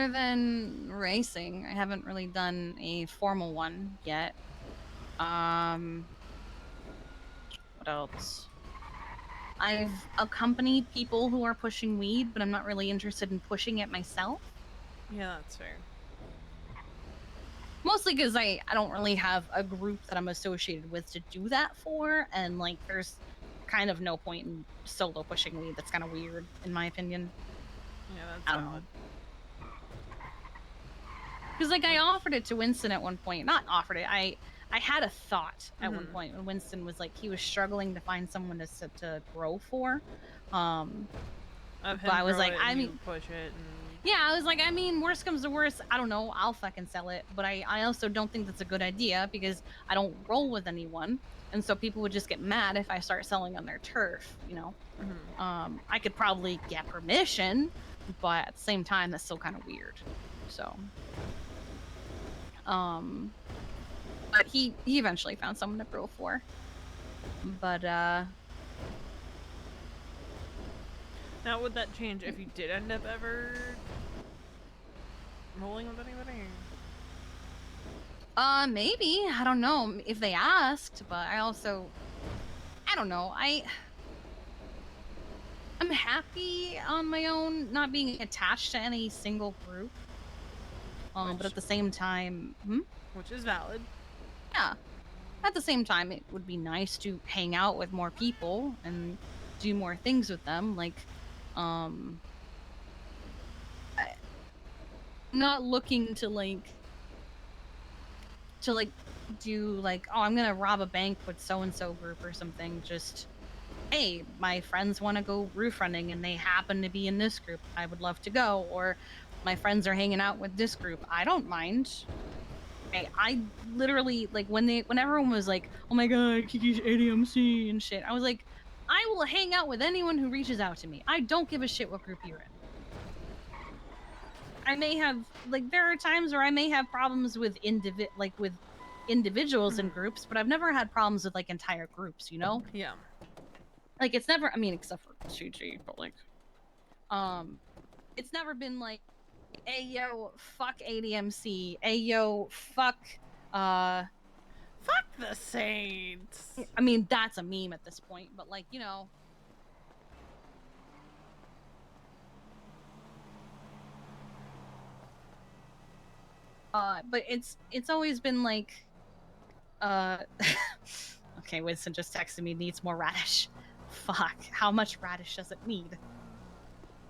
than racing, I haven't really done a formal one yet. What else? I've accompanied people who are pushing weed, but I'm not really interested in pushing it myself. Yeah, that's fair. Mostly because I don't really have a group that I'm associated with to do that for, and like there's kind of no point in solo pushing weed. That's kind of weird, in my opinion. Yeah, that's I don't know. Because like I offered it to Winston at one point. Not offered it. I had a thought at one point when Winston was like he was struggling to find someone to grow for. But I was like, I mean, push it. And... yeah, I was like, I mean, worst comes to worst, I don't know, I'll fucking sell it. But I also don't think that's a good idea because I don't roll with anyone, and so people would just get mad if I start selling on their turf. I could probably get permission, but at the same time, that's still kind of weird. So. But he eventually found someone to grow for. But now would that change if you did end up ever rolling with anybody? Maybe. I don't know if they asked, but I don't know. I'm happy on my own, not being attached to any single group. But at the same time, which is valid. Yeah. At the same time, it would be nice to hang out with more people and do more things with them. Like, I'm not looking to do like, oh, I'm gonna rob a bank with so-and-so group or something. Just, hey, my friends want to go roof running and they happen to be in this group. I would love to go. Or my friends are hanging out with this group. I don't mind. I literally, like, when everyone was like, oh my god, Kiki's ADMC and shit, I was like, I will hang out with anyone who reaches out to me. I don't give a shit what group you're in. I may have, like, there are times where I may have problems with individuals in groups, but I've never had problems with, like, entire groups, Yeah. Like, it's never, I mean, except for CG, but, like, it's never been like, hey yo, fuck ADMC. Hey yo, fuck the Saints. I mean, that's a meme at this point, but like, but it's always been like, okay, Winston just texted me, needs more radish. Fuck, how much radish does it need?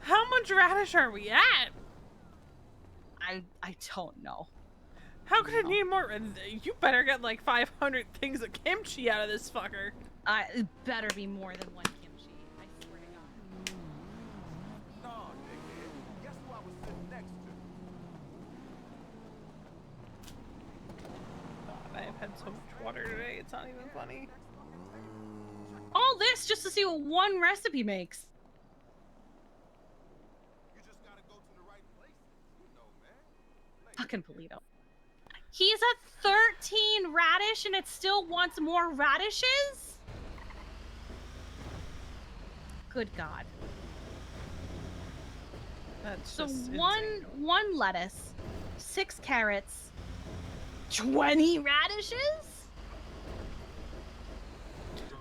How much radish are we at? I don't know. How could it need more? You better get like 500 things of kimchi out of this fucker. It better be more than one kimchi. I swear to God. No, nigga. Guess who I was sitting next to? God, I have had so much water today. It's not even funny. All this just to see what one recipe makes. Fucking Polito. He's at 13 radish and it still wants more radishes? Good God. That's so just one lettuce, 6 carrots, 20 radishes?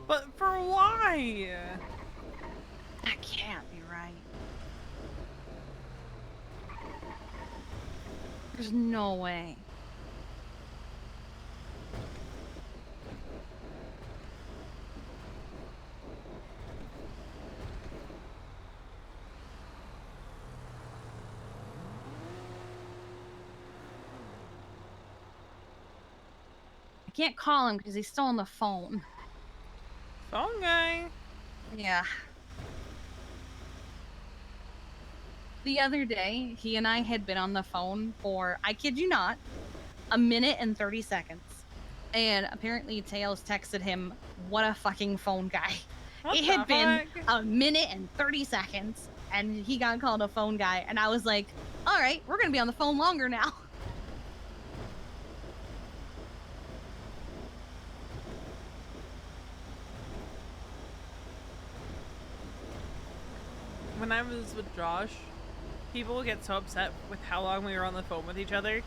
But for why? That can't be right. There's no way. I can't call him because he's still on the phone. Phone guy. Yeah. The other day, he and I had been on the phone for, I kid you not, 1 minute and 30 seconds. And apparently Tails texted him, "What a fucking phone guy." What It the had been fuck? 1 minute and 30 seconds, and he got called a phone guy. And I was like, all right, we're going to be on the phone longer now. When I was with Josh, people would get so upset with how long we were on the phone with each other.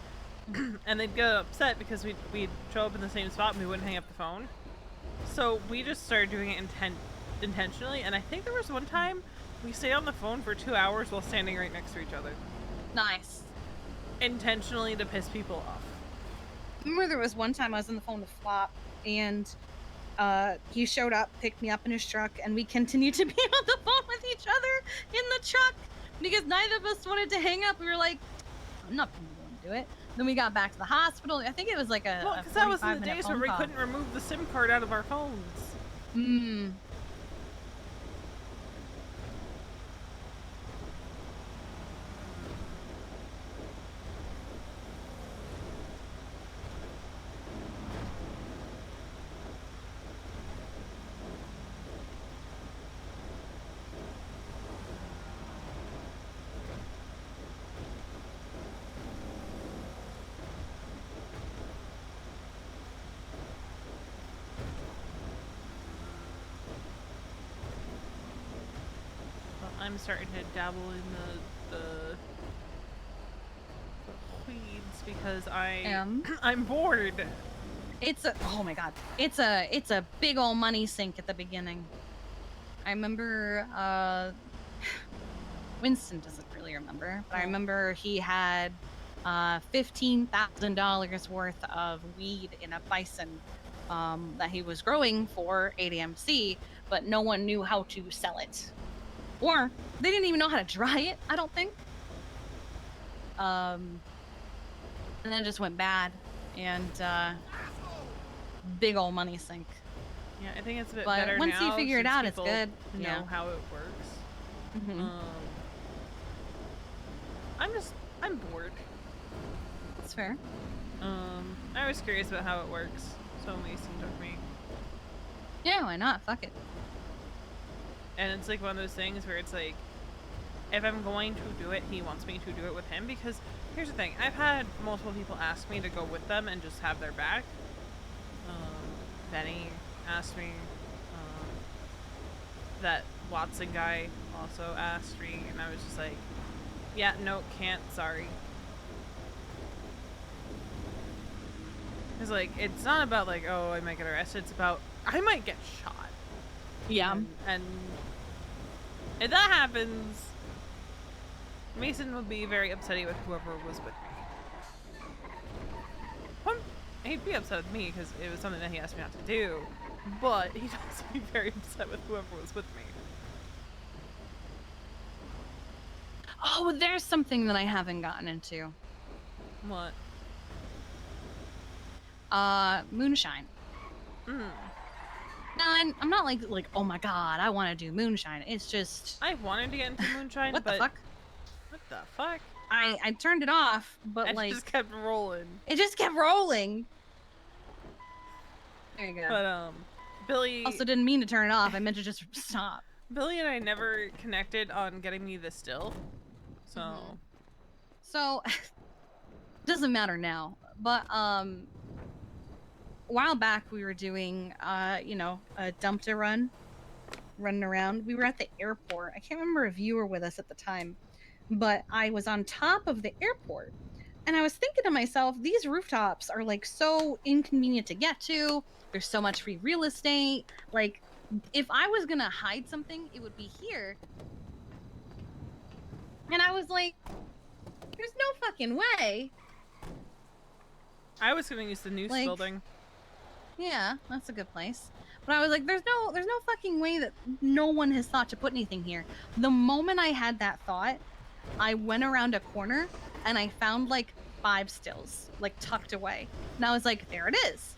And they'd get upset because we'd show up in the same spot and we wouldn't hang up the phone. So we just started doing it intentionally. And I think there was one time we stayed on the phone for 2 hours while standing right next to each other. Nice. Intentionally to piss people off. Remember there was one time I was on the phone with Flop, and he showed up, picked me up in his truck, and we continued to be on the phone with each other in the truck because neither of us wanted to hang up. We were like, I'm not going to do it. Then we got back to the hospital. I think it was like Well, because that was in the days where we couldn't remove the SIM card out of our phones. Hmm. I'm starting to dabble in the weeds because I'm bored. It's a, oh my god, it's a big old money sink at the beginning. I remember Winston doesn't really remember, but I remember he had $15,000 worth of weed in a bison that he was growing for ADMC, but no one knew how to sell it. Or they didn't even know how to dry it, I don't think. And then it just went bad. And big old money sink. Yeah, I think it's a bit But better once now. you figure it since out, it's people good. Know Yeah. how it works. Mhm. I'm bored. That's fair. I was curious about how it works, so Mason took me. Yeah, why not? Fuck it. And it's like one of those things where it's like, if I'm going to do it, he wants me to do it with him. Because here's the thing, I've had multiple people ask me to go with them and just have their back. Benny asked me. That Watson guy also asked me, and I was just like, yeah, no, can't, sorry. It's like, it's not about like, oh, I might get arrested, it's about, I might get shot. Yeah. And if that happens, Mason would be very upset with whoever was with me. He'd be upset with me because it was something that he asked me not to do, but he'd also be very upset with whoever was with me. Oh, there's something that I haven't gotten into. What? Moonshine. Mm. No, I'm not like, oh my god, I want to do moonshine. It's just... I wanted to get into moonshine, what but... the fuck? What the fuck? I turned it off, but it like... just kept rolling. It just kept rolling. There you go. But, Billy... Also didn't mean to turn it off. I meant to just stop. Billy and I never connected on getting me the still. So... Mm-hmm. So... doesn't matter now. But, a while back we were doing, you know, a dumpster run. Running around. We were at the airport. I can't remember if you were with us at the time. But I was on top of the airport. And I was thinking to myself, these rooftops are like so inconvenient to get to. There's so much free real estate. Like, if I was gonna hide something, it would be here. And I was like, there's no fucking way I was gonna use the news Like- building. Yeah, that's a good place. But I was like, there's no fucking way that no one has thought to put anything here. The moment I had that thought, I went around a corner and I found like 5 stills, like tucked away. And I was like, there it is.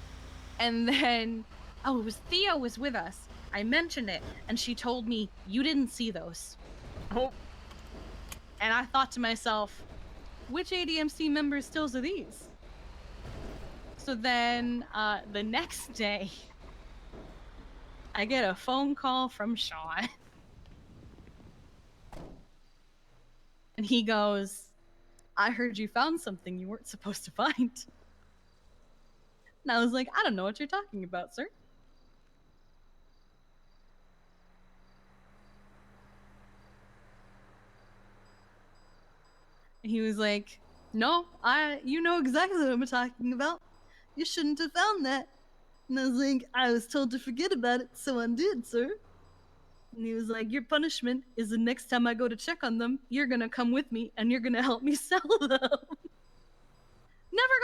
And then, oh, it was Theo was with us. I mentioned it, and she told me, you didn't see those. Oh, And I thought to myself, which ADMC member stills are these? So then the next day, I get a phone call from Sean. And he goes, I heard you found something you weren't supposed to find. And I was like, I don't know what you're talking about, sir. And he was like, no, you know exactly what I'm talking about. You shouldn't have found that. And I was like, I was told to forget about it, so I did, sir. And he was like, your punishment is the next time I go to check on them, you're gonna come with me and you're gonna help me sell them. Never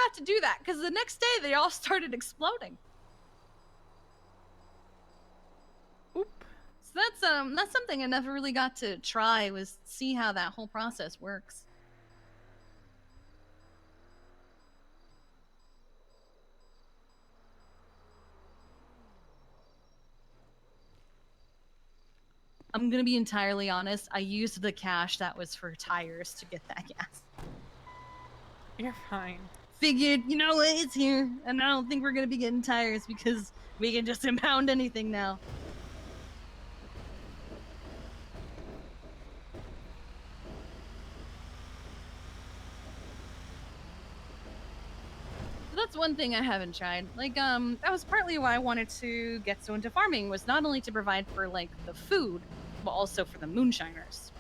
got to do that, because the next day they all started exploding. oop. So that's something I never really got to try, was see how that whole process works. I'm gonna be entirely honest, I used the cash that was for tires to get that gas. You're fine. Figured, you know what, it's here, and I don't think we're gonna be getting tires because we can just impound anything now. That's one thing I haven't tried. Like, that was partly why I wanted to get so into farming, was not only to provide for, like, the food, but also for the moonshiners.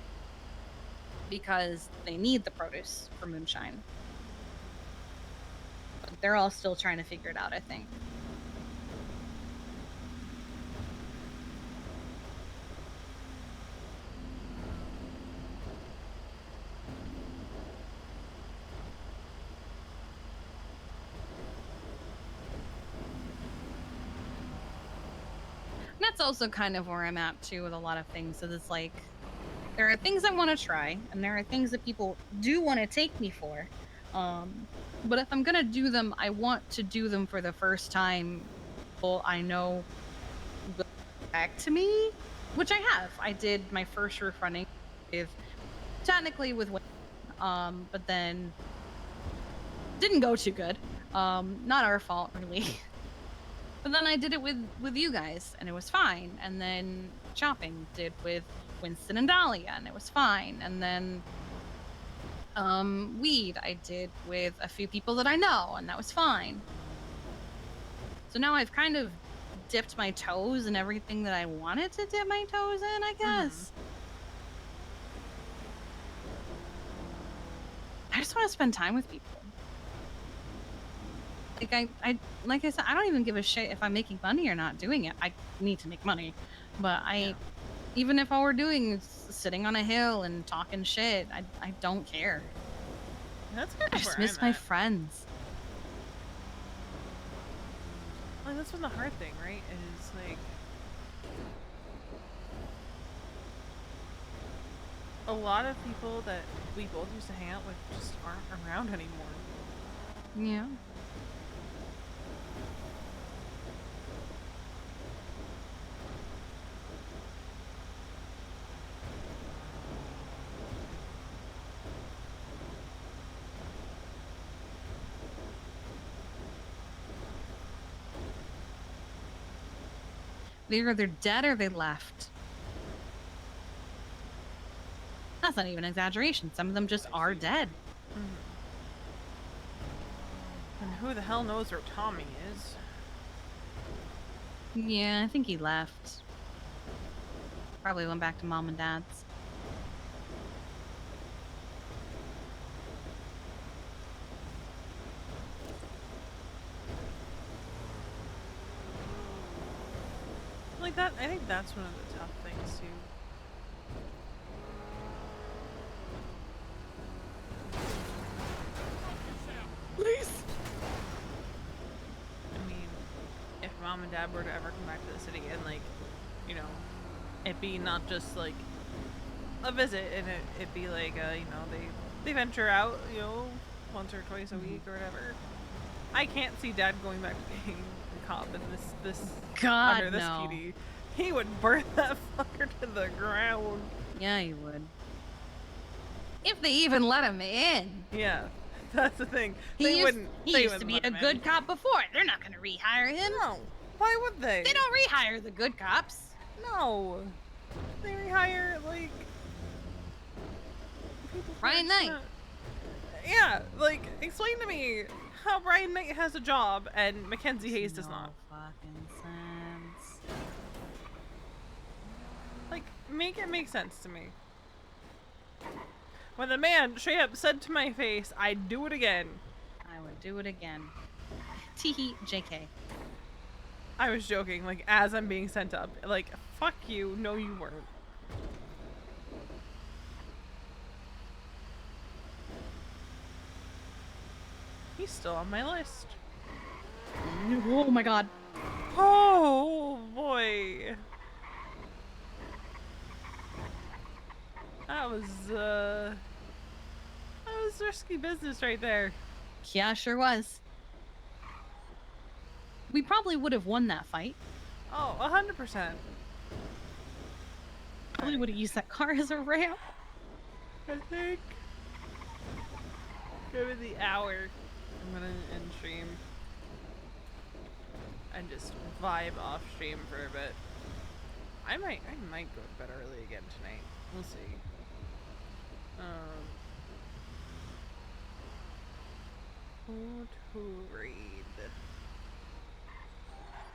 Because they need the produce for moonshine. But they're all still trying to figure it out, I think. And that's also kind of where I'm at too with a lot of things. So it's like, there are things I want to try, and there are things that people do want to take me for. But if I'm gonna do them, I want to do them for the first time. Well, I know will back to me, which I have. I did my first roof running with, technically with, but then didn't go too good. Not our fault really. But then I did it with you guys, and it was fine. And then chopping did with Winston and Dahlia, and it was fine. And then weed I did with a few people that I know, and that was fine. So now I've kind of dipped my toes in everything that I wanted to dip my toes in, I guess. I just want to spend time with people. Like like I said, I don't even give a shit if I'm making money or not doing it. I need to make money, but even if all we're doing is sitting on a hill and talking shit, I don't care. That's kind I of just where miss I'm my at. friends. Like, that's been the hard thing, right? Is like a lot of people that we both used to hang out with just aren't around anymore. Yeah. They're either dead or they left. That's not even an exaggeration. Some of them just are dead. And who the hell knows where Tommy is? Yeah, I think he left. Probably went back to mom and dad's. Like that, I think that's one of the tough things too. Please. mom and dad were to ever come back to the city and like, you know, it be not just like a visit and it be like you know, they venture out, you know, once or twice a week or whatever. I can't see dad going back to being a cop in this God, under this no. PD. He would burn that fucker to the ground. Yeah, you would. If they even let him in. Yeah, that's the thing. He They used, wouldn't. he they used to wouldn't be let a him in. good cop before. They're not going to rehire him. No. Why would they? They don't rehire the good cops. No. They rehire like people who are Ryan just Knight. gonna- Yeah, like explain to me how Brian Knight has a job and Mackenzie Hayes does not. Fucking sense. Like, make it make sense to me. When the man straight up said to my face, I'd do it again. I would do it again. Teehee, JK. I was joking, like, as I'm being sent up. Like, fuck you. No, you weren't. He's still on my list. Oh my god. Oh, boy. That was risky business right there. Yeah, sure was. We probably would have won that fight. Oh, 100%. Probably would have used that car as a ramp. I think. Give me the hour. I'm gonna end stream. And just vibe off stream for a bit. I might go to bed early again tonight. We'll see. Who to read?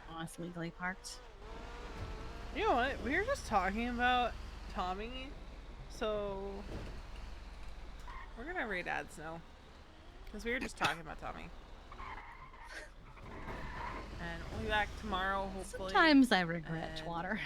Oh, it's legally parked. You know what? We were just talking about Tommy, so we're gonna read ads now. Because we were just talking about Tommy. And we'll be back tomorrow, hopefully. Sometimes I regret And water.